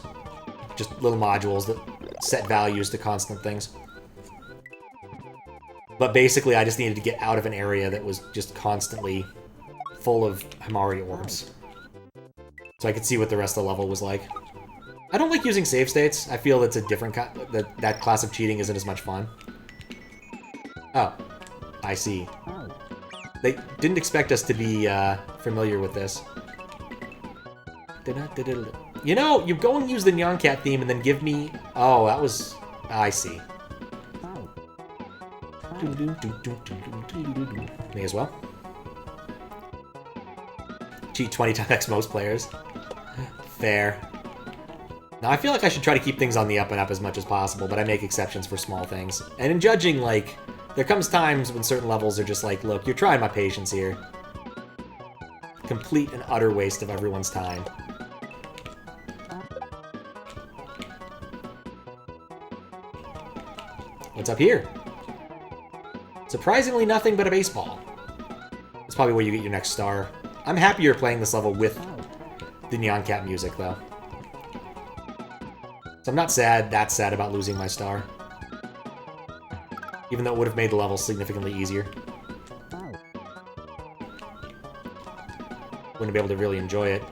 Just little modules that set values to constant things. But basically, I just needed to get out of an area that was just constantly full of Himari orbs. So I could see what the rest of the level was like. I don't like using save states. I feel that's a different that class of cheating isn't as much fun. Oh, I see. They didn't expect us to be familiar with this. You know, you go and use the Nyan Cat theme and then give me... Oh, that was... I see. May as well. Cheat 20 times most players. Fair. Now, I feel like I should try to keep things on the up and up as much as possible, but I make exceptions for small things. And in judging, like, there comes times when certain levels are just like, look, you're trying my patience here. Complete and utter waste of everyone's time. What's up here? Surprisingly nothing but a baseball. That's probably where you get your next star. I'm happier playing this level with the Nyan Cat music, though. So I'm not that sad about losing my star. Even though it would have made the level significantly easier. Wouldn't be able to really enjoy it.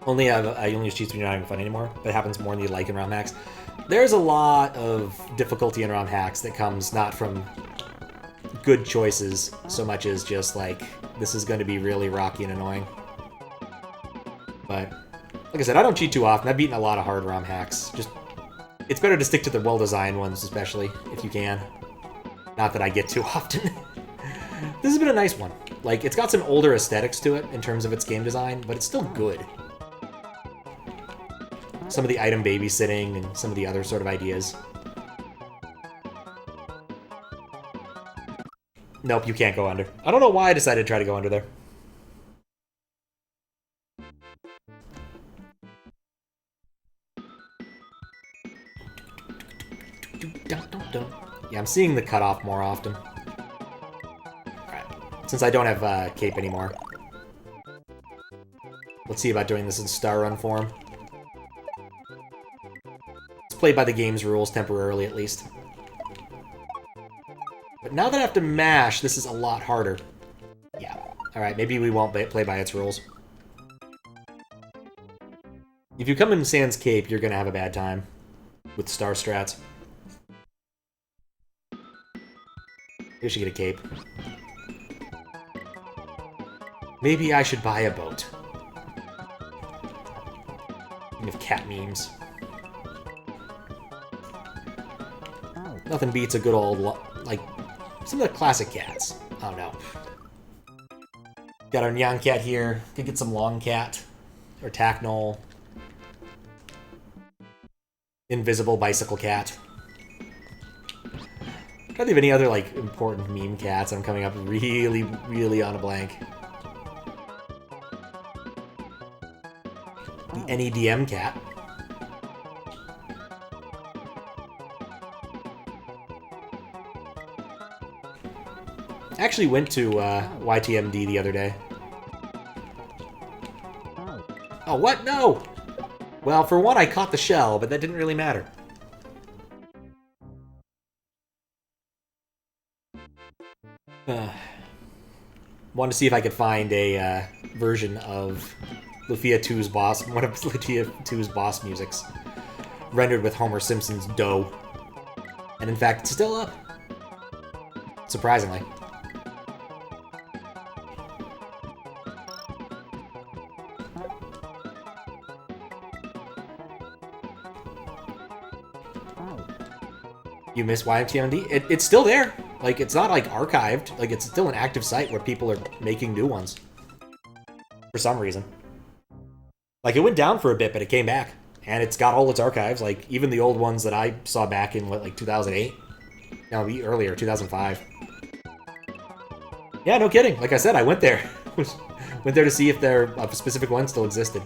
I only use cheats when you're not having fun anymore, but it happens more than you'd like in ROM hacks. There's a lot of difficulty in ROM hacks that comes not from good choices so much as just like, this is going to be really rocky and annoying. But, like I said, I don't cheat too often. I've beaten a lot of hard ROM hacks. Just, it's better to stick to the well-designed ones, especially, if you can. Not that I get too often. This has been a nice one. Like, it's got some older aesthetics to it in terms of its game design, but it's still good. Some of the item babysitting and some of the other sort of ideas. Nope, you can't go under. I don't know why I decided to try to go under there. Yeah, I'm seeing the cutoff more often. Alright, since I don't have cape anymore. Let's see about doing this in star run form. Let's play by the game's rules temporarily, at least. But now that I have to mash, this is a lot harder. Yeah. Alright, maybe we won't play by its rules. If you come in Sans Cape, you're gonna have a bad time with star strats. Maybe I should get a cape. Maybe I should buy a boat. Think of cat memes. Nothing beats a good old, like, some of the classic cats. Oh no. Got our Nyan Cat here. Could get some Long Cat. Or Tacknol. Invisible Bicycle Cat. Trying to think of any other, like, important meme cats. I'm coming up really, really on a blank. The NEDM cat. I actually went to YTMD the other day. Oh, what? No! Well, for one, I caught the shell, but that didn't really matter. Wanted to see if I could find a version of Lufia 2's boss, one of Lufia 2's boss musics, rendered with Homer Simpson's dough. And in fact, it's still up. Surprisingly. You miss YMTMD? It's still there. Like, it's not, like, archived. Like, it's still an active site where people are making new ones. For some reason. Like, it went down for a bit, but it came back. And it's got all its archives. Like, even the old ones that I saw back in, what, like, 2008? No, earlier, 2005. Yeah, no kidding. Like I said, I went there. Went there to see if a specific one still existed.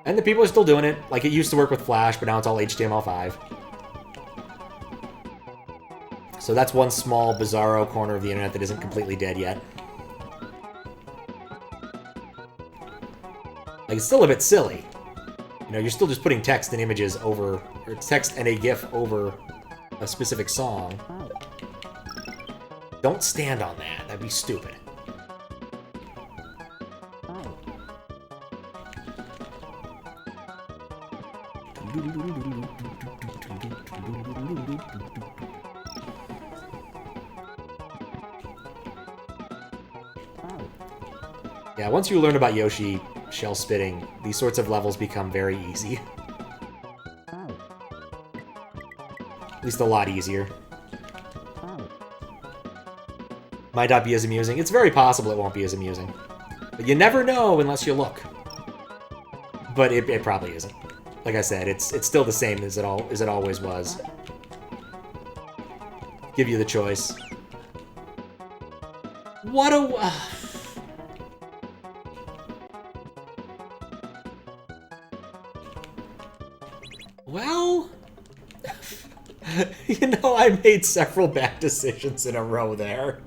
And the people are still doing it. Like, it used to work with Flash, but now it's all HTML5. So that's one small, bizarro corner of the internet that isn't completely dead yet. Like, it's still a bit silly. You know, you're still just putting text and images over, or text and a GIF over a specific song. Don't stand on that. That'd be stupid. Yeah, once you learn about Yoshi shell spitting, these sorts of levels become very easy. At least a lot easier. Might not be as amusing. It's very possible it won't be as amusing. But you never know unless you look. But it probably isn't. Like I said, it's still the same as it always was. Give you the choice. What a... Well... You know, I made several bad decisions in a row there.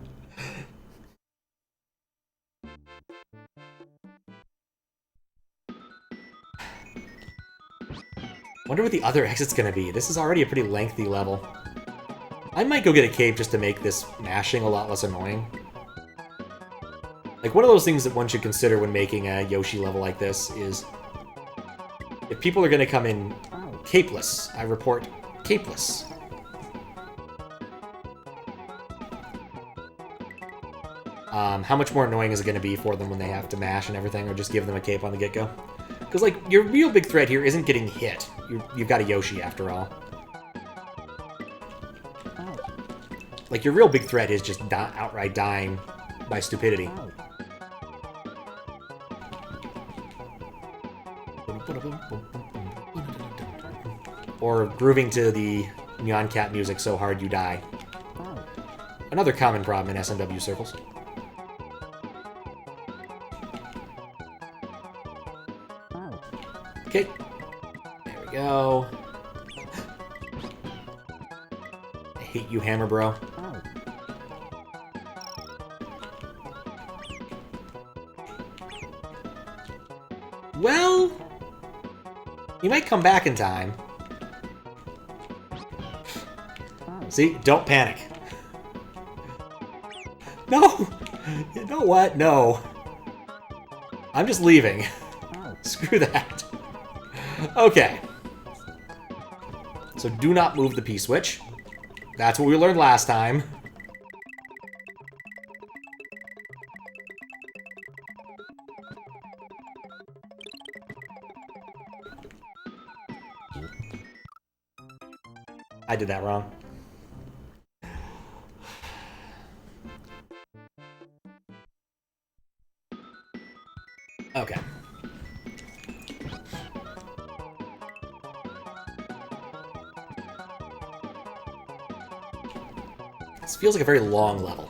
Wonder what the other exit's gonna be. This is already a pretty lengthy level. I might go get a cave just to make this mashing a lot less annoying. Like, one of those things that one should consider when making a Yoshi level like this is... if people are gonna come in capeless, I report capeless. How much more annoying is it going to be for them when they have to mash and everything, or just give them a cape on the get-go? Because, like, your real big threat here isn't getting hit. You've got a Yoshi, after all. Like, your real big threat is just outright dying by stupidity. Or grooving to the Neon Cat music so hard you die. Another common problem in SMW circles. Okay. There we go. I hate you, Hammer Bro. Well... you might come back in time. See? Don't panic. No! You know what? No. I'm just leaving. Screw that. Okay. So do not move the P-switch. That's what we learned last time. I did that wrong. Okay. This feels like a very long level.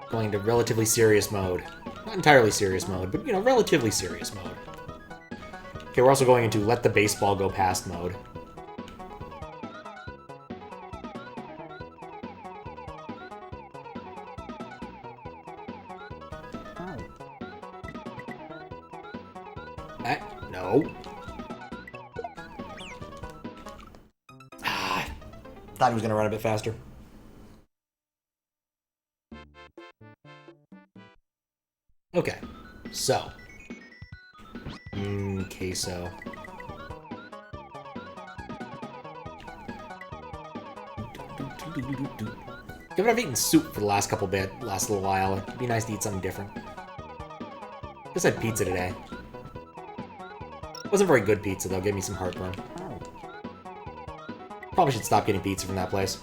Going into relatively serious mode. Not entirely serious mode, but, you know, relatively serious mode. Okay, we're also going into let the baseball go past mode. No. Thought he was going to run a bit faster. So. Queso. Given I've eaten soup for the last little while, it'd be nice to eat something different. Just had pizza today. Wasn't very good pizza though, gave me some heartburn. Probably should stop getting pizza from that place.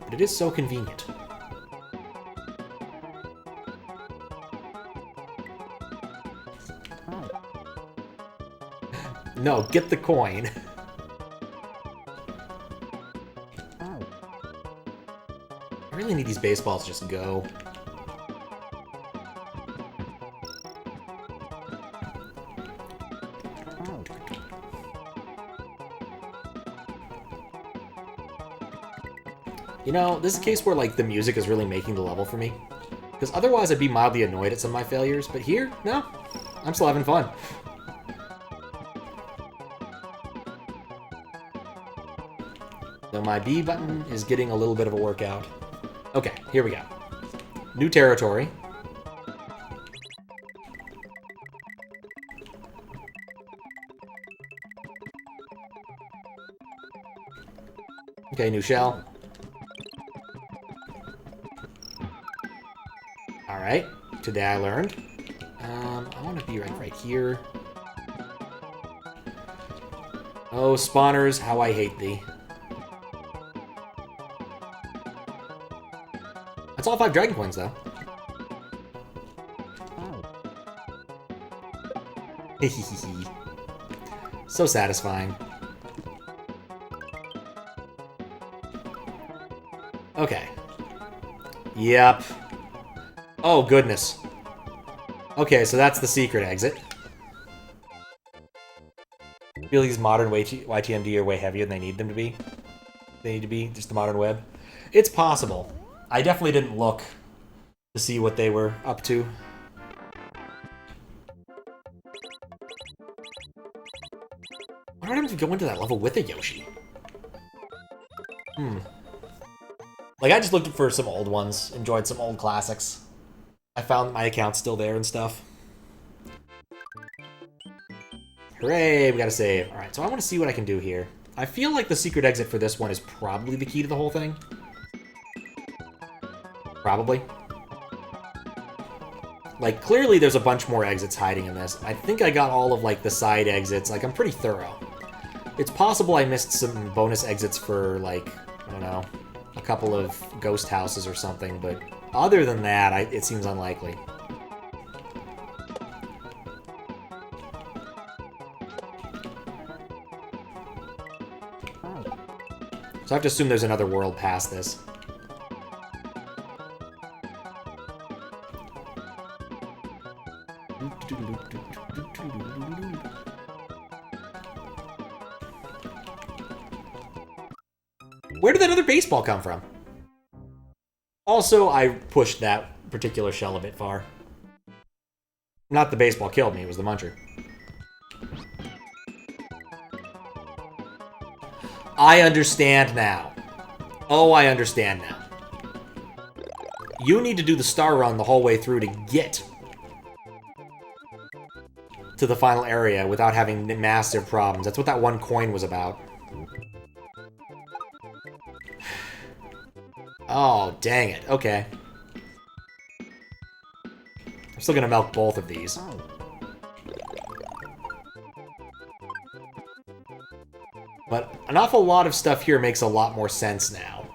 But it is so convenient. No, get the coin. I really need these baseballs to just go. You know, this is a case where, like, the music is really making the level for me. Because otherwise I'd be mildly annoyed at some of my failures, but here, no. I'm still having fun. So my B button is getting a little bit of a workout. Okay, here we go. New territory. Okay, new shell. Alright, today I learned. I want to be right here. Oh, spawners, how I hate thee. That's all 5 dragon coins, though. So satisfying. Okay. Yep. Oh, goodness. Okay, so that's the secret exit. I feel like these modern YTMD are way heavier than they need them to be. They need to be just the modern web. It's possible. I definitely didn't look to see what they were up to. Why don't I even go into that level with a Yoshi? Like, I just looked for some old ones, enjoyed some old classics. I found my account still there and stuff. Hooray, we got a save. Alright, so I want to see what I can do here. I feel like the secret exit for this one is probably the key to the whole thing. Probably. Like, clearly there's a bunch more exits hiding in this. I think I got all of, like, the side exits. Like, I'm pretty thorough. It's possible I missed some bonus exits for, like, I don't know, a couple of ghost houses or something, but other than that, it seems unlikely. So I have to assume there's another world past this. Where did that other baseball come from? Also, I pushed that particular shell a bit far. Not the baseball killed me, it was the muncher. I understand now. Oh, I understand now. You need to do the star run the whole way through to get to the final area without having massive problems. That's what that one coin was about. Oh, dang it. Okay. I'm still gonna milk both of these. But an awful lot of stuff here makes a lot more sense now.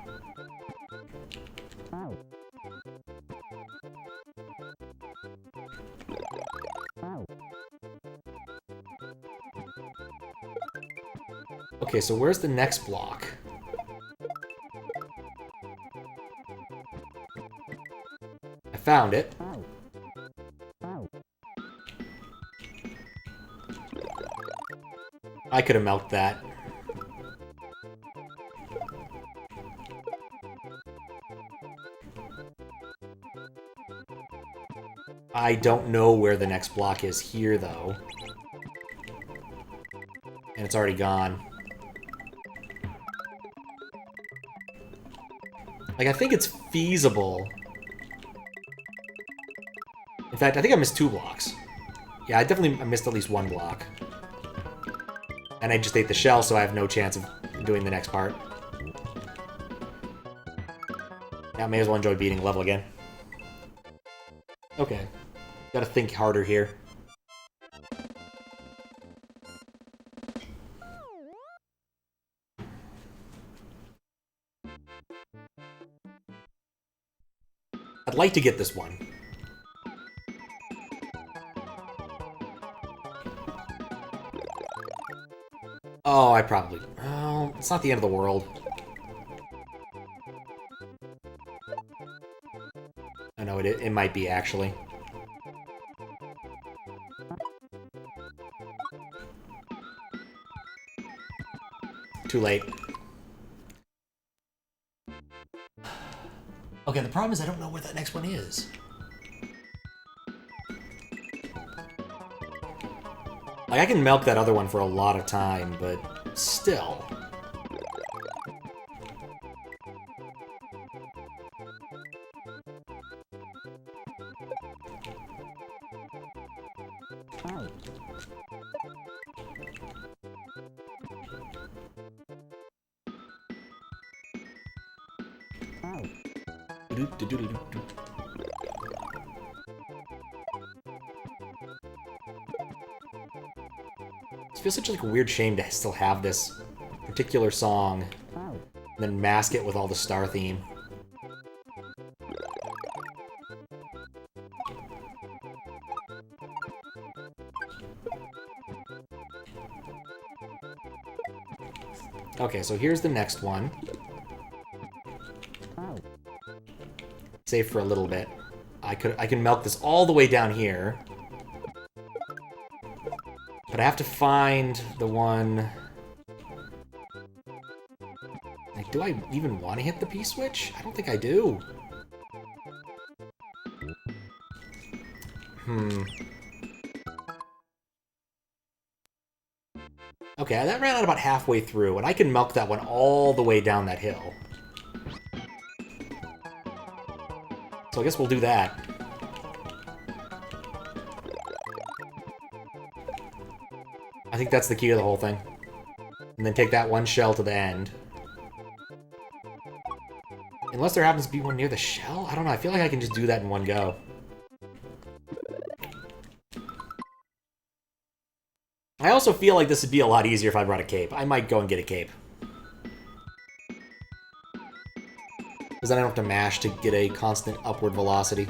Okay, so where's the next block? I found it. I could have milked that. I don't know where the next block is here, though. And it's already gone. Like, I think it's feasible. In fact, I think I missed 2 blocks. Yeah, I definitely missed at least one block. And I just ate the shell, so I have no chance of doing the next part. Yeah, I may as well enjoy beating the level again. Okay. Gotta think harder here. I'd like to get this one. Oh, I probably... Oh, it's not the end of the world. I know, it might be, actually. Too late. Okay, the problem is I don't know where that next one is. Like, I can milk that other one for a lot of time, but still. It feels such like a weird shame to still have this particular song and then mask it with all the star theme. Okay, so here's the next one. Save for a little bit. I can milk this all the way down here. But I have to find the one... Like, do I even want to hit the P-switch? I don't think I do. Okay, that ran out about halfway through, and I can milk that one all the way down that hill. So I guess we'll do that. I think that's the key to the whole thing. And then take that one shell to the end. Unless there happens to be one near the shell? I don't know, I feel like I can just do that in one go. I also feel like this would be a lot easier if I brought a cape. I might go and get a cape. Because then I don't have to mash to get a constant upward velocity.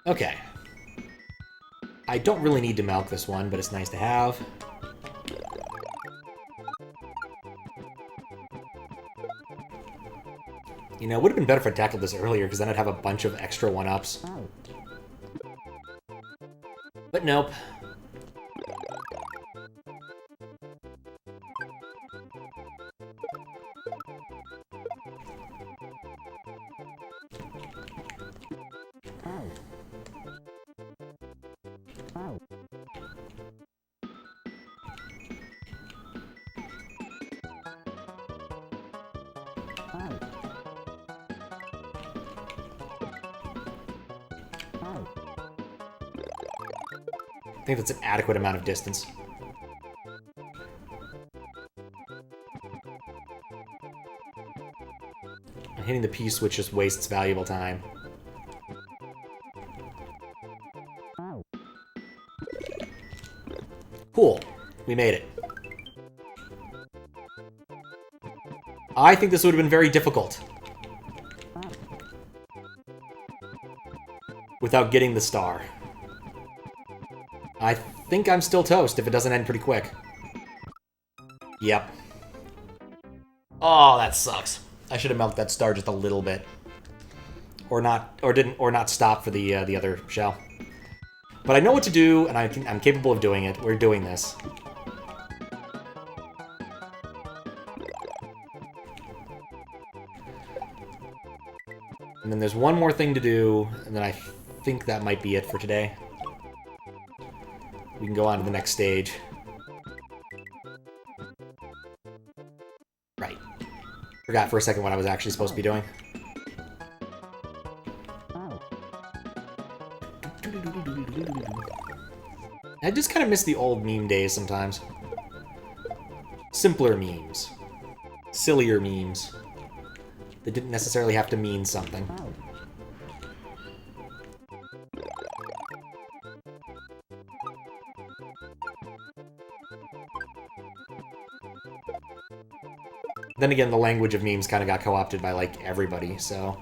Okay. I don't really need to milk this one, but it's nice to have. You know, it would have been better if I tackled this earlier, because then I'd have a bunch of extra 1-ups. But nope. I think that's an adequate amount of distance. Hitting the P-switch just wastes valuable time. Cool. We made it. I think this would have been very difficult. Without getting the star. I think I'm still toast if it doesn't end pretty quick. Yep. Oh, that sucks. I should have milked that star just a little bit. Or not stop for the other shell. But I know what to do, and I'm capable of doing it. We're doing this. And then there's one more thing to do, and then I think that might be it for today. we can go on to the next stage. Right. Forgot for a second what I was actually supposed to be doing. I just kind of miss the old meme days sometimes. Simpler memes. Sillier memes. That didn't necessarily have to mean something. Then again, the language of memes kind of got co-opted by, like, everybody, so...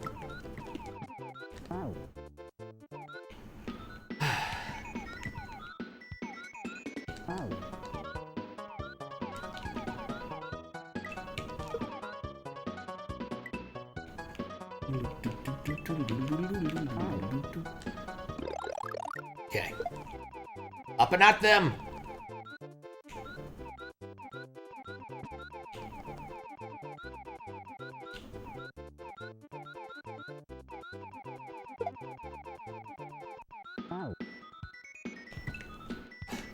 Okay. Up and at them!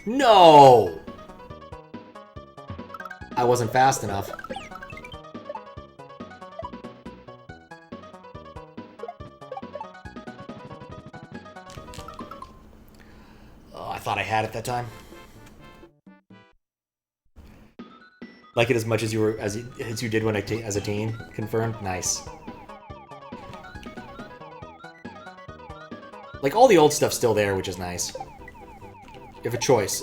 No! I wasn't fast enough. Oh, I thought I had it that time. Like it as much as you were as you did when as a teen. Confirmed. Nice. Like all the old stuff's still there, which is nice. You have a choice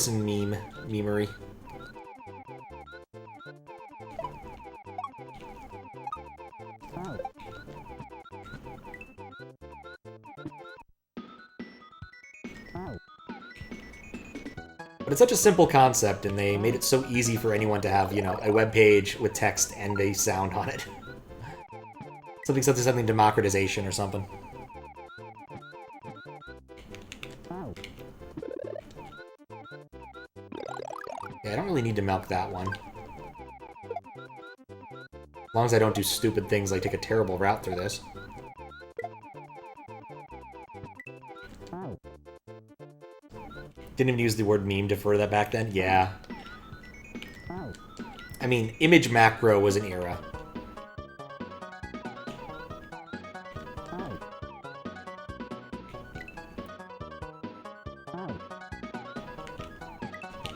in memery. But it's such a simple concept, and they made it so easy for anyone to have, you know, a web page with text and a sound on it. something democratization or something. Yeah, I don't really need to milk that one. As long as I don't do stupid things like take a terrible route through this. Didn't even use the word meme to refer that back then? Yeah. I mean, image macro was an era.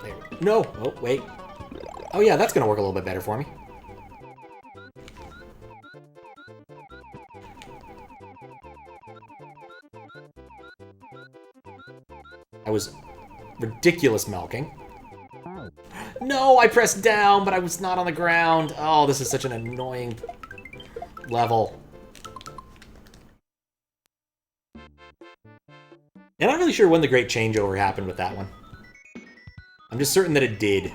There. No! Oh, wait. Oh yeah, that's gonna work a little bit better for me. I was ridiculous milking. No, I pressed down, but I was not on the ground. Oh, this is such an annoying level. And I'm not really sure when the great changeover happened with that one. I'm just certain that it did.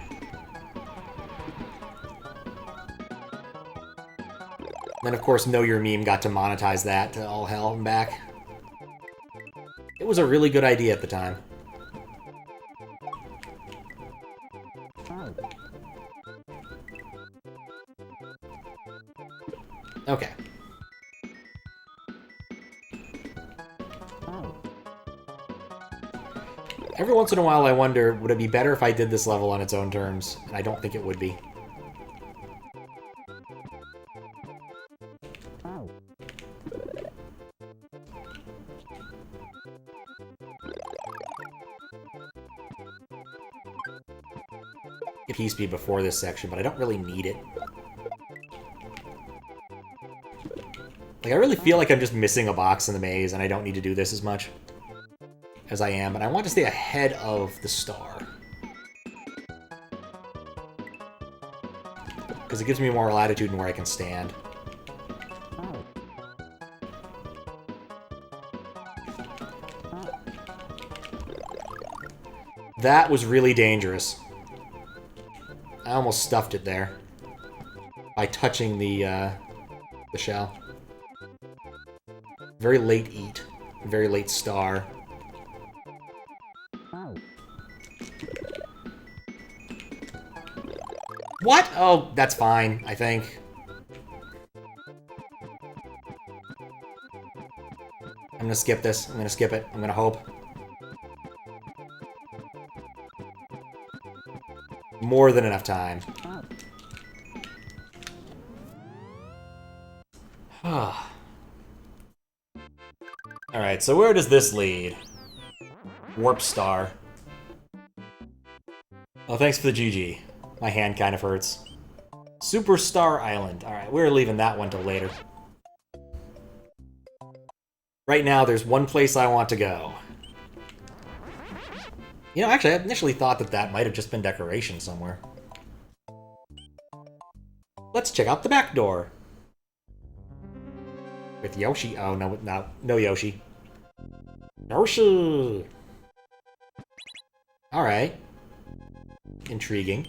Then, of course, Know Your Meme got to monetize that to all hell and back. It was a really good idea at the time. Okay. Every once in a while I wonder, would it be better if I did this level on its own terms? And I don't think it would be. Get P speed before this section, but I don't really need it. Like, I really feel like I'm just missing a box in the maze, and I don't need to do this as much as I am, but I want to stay ahead of the star. Because it gives me more latitude in where I can stand. That was really dangerous. I almost stuffed it there by touching the shell. Very late eat. Very late star. What? Oh, that's fine, I think. I'm gonna skip this. I'm gonna skip it. I'm gonna hope. More than enough time. Alright, so where does this lead? Warp Star. Oh, thanks for the GG. My hand kind of hurts. Superstar Island. Alright, we're leaving that one till later. Right now, there's one place I want to go. You know, actually, I initially thought that that might have just been decoration somewhere. Let's check out the back door. With Yoshi. Oh, no Yoshi. Yoshi! Alright. Intriguing.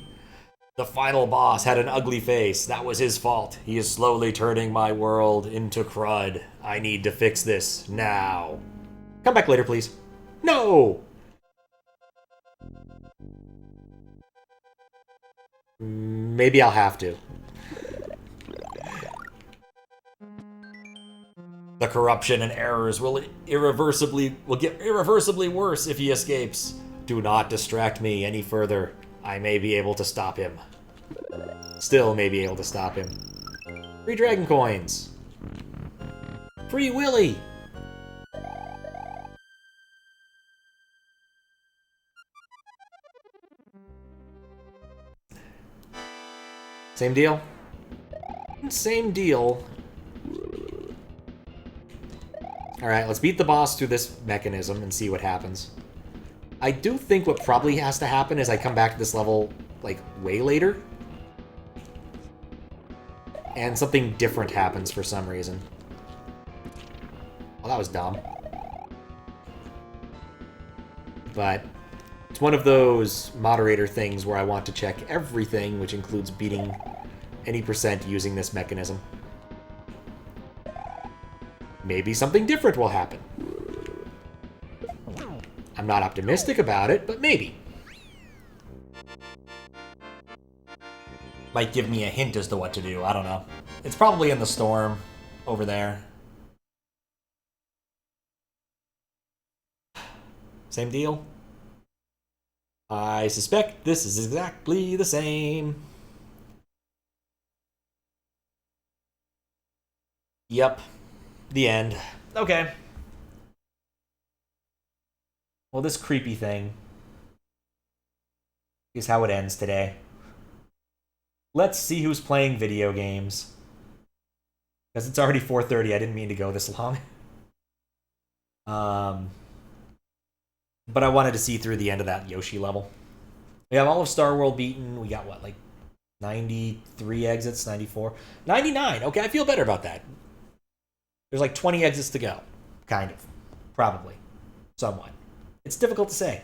The final boss had an ugly face. That was his fault. He is slowly turning my world into crud. I need to fix this now. Come back later, please. No! Maybe I'll have to. The corruption and errors will get irreversibly worse if he escapes. Do not distract me any further. I may be able to stop him. Still may be able to stop him. Free dragon coins. Free Willy. Same deal? Same deal. Alright, let's beat the boss through this mechanism and see what happens. I do think what probably has to happen is I come back to this level, like, way later. And something different happens for some reason. Well, that was dumb. But it's one of those moderator things where I want to check everything, which includes beating any percent using this mechanism. Maybe something different will happen. I'm not optimistic about it, but maybe. Might give me a hint as to what to do, I don't know. It's probably in the storm over there. Same deal? I suspect this is exactly the same. Yep. The end. Okay. Well, this creepy thing is how it ends today. Let's see who's playing video games. Because it's already 4:30, I didn't mean to go this long. But I wanted to see through the end of that Yoshi level. We have all of Star World beaten. We got, what, like 93 exits? 94? 99! Okay, I feel better about that. There's like 20 exits to go. Kind of. Probably. Somewhat. It's difficult to say.